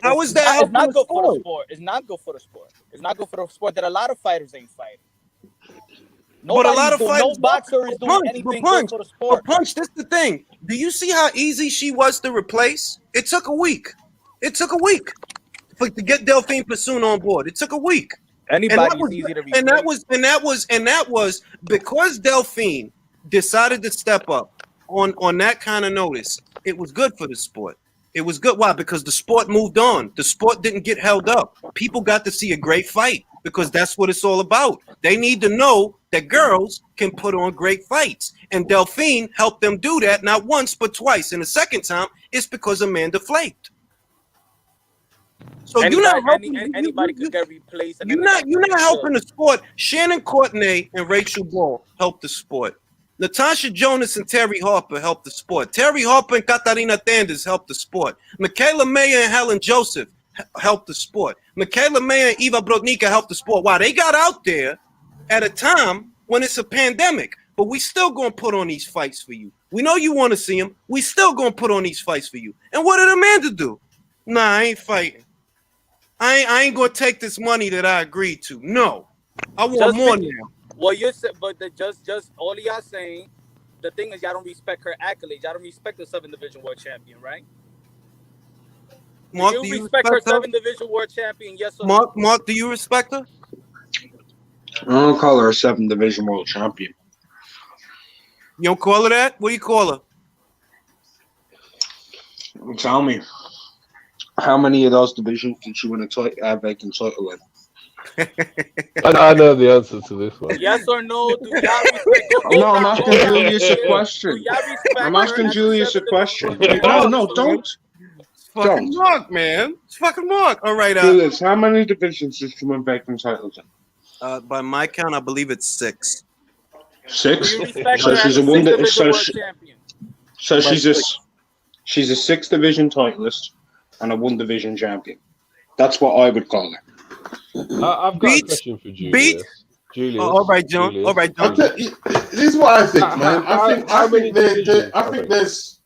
How is that? It's not good for the sport. It's not good for the sport. It's not good for the sport that a lot of fighters ain't fighting. But a lot of fighters, no boxer is doing anything good for the sport. Punch, that's the thing. Do you see how easy she was to replace? It took a week. To get Delphine Pursoon on board. It took a week. Anybody's easy to replace. and that was because Delphine decided to step up on that kind of notice. It was good for the sport. It was good. Why? Because the sport moved on. The sport didn't get held up. People got to see a great fight because that's what it's all about. They need to know that girls can put on great fights. And Delphine helped them do that not once but twice. And the second time, it's because Amanda flaked. So Anybody could get replaced. You're not helping the sport. Shannon Courtenay and Rachel Ball helped the sport. Natasha Jonas and Terry Harper helped the sport. Terry Harper and Katarina Tanders helped the sport. Michaela Mayer and Helen Joseph helped the sport. Michaela Mayer and Eva Brodnicka helped the sport. Wow, they got out there at a time when it's a pandemic, but we still gonna put on these fights for you. We know you want to see them. We still gonna put on these fights for you. And what did Amanda do? Nah, I ain't fighting. I ain't gonna take this money that I agreed to. No, I want more now. Well, you said, but just all of y'all saying, the thing is, y'all don't respect her accolades. Y'all don't respect the 7 division world champion, right? Mark, do you respect her 7 division world champion? Yes or no? No? Mark, do you respect her? I don't call her a 7 division world champion. You don't call her that? What do you call her? Tell me, how many of those divisions did she win a vacant title in? I know the answer to this one. Yes or no? Do y'all respect? No, I'm asking Julius a question. I'm asking Julius a question. No, don't. It's fucking Mark, man. It's fucking Mark. All right. Julius, how many divisions did she win vacant titles in? By my count, I believe it's 6. 6? So she's a one. So she's a 6 division titleist and a 1 division champion. That's what I would call her. I've got a question for Julius. Julius. All right, John. All right, John. Here's what I think, man. I think there's.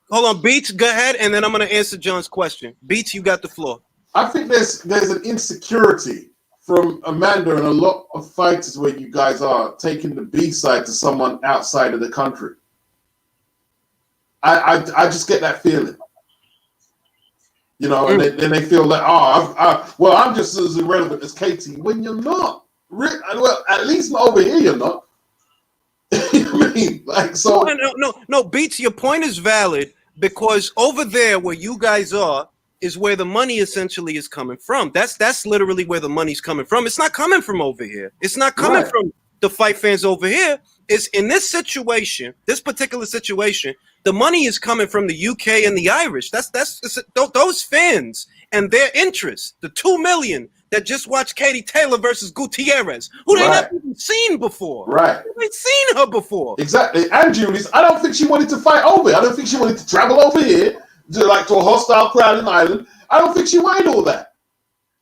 Hold on, Beats. Go ahead, and then I'm going to answer John's question. Beats, you got the floor. I think there's an insecurity from Amanda and a lot of fighters where you guys are taking the B side to someone outside of the country. I just get that feeling. You know, and then they feel like, I'm just as irrelevant as Katie. When you're not, well, at least over here, you're not. You know what I mean? Like, so no, Beats, your point is valid because over there where you guys are is where the money essentially is coming from. That's literally where the money's coming from. It's not coming from over here. It's not coming from the fight fans over here. It's in this situation, this particular situation. The money is coming from the UK and the Irish. That's those fans and their interest. The 2 million that just watched Katie Taylor versus Gutierrez, who they never even seen before. Right. They've seen her before. Exactly. And Julius, I don't think she wanted to fight over here. I don't think she wanted to travel over here to a hostile crowd in Ireland. I don't think she wanted all that.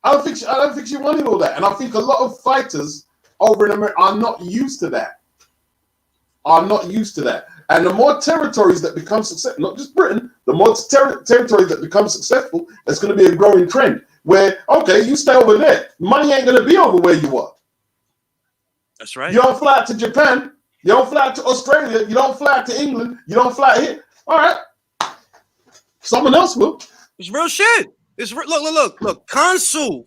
I don't think she wanted all that. And I think a lot of fighters over in America are not used to that. And the more territories that become successful, not just Britain, the more territories that become successful, that's going to be a growing trend where, okay, you stay over there. Money ain't going to be over where you are. That's right. You don't fly out to Japan. You don't fly out to Australia. You don't fly out to England. You don't fly here. All right. Someone else will. It's real shit. It's look. Konsu,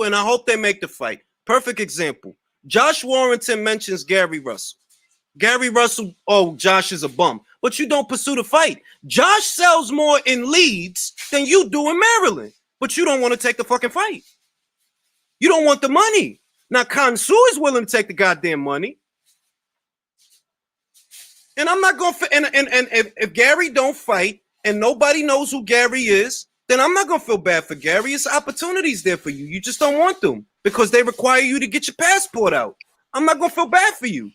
and I hope they make the fight. Perfect example. Josh Warrington mentions Gary Russell. Gary Russell, Josh is a bum. But you don't pursue the fight. Josh sells more in Leeds than you do in Maryland. But you don't want to take the fucking fight. You don't want the money. Now, Konsu is willing to take the goddamn money. And I'm not going to... And if Gary don't fight and nobody knows who Gary is, then I'm not going to feel bad for Gary. It's opportunities there for you. You just don't want them because they require you to get your passport out. I'm not going to feel bad for you.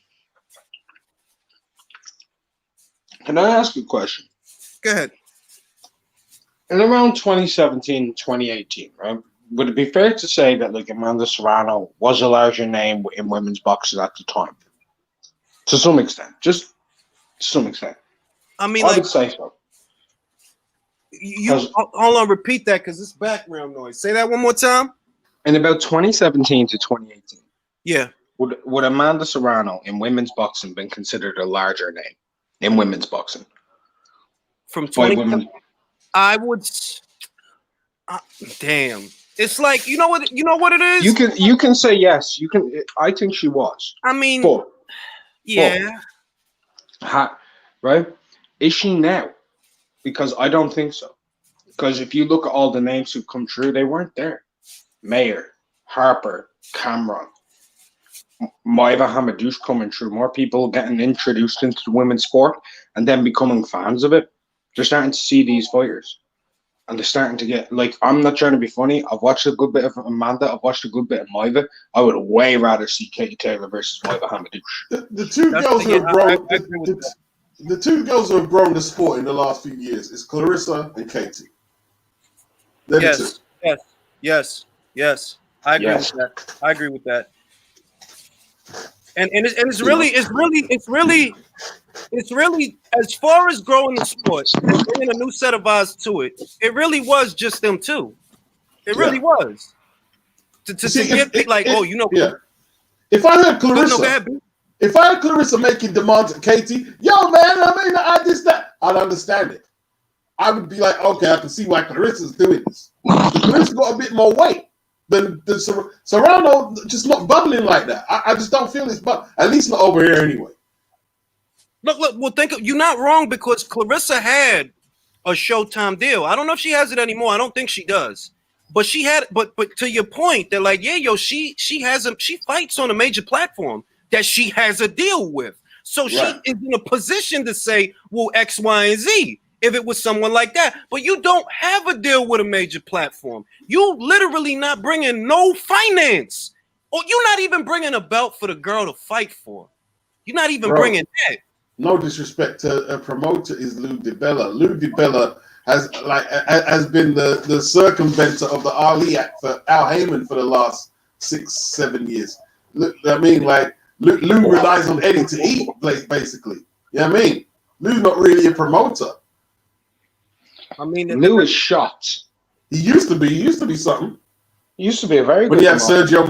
Can I ask you a question? Go ahead. In around 2017, 2018, right? Would it be fair to say that like Amanda Serrano was a larger name in women's boxing at the time? To some extent. Just to some extent. I mean, I would say so. Hold on, repeat that because it's background noise. Say that one more time. In about 2017 to 2018. Yeah. Would Amanda Serrano in women's boxing been considered a larger name in women's boxing? From 20, I would. Damn. It's like you know what it is. You can say yes. You can. I think she was. I mean, But yeah. Right? Is she now? Because I don't think so. Because if you look at all the names who come through, they weren't there. Mayer, Harper, Cameron, Maiva Hamadouche coming through. More people getting introduced into the women's sport and then becoming fans of it. They're starting to see these fighters. And they're starting to get, like, I'm not trying to be funny. I've watched a good bit of Amanda. I've watched a good bit of Maiva. I would way rather see Katie Taylor versus Maiva Hamadouche. The two girls who have grown, the two girls who have grown the sport in the last few years is Clarissa and Katie. They're the two. Yes. I agree with that. I agree with that. And it's really as far as growing the sport and bringing a new set of eyes to it. It really was just them two. It really was. To get If I heard Clarissa, making demands at Katie, yo man, I just that, I'd understand it. I would be like, okay, I can see why Clarissa's doing this. Clarissa got a bit more weight. The Serrano just not bubbling like that. I just don't feel it's at least not over here anyway. Look. Well, you're not wrong because Clarissa had a Showtime deal. I don't know if she has it anymore. I don't think she does. But she had. But to your point, they're like, she fights on a major platform that she has a deal with. So she is in a position to say, well, X, Y, and Z. If it was someone like that, but you don't have a deal with a major platform. You literally not bringing no finance, or you're not even bringing a belt for the girl to fight for. You're not even bringing that. No disrespect to a promoter is Lou DiBella. Lou DiBella has been the circumventer of the Ali Act for Al Heyman for the last 6-7 years. Look, I mean, like Lou relies on Eddie to eat, basically. You know what I mean? Lou's not really a promoter. I mean, Lou is shot. He used to be something. He used to be a very good. When he had Sergio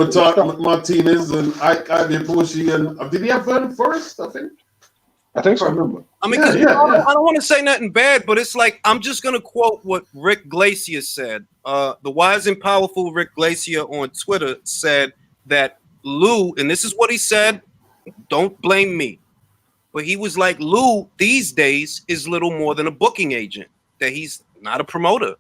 Martinez and Ike Ibushi, and did he have Vernon Forrest? I think so. I remember. I mean, I don't want to say nothing bad, but it's like I'm just gonna quote what Rick Glacier said. The wise and powerful Rick Glacier on Twitter said that Lou, and this is what he said. Don't blame me, but he was like, Lou these days is little more than a booking agent. That he's not a promoter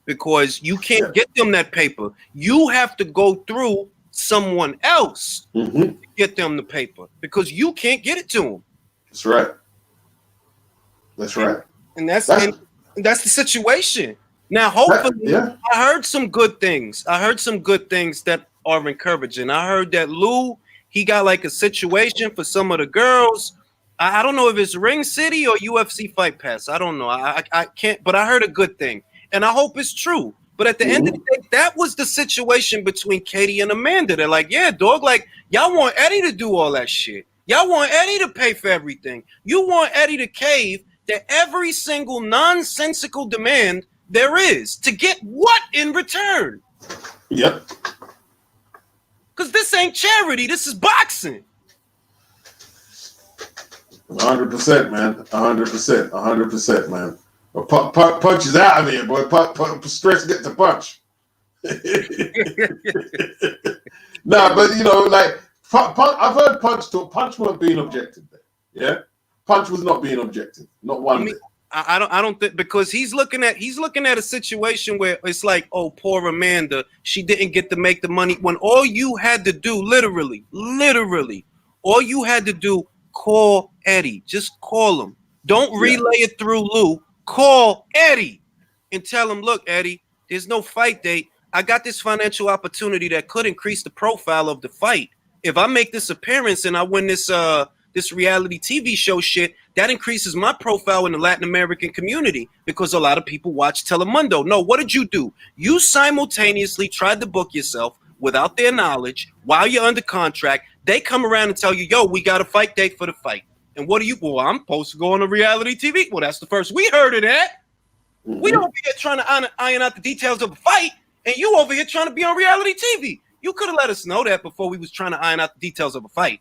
because you can't get them that paper. You have to go through someone else to get them the paper because you can't get it to them. That's right. That's right. And that's the situation. Now, hopefully, I heard some good things. I heard some good things that are encouraging. I heard that Lou, he got like a situation for some of the girls. I don't know if it's Ring City or UFC Fight Pass. I don't know. I can't, but I heard a good thing. And I hope it's true. But at the end of the day, that was the situation between Katie and Amanda. They're like, yeah, dog, like, y'all want Eddie to do all that shit. Y'all want Eddie to pay for everything. You want Eddie to cave to every single nonsensical demand there is to get what in return? Yep. Because this ain't charity. This is boxing. 100%, man. 100%, man. Punch is out of here, boy. Stress gets a punch. Nah, but like I've heard Punch talk. Punch weren't being objective there. Yeah, Punch was not being objective. Not one bit. I don't think because he's looking at a situation where it's like, oh, poor Amanda, she didn't get to make the money when all you had to do, literally, all you had to do. Call Eddie. Just call him. Don't relay it through Lou. Call Eddie and tell him, look, Eddie, there's no fight date. I got this financial opportunity that could increase the profile of the fight. If I make this appearance and I win this reality TV show shit, that increases my profile in the Latin American community because a lot of people watch Telemundo. No, what did you do? You simultaneously tried to book yourself without their knowledge while you're under contract. They come around and tell you, yo, we got a fight date for the fight. And what do you? Well, I'm supposed to go on a reality TV. Well, that's the first we heard of that. We don't be here trying to iron out the details of a fight, and you over here trying to be on reality TV. You could have let us know that before we was trying to iron out the details of a fight.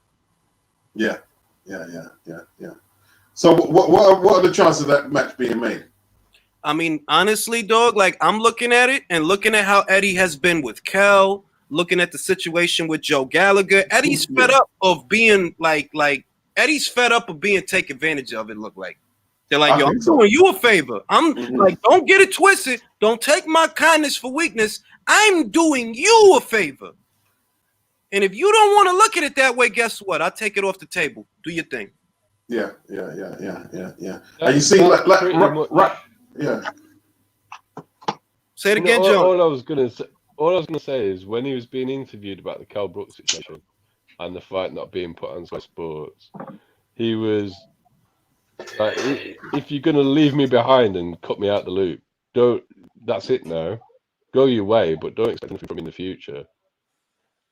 Yeah. So what are the chances of that match being made? I mean, honestly, dog, like I'm looking at it and looking at how Eddie has been with Kel, looking at the situation with Joe Gallagher. Eddie's fed up of being like Eddie's fed up of being taken advantage of. It looked like they're like, I yo, I'm think so. doing you a favor. I'm Mhm. like, don't get it twisted. Don't take my kindness for weakness. I'm doing you a favor. And if you don't want to look at it that way, guess what? I'll take it off the table. Do your thing. Yeah. And you see, That's like pretty right, much. right, yeah. Say it You know, again, John. all I was gonna say is when he was being interviewed about the Cal Brooks situation and the fight not being put on Sky Sports, he was like, "If you're gonna leave me behind and cut me out the loop, don't. That's it now. Go your way, but don't expect anything from me in the future."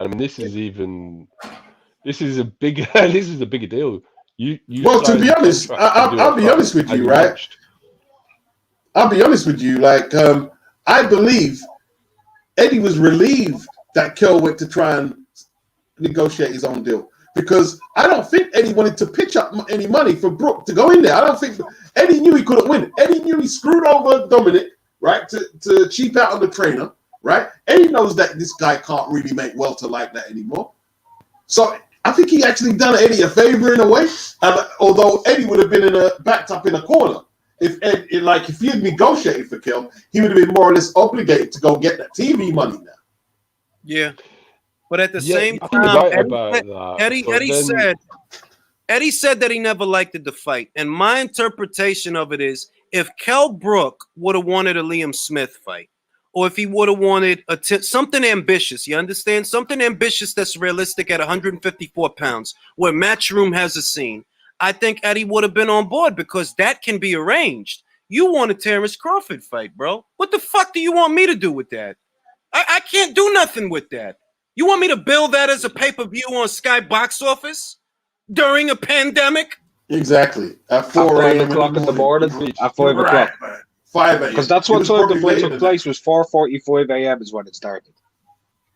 I mean, this is a bigger this is a bigger deal. You Well, to signed be the honest, contract to do a I'll be fight, honest with and you, you right? matched. I'll be honest with you. Like, I believe Eddie was relieved that Kel went to try and negotiate his own deal because I don't think Eddie wanted to pitch up any money for Brooke to go in there. I don't think Eddie knew he couldn't win. Eddie knew he screwed over Dominic, right, to cheap out on the trainer, right? Eddie knows that this guy can't really make welter like that anymore. So I think he actually done Eddie a favor in a way. Although Eddie would have been backed up in a corner. If he had negotiated for Kel, he would have been more or less obligated to go get that TV money now. Yeah. But at the Yeah, same I think you're time, right about that. Eddie said that he never liked the fight. And my interpretation of it is if Kell Brook would have wanted a Liam Smith fight, or if he would have wanted something ambitious, you understand? Something ambitious that's realistic at 154 pounds, where Matchroom has a scene, I think Eddie would have been on board because that can be arranged. You want a Terrence Crawford fight, bro. What the fuck do you want me to do with that? I can't do nothing with that. You want me to bill that as a pay-per-view on Sky Box Office during a pandemic? Exactly. At 4 a.m. o'clock in the morning. At 5 o'clock. 5 a.m. Because that's It what was time the probably fight later took than place was 4:45 a.m. is when it started.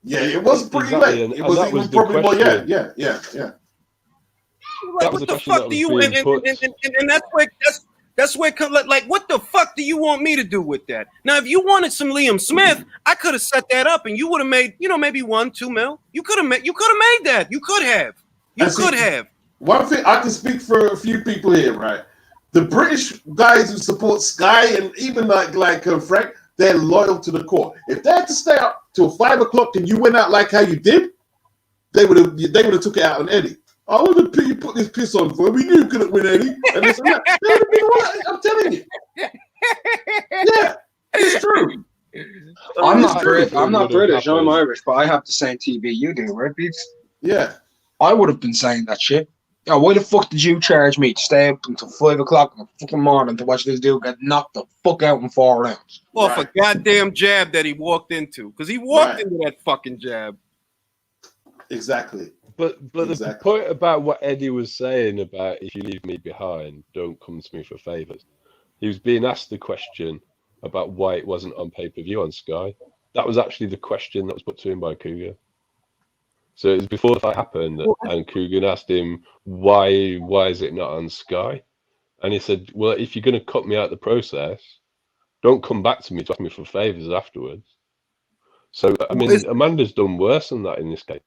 Yeah, it was pretty Exactly, late. and- It and was that even was the probably more. Yeah. question. Like, was what the the question fuck that do was you being and, put. and that's where it comes like what the fuck do you want me to do with that? Now, if you wanted some Liam Smith, I could have set that up and you would have made, maybe 1-2 mil. You could have made that. You could have. You And see, could have. One thing I can speak for a few people here, right? The British guys who support Sky and even like Frank, they're loyal to the court. If they had to stay up till 5 o'clock and you went out like how you did, they would have took it out on Eddie. Oh, what did you put this piss on for? We knew you couldn't win, Eddie. And this and that. They would have been right. I'm telling you. Yeah, it's true. I'm It's not true. British. I'm happened. Irish, but I have the same TV you do, right, Beats? Yeah. I would have been saying that shit. Yeah, why the fuck did you charge me to stay up until 5 o'clock in the fucking morning to watch this dude get knocked the fuck out in 4 rounds? Off a goddamn jab that he walked into. Because he walked into that fucking jab. Exactly. But the Exactly. point about what Eddie was saying about if you leave me behind, don't come to me for favors. He was being asked the question about why it wasn't on pay-per-view on Sky. That was actually the question that was put to him by Cougar. So it was before the fight happened, and Cougar asked him why is it not on Sky? And he said, well, if you're going to cut me out of the process, don't come back to me to ask me for favors afterwards. So I mean, Amanda's done worse than that in this case,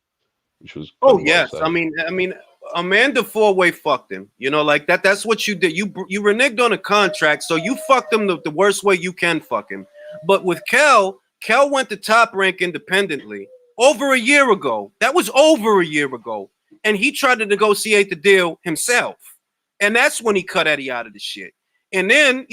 which was Yes. I mean, Amanda four-way fucked him. Like that. That's what you did. You reneged on a contract, so you fucked him the worst way you can fuck him. But with Kel went to Top Rank independently over a year ago. That was over a year ago, and he tried to negotiate the deal himself, and that's when he cut Eddie out of the shit. And then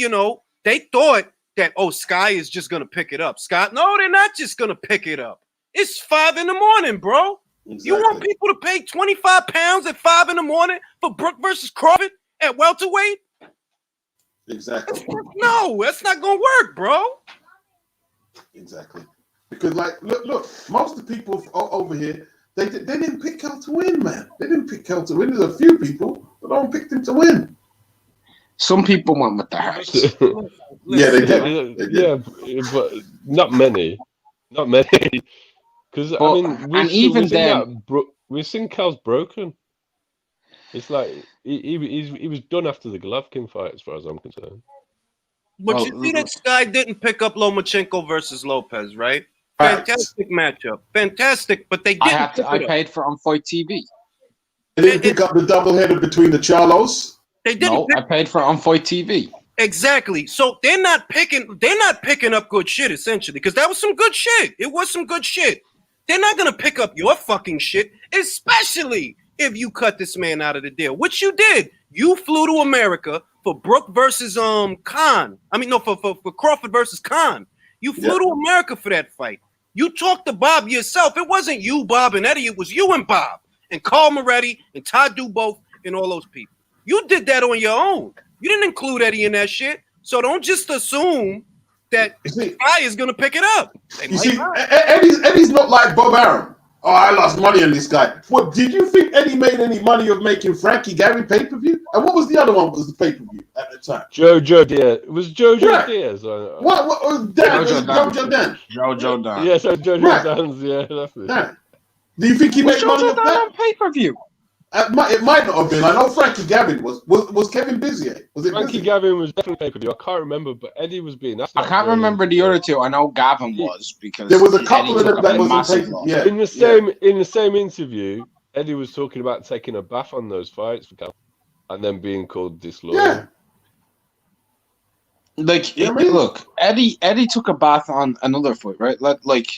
they thought that Sky is just gonna pick it up. No, they're not just gonna pick it up. It's 5 a.m, bro. Exactly. You want people to pay 25 pounds at 5 a.m. for Brooke versus Crawford at welterweight? Exactly. No, that's not gonna work, bro. Exactly. Because look, most of the people over here, they didn't pick Kel to win, man. They didn't pick Kel to win. There's a few people that don't pick him to win. Some people went with the hearts. Yeah, they did. Yeah, but not many. Not many. Because I mean, we've seen Cal's broken. It's like he was done after the Golovkin fight, as far as I'm concerned. But Well, you see that Sky didn't pick up Lomachenko versus Lopez, right? Facts. Fantastic matchup. Fantastic, but they I didn't had to. pick I it up. paid for on Fight TV. They didn't pick up the doubleheader between the Charlos. They didn't No, pick I paid for on Fight TV. exactly. So they're not picking up good shit, essentially, because that was some good shit. It was some good shit. They're not gonna pick up your fucking shit, especially if you cut this man out of the deal, which you did. You flew to America for Brook versus Khan. I mean, no, for Crawford versus Khan. You flew to America for that fight. You talked to Bob yourself. It wasn't you, Bob, and Eddie. It was you and Bob and Carl Moretti and Todd Duboff and all those people. You did that on your own. You didn't include Eddie in that shit. So don't just assume that Sky is going to pick it up. You see, Eddie's not like Bob Arum. Oh, I lost money on this guy. What, did you think Eddie made any money of making Frankie Gary pay-per-view? And what was the other one was the pay-per-view at the time? Jojo Diaz. It was Jojo Yeah. Diaz. What was Dan? Jojo Dan. Jojo Dan. Yeah, so Jojo Right. Dan's, yeah, that's it. Yeah. Do you think he Was made money Jojo off Dan that? on pay-per-view? It might not have been. I know Frankie Gavin was Kevin Bizier. Was it Frankie Bizier? Gavin was definitely pay-per-view. I can't remember, but Eddie was being asked. I can't remember the other two. I know Gavin was because There was a couple Eddie of them took that a wasn't massive taken. loss. Yeah. In the same interview, Eddie was talking about taking a bath on those fights for Cal, and then being called disloyal. Yeah. Like, You know what I mean? look, Eddie took a bath on another fight, right? Like,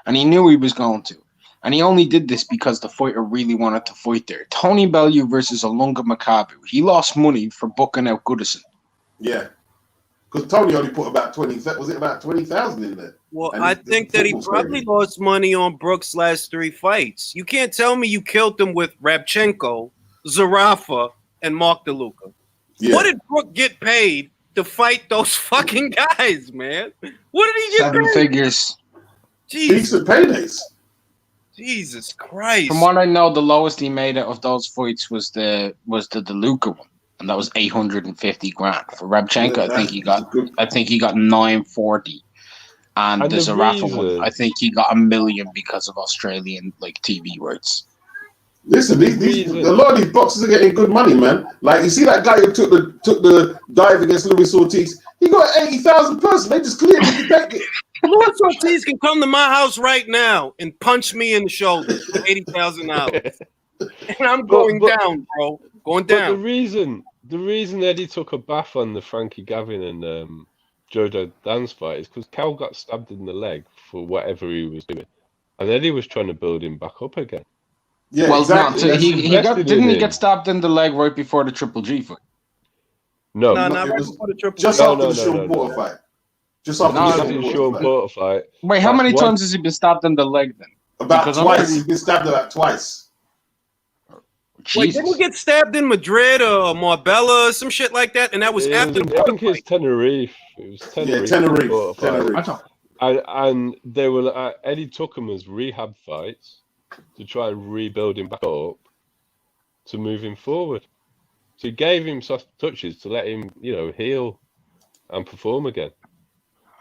and he knew he was going to, and he only did this because the fighter really wanted to fight there. Tony Bellew versus Alunga Makabu. He lost money for booking out Goodison. Yeah. Because Tony only put about 20. Was it about 20,000 in there? Well, And I think that he football's probably crazy. lost money on Brooks' last 3 fights. You can't tell me you killed him with Rabchenko, Zarafa, and Mark DeLuca. Yeah. What did Brook get paid to fight those fucking guys, man? What did he get 7 paid? figures. Jesus, Decent paydays. Jesus Christ. From what I know, the lowest he made out of those fights was the DeLuca one, and that was 850 grand. For Rabchenko, Yeah, I think he that's got good. 940. And And the the Zarafa one, reason- I think he got $1 million because of Australian TV rights. Listen, a lot of these boxers are getting good money, man. Like you see that guy who took the dive against Luis Ortiz. He got 80,000 person. They just cleared him to take it. Luis Ortiz can come to my house right now and punch me in the shoulder for $80,000. And I'm going down, bro. Going But down. the reason Eddie took a bath on the Frankie Gavin and Jojo Dan's fight is because Cal got stabbed in the leg for whatever he was doing, and Eddie was trying to build him back up again. Yeah, Well, exactly. no, That's- didn't he him. get stabbed in the leg right before the Triple G fight? No, No, No, not it right was before the triple. just G. after no, the Sean no. Porter fight. Just after No, the after Sean the Porter Sean fight. Porter fight. Wait, how That's many one- times has he been stabbed in the leg then? About Because I'm twice. pretty- He's been stabbed about twice. Wait, Jesus. didn't he get stabbed in Madrid or Marbella or some shit like that? And that was It after was the I think Porter it's Tenerife. It was Tenerife. Yeah, Tenerife. Porter fight. Tenerife. And they were Eddie took them as rehab fights to try and rebuild him back up to move him forward. So he gave him soft touches to let him, heal and perform again.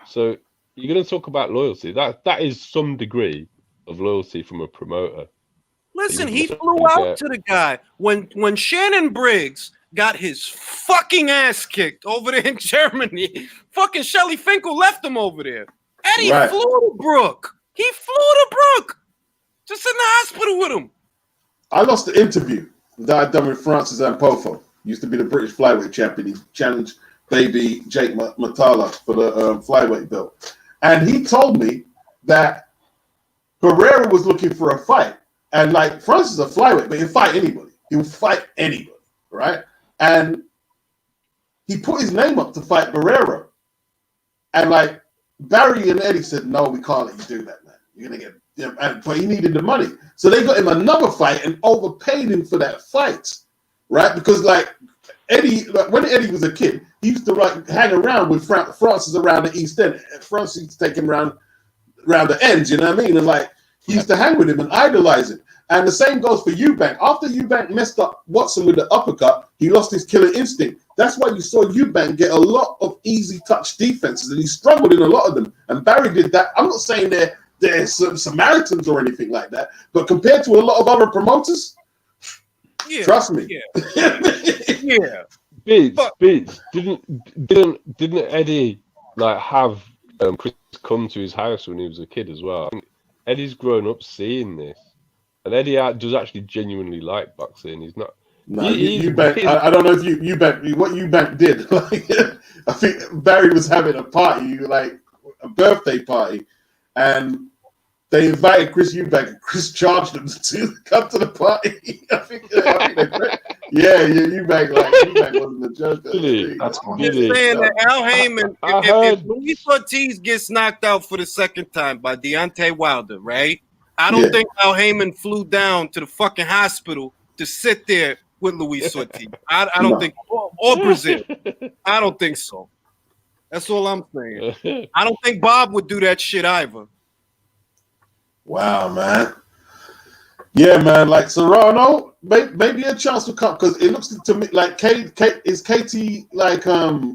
So you're going to talk about loyalty. That is some degree of loyalty from a promoter. Listen, He he was flew gonna out get- to the guy when Shannon Briggs got his fucking ass kicked over there in Germany. Fucking Shelly Finkel left him over there. Eddie Right. flew to Brook. He flew to Brook. Just in the hospital with him. I lost the interview that I'd done with Francis Ampofo. Used to be the British flyweight champion. He challenged baby Jake Matala for the flyweight belt. And he told me that Pereira was looking for a fight. And like Francis is a flyweight, but he'll fight anybody. He'll fight anybody, right? And he put his name up to fight Pereira. And like Barry and Eddie said, no, we can't let you do that, man. You're gonna get but he needed the money. So they got him another fight and overpaid him for that fight. Right? Because like Eddie, when Eddie was a kid, he used to like hang around with Francis around the East End. Francis used to take him around the ends, you know what I mean? And like he used to hang with him and idolize him. And the same goes for Eubank. After Eubank messed up Watson with the uppercut, he lost his killer instinct. That's why you saw Eubank get a lot of easy touch defenses, and he struggled in a lot of them. And Barry did that. I'm not saying they're Samaritans or anything like that, but compared to a lot of other promoters, Yeah. trust me. Yeah. Yeah. Beats. Didn't Eddie like have Chris come to his house when he was a kid as well? I think Eddie's grown up seeing this, and Eddie does actually genuinely like boxing. He's not. No, Eubank. I don't know if what Eubank did. Like, I think Barry was having a party, like a birthday party, and they invited Chris Eubank, and Chris charged them to come to the party. I think Eubank wasn't the judge. That's I'm just saying that Al Heyman, if Luis Ortiz gets knocked out for the second time by Deontay Wilder, right? I don't think Al Heyman flew down to the fucking hospital to sit there with Luis Ortiz. I don't think, or Brazil. I don't think so. That's all I'm saying. I don't think Bob would do that shit either. Wow, man. Yeah, man. Like Serrano, maybe a chance to come because it looks to me like is Katie like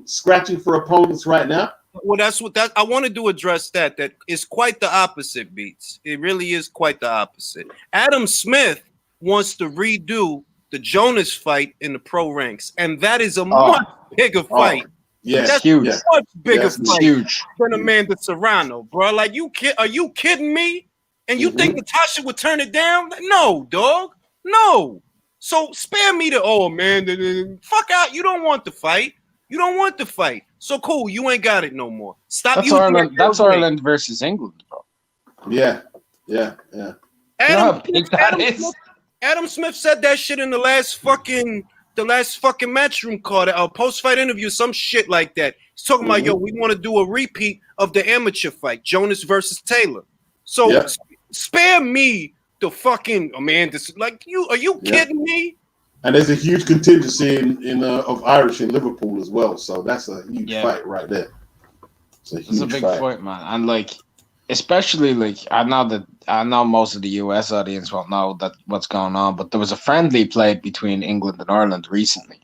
scratching for opponents right now? Well, I wanted to address that. That is quite the opposite, Beats. It really is quite the opposite. Adam Smith wants to redo the Jonas fight in the pro ranks, and that is a much bigger fight. Yeah, that's huge. A much bigger fight huge than Amanda Serrano, bro. Like, are you kidding me? And you think Natasha would turn it down? No, dog. No. So spare me man. Fuck out. You don't want the fight. You don't want the fight. So cool. You ain't got it no more. Stop. That's Ireland. That's Ireland versus England, bro. Yeah. Adam Smith said that shit in the last fucking Matchroom call, post-fight interview, some shit like that. He's talking about, we want to do a repeat of the amateur fight, Jonas versus Taylor. So spare me the fucking Amanda. Like, are you kidding me? And there's a huge contingency in of Irish in Liverpool as well. So that's a huge fight right there. It's a big fight, man. And like, especially like, I know most of the US audience won't know that what's going on, but there was a friendly played between England and Ireland recently.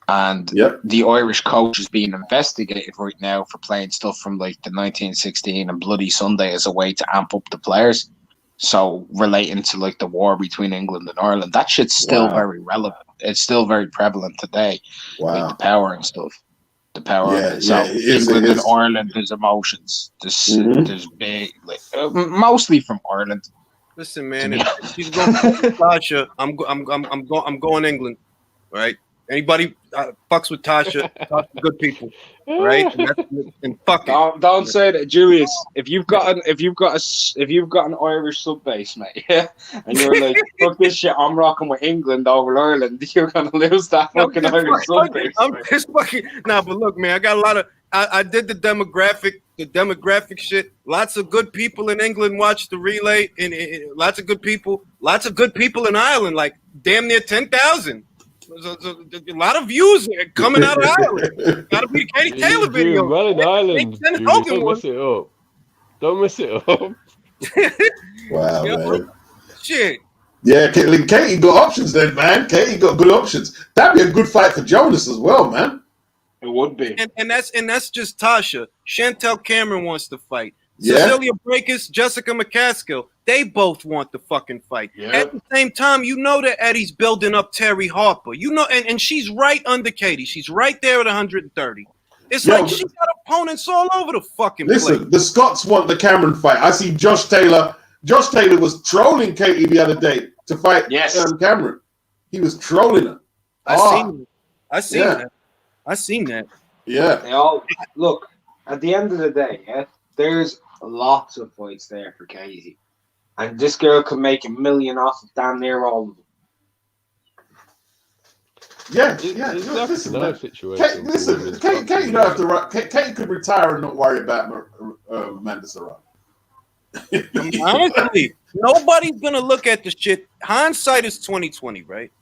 And the Irish coach is being investigated right now for playing stuff from like the 1916 and Bloody Sunday as a way to amp up the players. So relating to like the war between England and Ireland, that shit's still very relevant. It's still very prevalent today. Like the power and stuff. The power of it. So England and Ireland, there's emotions. There's big, like, mostly from Ireland. Listen, man, if she's going to Tasha, I'm going England, right? Anybody fucks with Tasha, good people, right? And fuck it. Don't say that, Julius. If you've got an Irish sub base, mate, and you're like, fuck this shit, I'm rocking with England over Ireland, you're gonna lose that fucking Irish sub base. I'm just fucking but look, man, I got a lot of. I did the demographic shit. Lots of good people in England watched the relay, and lots of good people in Ireland, like damn near 10,000. A lot of views coming out of Ireland. Gotta be a Katie Taylor video. Well in Ireland, don't mess it up. Wow, man. Shit. Yeah, Katie got options then, man. Katie got good options. That'd be a good fight for Jonas as well, man. It would be. And that's just Tasha. Chantel Cameron wants to fight. Cecilia Breakers, Jessica McCaskill, they both want the fucking fight. At the same time, you know that Eddie's building up Terry Harper. You know, and she's right under Katie. She's right there at 130. It's like she's got opponents all over the fucking place. Listen, the Scots want the Cameron fight. I see Josh Taylor. Josh Taylor was trolling Katie the other day to fight Cameron. He was trolling her. I seen that. Yeah. They all look at the end of the day. There's lots of fights there for Katie, and this girl could make $1 million off of damn near all of them. Listen, Katie don't have to. Katie could retire and not worry about Amanda Serrano. Honestly, nobody's gonna look at the shit. Hindsight is 20/20, right?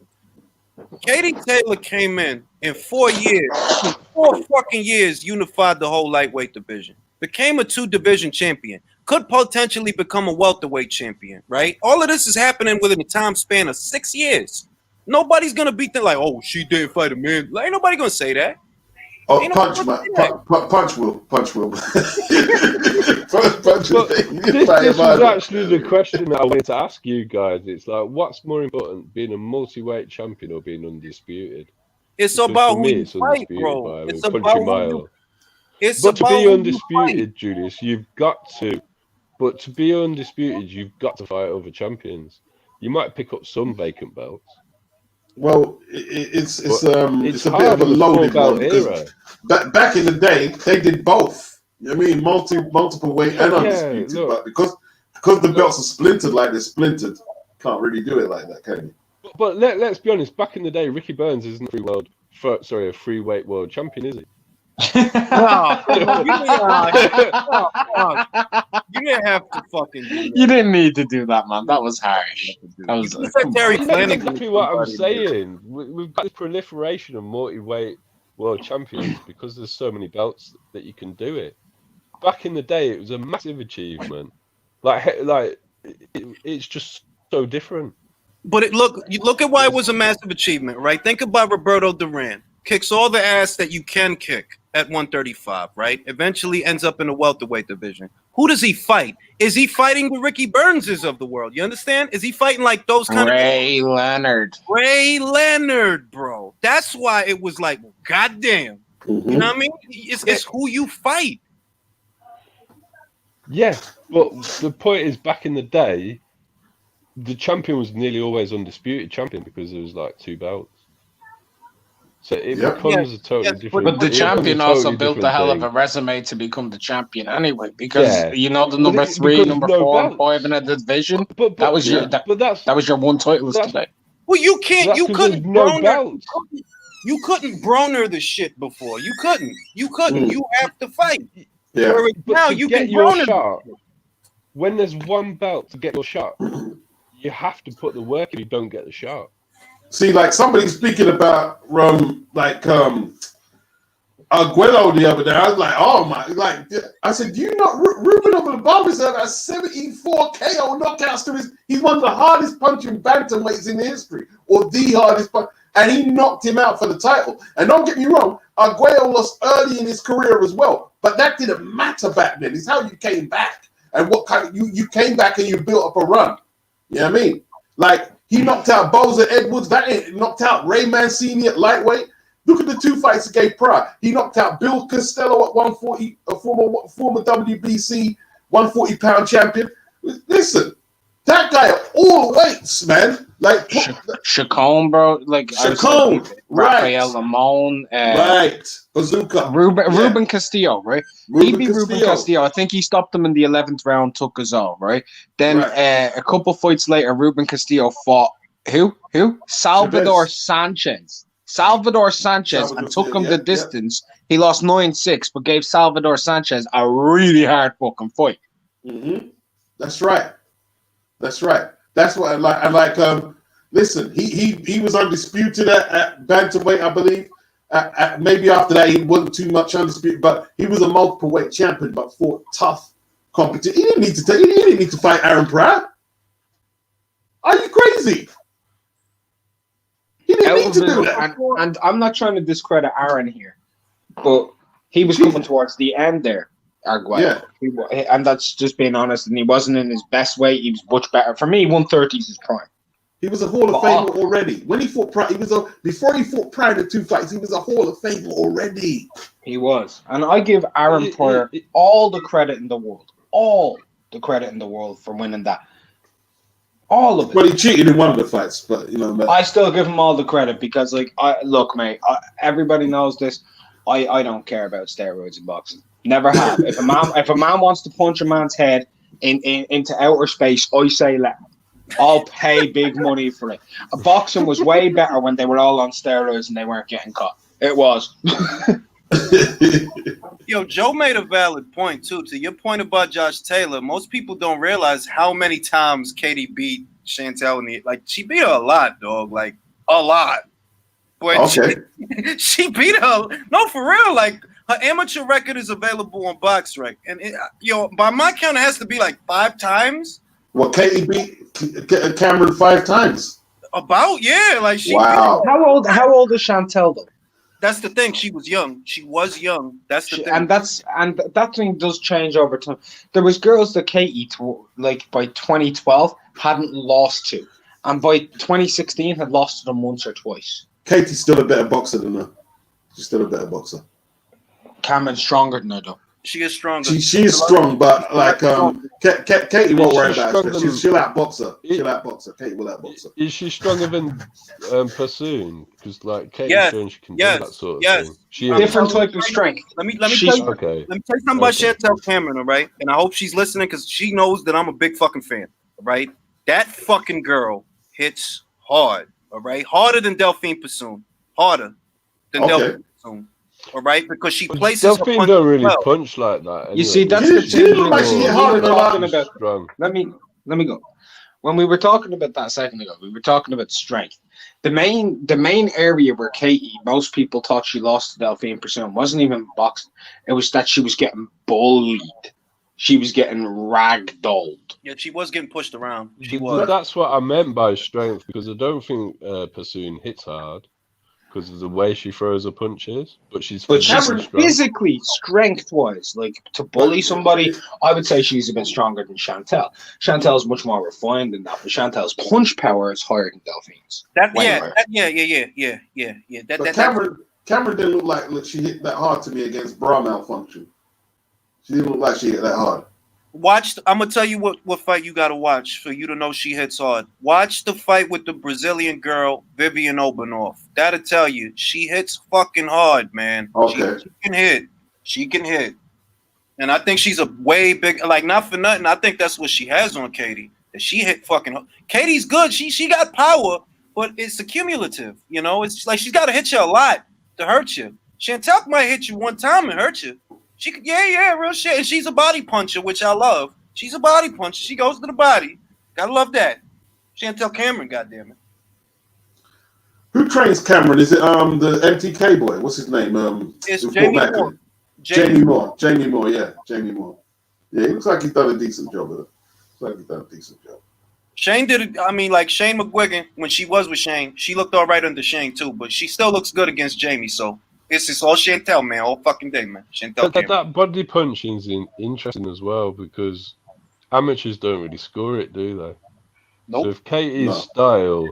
Katie Taylor came in 4 fucking years, unified the whole lightweight division. Became a 2-division champion, could potentially become a welterweight champion, right? All of this is happening within a time span of 6 years. Nobody's gonna beat them like, oh, she didn't fight a man. Like, ain't nobody gonna say that. Oh, punch will. Punch will. This was actually the question that I wanted to ask you guys. It's like, what's more important, being a multi-weight champion or being undisputed? It's Because about for who me, you it's fight, undisputed bro. by It's a about country who you. mile. It's But to about be who you fight. undisputed, Julius, you've got to. But to be undisputed, you've got to fight over champions. You might pick up some vacant belts, Well, but it's it's a bit hard of a in the four loaded one belt because era. back in the day they did both. You know what I mean, multiple weight and Yeah, undisputed, look, but because the look. belts are splintered like they're splintered, can't really do it like that, can you? But let's be honest. Back in the day, Ricky Burns isn't a free weight world champion, is he? No, come on. You didn't, oh, fuck. You didn't have to fucking do You that. didn't need to do that, man. That was harsh. That You was could have said Terry That's Flanagan. exactly what I'm saying. We've got this proliferation of multi-weight world champions because there's so many belts that you can do it. Back in the day, it was a massive achievement. It's just so different. But you look at why it was a massive achievement, right? Think about Roberto Duran. Kicks all the ass that you can kick at 135, right? Eventually ends up in the welterweight division. Who does he fight? Is he fighting the Ricky Burnses of the world? You understand? Is he fighting like those kind Ray Leonard. Ray Leonard, bro. That's why it was like, goddamn. Mm-hmm. You know what I mean? It's who you fight. Yeah, but the point is, back in the day, the champion was nearly always undisputed champion because there was like two belts. So it becomes a totally different. But the champion also totally built a different hell of thing. a resume to become the champion anyway, because Yeah. you know the But number it- 3, because number no 4, and belts. 5 in a division. But that was your but that's that was your one title today. Well, you can't. That's You 'cause couldn't there's no Broner. belts. You couldn't Broner the shit before. You couldn't. You couldn't. You have to fight. Yeah. Whereas But now to you get can your Broner. shot, when there's one belt to get your shot, you have to put the work if you don't get the shot. See, like somebody speaking about Aguero the other day. I was like, oh my! Like I said, do you not Ruben over the Barbers had 74 KO knockouts to his? He's one of the hardest punching bantamweights in history, or the hardest punch, and he knocked him out for the title. And don't get me wrong, Aguero lost early in his career as well, but that didn't matter back then. It's how you came back and what kind of you came back and you built up a run. You know what I mean? Like he knocked out Boza Edwards, that ain't knocked out Ray Mancini at lightweight. Look at the two fights he gave prior. He knocked out Bill Costello at 140, a former WBC 140-pound champion. Listen, that guy at all weights, man. Like Chacon, bro. Like Chacon, Rafael Lamone, right? Bazooka, Ruben Castillo, right? He beat Ruben Castillo. Castillo. I think he stopped him in the 11th round, took his own, right? Then a couple fights later, Ruben Castillo fought who? Salvador Sanchez. And took him the distance. He lost 9-6, but gave Salvador Sanchez a really hard fucking fight. Mm-hmm. That's right. That's what I like. Listen, he was undisputed at bantamweight, I believe. Maybe after that he wasn't too much undisputed, but he was a multiple weight champion, but fought tough competition. He didn't need to fight Aaron Pryor. Are you crazy? He didn't need to do that. And I'm not trying to discredit Aaron here, but he was coming towards the end there, Arguello. Yeah. And that's just being honest. And he wasn't in his best way. He was much better. For me, 130 is his prime. He was a Hall of Famer already. When he fought Pryor, before he fought Pryor the two fights, he was a Hall of Famer already. He was. And I give Aaron Pryor all the credit in the world. All the credit in the world for winning that. All of it. Well, he cheated in one of the fights, but I still give him all the credit because, look, mate, everybody knows this. I don't care about steroids in boxing. Never have. If a man wants to punch a man's head into outer space, I say let him. I'll pay big money for it. Boxing was way better when they were all on steroids and they weren't getting caught. It was. Yo, Joe made a valid point too. To your point about Josh Taylor, most people don't realize how many times Katie beat Chantel in the she beat her a lot, dog. Like a lot. But okay. She beat her. No, for real. Like her amateur record is available on BoxRec, and by my count, it has to be like 5 times. Well, Katie beat Cameron 5 times. About like she. Wow. How old is Chantel though? That's the thing. She was young. That's the thing. And that thing does change over time. There was girls that Katie, by 2012, hadn't lost to, and by 2016 had lost to them once or twice. Katie's still a better boxer than her. She's still a better boxer. Cameron's stronger than her, though. She is stronger. She is strong, but like Katie won't worry about it. She'll outbox her. She'll outbox her. Katie will outbox her. Is she stronger than Pursuing? Because like Katie Yes, showing she can yes, do that sort of yes. thing. She is. Different type of strength. Let me tell you. Okay. Let me tell you something about Okay. Chantel Cameron, all right? And I hope she's listening because she knows that I'm a big fucking fan, all right? That fucking girl hits hard, all right? Harder than Delphine Pursuing. Harder than Delphine Pursuing. All right, because she places her Delphine punch don't really well. punch like that. Anyway. You see, that's She the didn't thing. look like she hit We harder were than talking that. about. Strong. Let me go. When we were talking about that a second ago, we were talking about strength. The main area where Katie, most people thought she lost to Delphine Pursuing, wasn't even boxing. It was that she was getting bullied. She was getting ragdolled. Yeah, she was getting pushed around. She But was. that's what I meant by strength, because I don't think Pursuing hits hard because of the way she throws her punches. But she's physically strong. Physically, strength-wise, like to bully somebody, I would say she's a bit stronger than Chantel. Chantel's much more refined than that, but Chantel's punch power is higher than Delphine's. That, Way yeah, higher. yeah. But Cameron didn't look like she hit that hard to me against bra malfunction. She didn't look like she hit that hard. I'm gonna tell you what fight you gotta watch for you to know she hits hard. Watch the fight with the Brazilian girl Vivian Obernoff. That'll tell you she hits fucking hard, man. Okay. She can hit. She can hit. And I think she's a way big, like, not for nothing. I think that's what she has on Katie. That she hit fucking hard. Katie's good. She got power, but it's accumulative. You know, it's like she's gotta hit you a lot to hurt you. Chantel might hit you one time and hurt you. She could, yeah, real shit. And she's a body puncher, which I love. She's a body puncher. She goes to the body. Gotta love that. Chantel Cameron, goddammit. Who trains Cameron? Is it the MTK boy? What's his name? It's who fought Jamie back Moore. then? Jamie Moore. Jamie Moore, yeah. Jamie Moore. Yeah, he looks like he's done a decent job with it. Looks like he's done a decent job. Shane did it. I mean, like Shane McGuigan, when she was with Shane, she looked all right under Shane too, but she still looks good against Jamie. So it's just all Chantel, man, all fucking day, man. Chantel Cameron. That body punching is interesting as well, because amateurs don't really score it, do they? Nope. So if Katie's style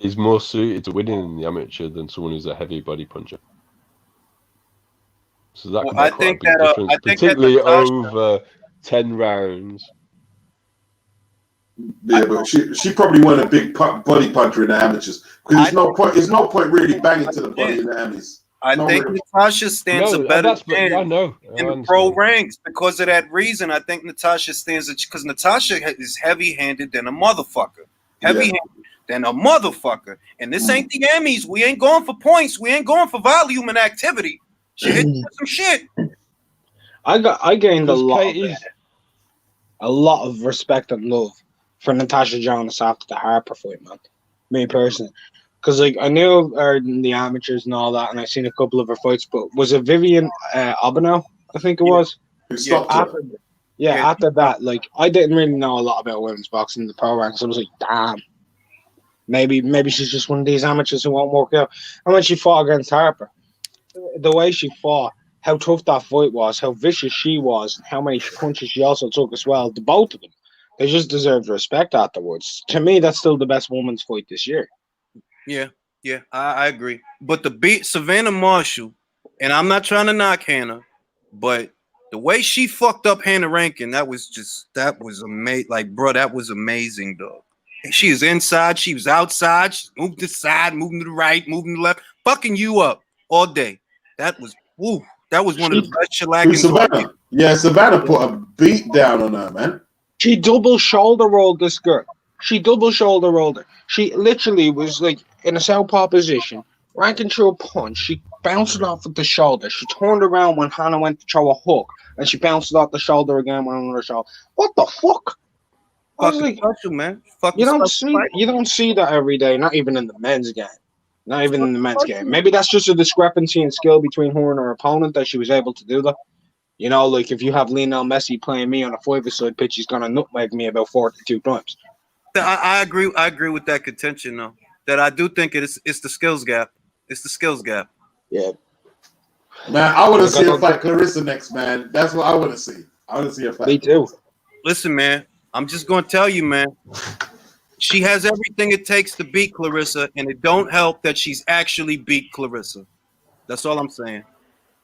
is more suited to winning in the amateur than someone who's a heavy body puncher. So that could be quite a big difference, particularly over 10 rounds. Yeah, but she probably won a big body puncher in the amateurs because there's no point really banging to the body in the amateurs. I think Natasha stands a better chance in the pro ranks because of that reason. I think Natasha stands because Natasha is heavy-handed than a motherfucker. Heavy-handed than a motherfucker. And this ain't the Emmys. We ain't going for points. We ain't going for volume and activity. She hit some shit. I gained a lot of respect and love for Natasha Jonas after the Harper fight, man. Me personally. Because like I knew her in the amateurs and all that, and I've seen a couple of her fights, but was it Vivian Obernoff? I think it was. After that, like I didn't really know a lot about women's boxing in the pro ranks. I was like, damn. Maybe she's just one of these amateurs who won't work out. And when she fought against Harper, the way she fought, how tough that fight was, how vicious she was, and how many punches she also took as well, the both of them, they just deserved respect afterwards. To me, that's still the best women's fight this year. Yeah, I agree. But the beat Savannah Marshall, and I'm not trying to knock Hannah, but the way she fucked up Hannah Rankin, that was amazing. Like, bro, that was amazing, dog. She is inside, she was outside, she moved to the side, moving to the right, moving to the left, fucking you up all day. That was one of the best shellackings. Savannah put a beat down on her, man. She double shoulder rolled this girl. She literally was like in a southpaw position, ranking through a punch. She bounced it off with the shoulder. She turned around when Hannah went to throw a hook, and she bounced it off the shoulder again when another shoulder. What the fuck? I was like, man. You don't see that every day, not even in the men's game. Maybe that's just a discrepancy in skill between her and her opponent that she was able to do that. You know, like if you have Lionel Messi playing me on a 5-a-side pitch, he's gonna nutmeg me about 42 times. I agree with that contention though. That I do think it's the skills gap. It's the skills gap. Yeah. Man, I want to see her fight Clarissa next, man. That's what I want to see. I want to see her fight. Me too. Listen, man, I'm just gonna tell you, man. She has everything it takes to beat Clarissa, and it don't help that she's actually beat Clarissa. That's all I'm saying.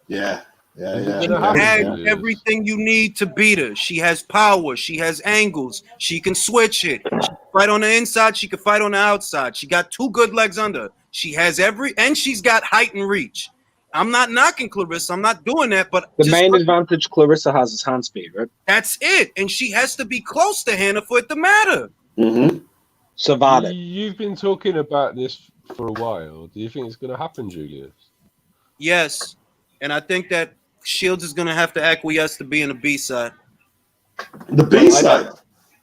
Yeah. Yeah, Is it yeah, gonna yeah, happen, Has yeah. Julius? everything you need to beat her. She has power. She has angles. She can switch it. She can fight on the inside. She can fight on the outside. She got 2 good legs under her. She has and she's got height and reach. I'm not knocking Clarissa. I'm not doing that, but The just main advantage Clarissa has is hand speed, right? that's it. And she has to be close to Hannah for it to matter. Mm-hmm. Savada. You've been talking about this for a while. Do you think it's going to happen, Julius? Yes. And I think that Shields is going to have to acquiesce to being a B-side. The B side.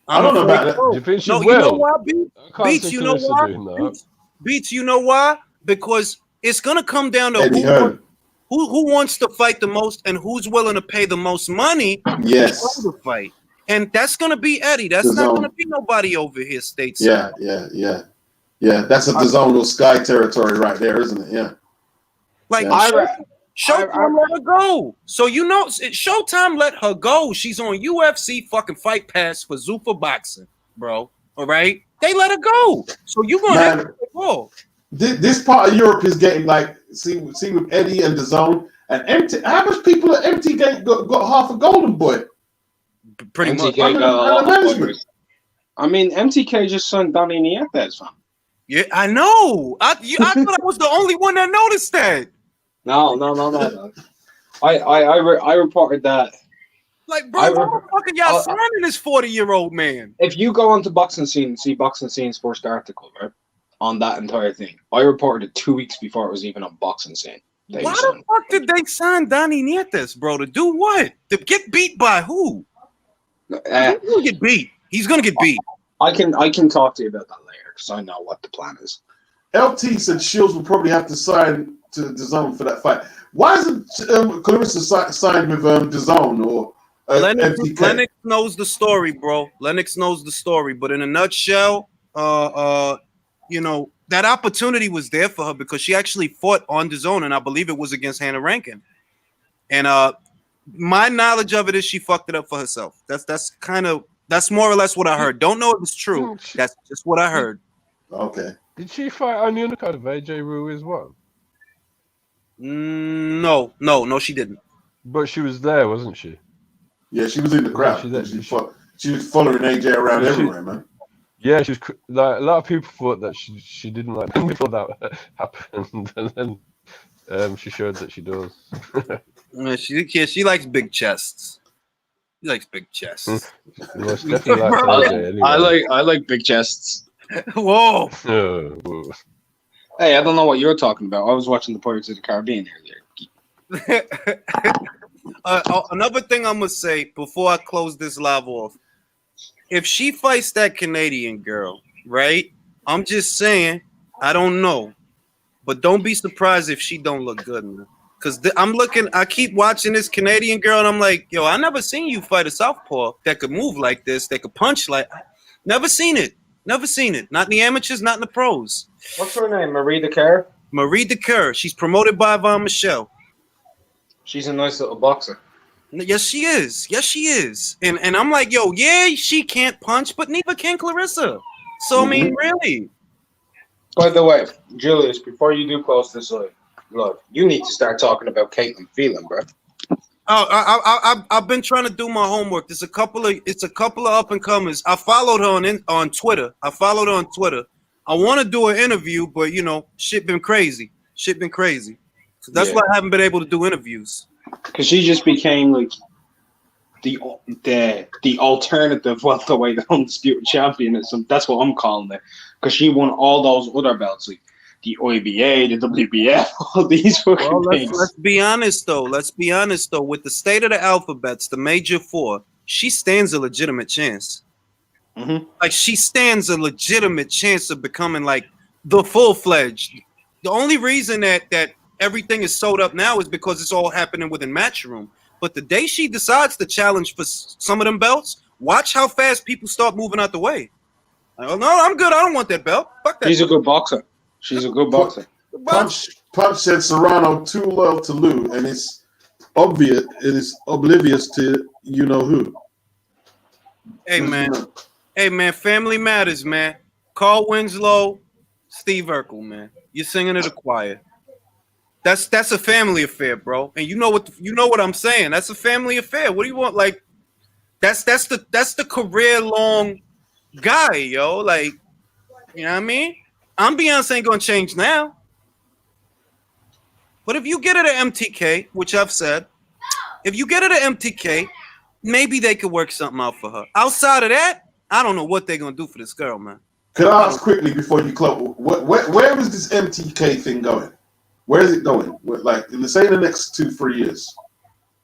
I don't know about that. Do you think she No, will? you know why, I can't Beats, see you know Clarissa why? doing that. Beats, you know why? Because it's going to come down to Eddie Hearn. who wants to fight the most and who's willing to pay the most money Yes. to fight. And that's going to be Eddie. That's The not zone. going to be nobody over here stateside. Yeah. That's a DAZN Sky territory right there, isn't it? Yeah. Like, Yeah. Showtime let her go. So, you know, Showtime let her go. She's on UFC fucking Fight Pass for Zuffa Boxing, bro. All right? They let her go. So, you're going to have to go. This part of Europe is getting like, see with Eddie and DAZN and MT. How much people at MT got half a golden boy? Pretty much. MTK got a lot of players. I mean, MTK just signed Donnie Nietes, fam. Yeah, I know. I thought I was the only one that noticed that. No. I reported that. Like, bro, why the fuck are y'all signing this 40-year-old man? If you go onto Boxing Scene and see Boxing Scene's first article, right, on that entire thing, I reported it 2 weeks before it was even on Boxing Scene. Why the fuck did they sign Donnie Nietes, bro? To do what? To get beat by who? He's gonna get beat. He's gonna get beat. I can talk to you about that later because I know what the plan is. LT said Shields will probably have to sign to DAZN for that fight. Why isn't Clarissa signed with DAZN or MTK? Lennox knows the story, bro. Lennox knows the story. But in a nutshell, you know, that opportunity was there for her because she actually fought on DAZN, and I believe it was against Hannah Rankin. And my knowledge of it is she fucked it up for herself. That's more or less what I heard. Don't know if it's true. That's just what I heard. Okay. Did she fight on the undercard of AJ Ruiz one? No, she didn't. But she was there, wasn't she? Yeah, she was in the crowd. She was following AJ around everywhere, man. Yeah, she was. Like, a lot of people thought that she didn't like them before that happened, and then she showed that she does. She likes big chests. She likes big chests. Most definitely likes AJ anyway. I like big chests. Whoa. Whoa. Hey, I don't know what you're talking about. I was watching the Pirates of the Caribbean earlier. Another thing I'm gonna say before I close this live off: if she fights that Canadian girl, right? I'm just saying, I don't know, but don't be surprised if she don't look good, man. Because I keep watching this Canadian girl, and I'm like, yo, I never seen you fight a southpaw that could move like this, that could punch like. Never seen it. Not in the amateurs, not in the pros. What's her name? Marie Decaire? Marie Decaire. She's promoted by Von Michel. She's a nice little boxer. Yes, she is. And I'm like, yo, yeah, she can't punch, but neither can Clarissa. So, I mean, really. By the way, Julius, before you do close this live, look, you need to start talking about Caitlin Phelan, bro. I've been trying to do my homework. It's a couple of up and comers. I followed her on Twitter. I want to do an interview, but you know, shit been crazy. So that's why I haven't been able to do interviews. Because she just became like the alternative welterweight undisputed champion. That's what I'm calling it. Because she won all those other belts, like the OIBA, the WBF, all these fucking things. Let's be honest though. With the state of the alphabets, the major four, she stands a legitimate chance. Mm-hmm. Like she stands a legitimate chance of becoming like the full-fledged. The only reason that everything is sold up now is because it's all happening within Matchroom. But the day she decides to challenge for some of them belts, watch how fast people start moving out the way. No, I'm good. I don't want that belt. Fuck that. She's a good boxer. Punch said Serrano too loyal to Lou, and it's obvious. It is oblivious to you know who. Hey man, family matters, man. Carl Winslow, Steve Urkel, man. You're singing to the choir. That's a family affair, bro. And you know what I'm saying. That's a family affair. What do you want? Like, that's the career long guy, yo. Like, you know what I mean? Ambiance ain't gonna change now. But if you get her to MTK, which I've said, if you get her to MTK, maybe they could work something out for her. Outside of that, I don't know what they're gonna do for this girl, man. Could I ask quickly before you close? Where is this MTK thing going? Where is it going? Like, say in the next 2-3 years.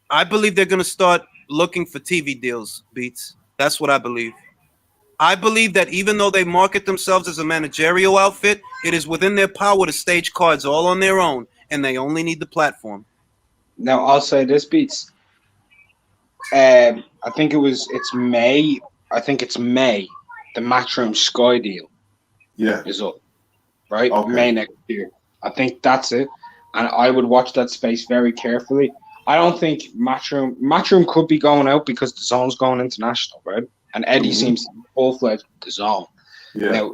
I believe they're gonna start looking for TV deals, Beats. That's what I believe. I believe that even though they market themselves as a managerial outfit, it is within their power to stage cards all on their own, and they only need the platform. Now I'll say this, Beats. I think it's May. I think it's May. The Matchroom Sky deal, is up, right? Okay. May next year. I think that's it, and I would watch that space very carefully. I don't think Matchroom could be going out because the zone's going international, right? And Eddie seems to be full-fledged with the zone. Yeah.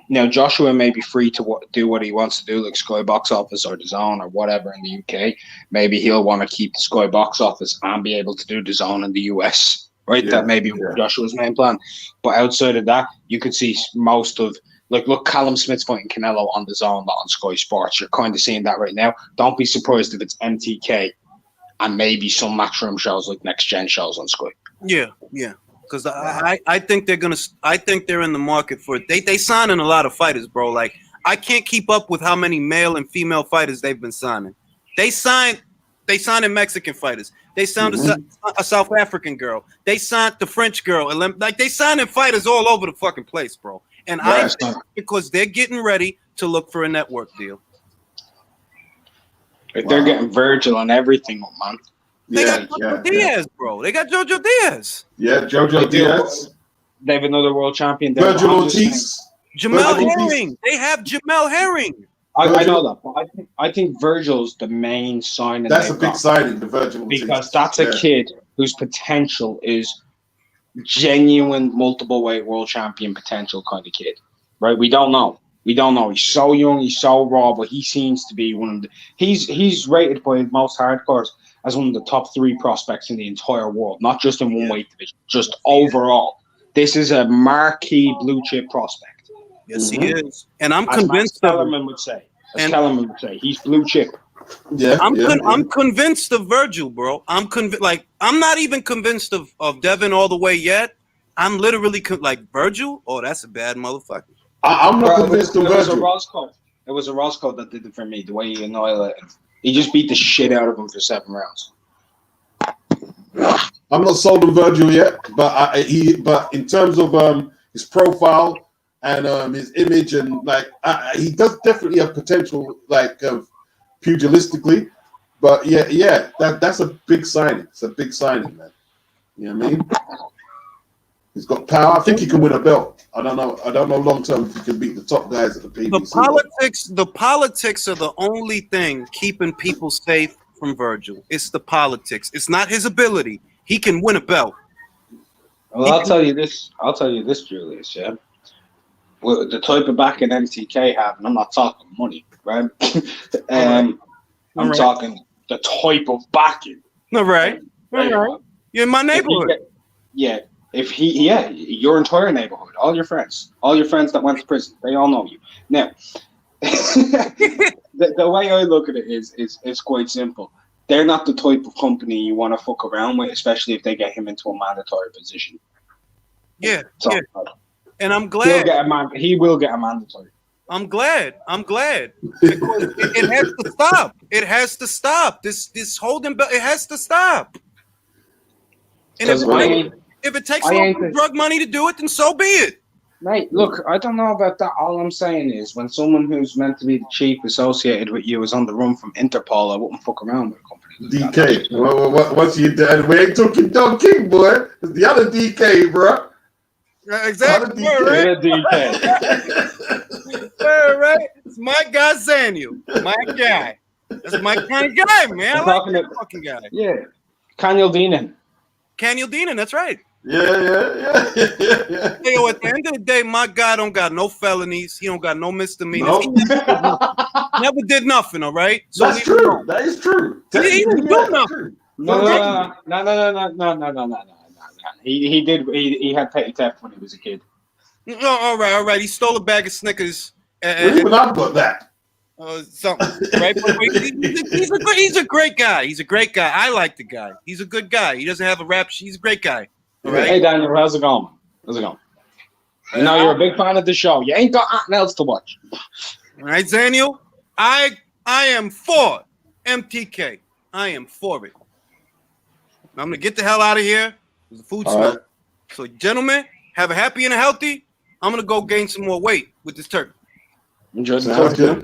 Now Joshua may be free to do what he wants to do, like Sky Box Office or the Zone or whatever in the UK. Maybe he'll want to keep the Sky Box Office and be able to do the Zone in the US, right? Yeah, That may be Joshua's main plan. But outside of that, you could see most of, like, look, Callum Smith's fighting Canelo on the Zone, not on Sky Sports. You're kind of seeing that right now. Don't be surprised if it's MTK and maybe some Matchroom shows like Next Gen shows on Sky. Yeah. Because I think they're in the market for it. They signing a lot of fighters, bro. Like, I can't keep up with how many male and female fighters they've been signing. They signed Mexican fighters. They signed a South African girl. They signed the French girl. Like, they signing fighters all over the fucking place, bro. And I think because they're getting ready to look for a network deal. Like, they're getting Virgil and everything, man. They got Jojo Diaz, bro. They got Jojo Diaz. Yeah, Jojo Diaz. They have another world champion. Virgil Ortiz. Jamel Herring. They have Jamel Herring. I know that, but I think Virgil's the main signing. That's a big signing, the Virgil Ortiz. Because that's a kid whose potential is genuine multiple weight world champion potential kind of kid, right? We don't know. He's so young, he's so raw, but he seems to be one of the. He's rated by most hardcores as one of the top 3 prospects in the entire world, not just in one weight division, just overall. This is a marquee blue chip prospect. Yes, he is, and I'm as convinced. Kellerman would say. Kellerman would say, he's blue chip. Yeah, I'm convinced of Virgil, bro. I'm not even convinced of Devin all the way yet. I'm literally like Virgil. Oh, that's a bad motherfucker. I'm not convinced of Virgil. It was a Roscoe that did it for me. The way he annihilated him. He just beat the shit out of him for 7 rounds. I'm not sold on Virgil yet, but in terms of his profile and his image and he does definitely have potential, pugilistically. But that's a big signing. It's a big signing, man. You know what I mean? He's got power. I think he can win a belt. I don't know long term if he can beat the top guys at the PBC. The politics are the only thing keeping people safe from Virgil. It's the politics. It's not his ability. He can win a belt. Well, I'll tell you this, Julius. Yeah, well, the type of backing MTK have, and I'm not talking money, right? I'm talking the type of backing. All right. You're in my neighborhood. Your entire neighborhood, all your friends that went to prison, they all know you. Now, the way I look at it is quite simple. They're not the type of company you want to fuck around with, especially if they get him into a mandatory position. Yeah. And I'm glad he will get a mandatory. I'm glad. Because it has to stop. It has to stop. This holding belt. It has to stop. And if it takes drug money to do it, then so be it. Mate, look, I don't know about that. All I'm saying is when someone who's meant to be the chief associated with you is on the run from Interpol, I wouldn't fuck around with a company. DK. What's you done? We ain't talking Don King, boy. It's the other DK, bro. Exactly. All right. It's my guy, Zaniel. My guy. That's my kind of guy, man. I like that fucking guy. Yeah. Caniel Deenan, that's right. Yeah. Hey, yo, at the end of the day, my guy don't got no felonies. He don't got no misdemeanors. No. He never did nothing, all right? So That's leave him true. alone. That is true. He didn't do Technically, nothing. true. No. He had petty theft when he was a kid. No, all right. He stole a bag of Snickers. Well, even I've got that. Something, right? But he's a great guy. He's a great guy. I like the guy. He's a good guy. He doesn't have a rap. He's a great guy. All right. Hey Daniel, how's it going? How's it going? You know you're a big fan of the show. You ain't got nothing else to watch. All right, Daniel. I am for MTK. I am for it. I'm gonna get the hell out of here. The food smell. Right. So, gentlemen, have a happy and a healthy. I'm gonna go gain some more weight with this turkey. Enjoy the Sounds turkey. good.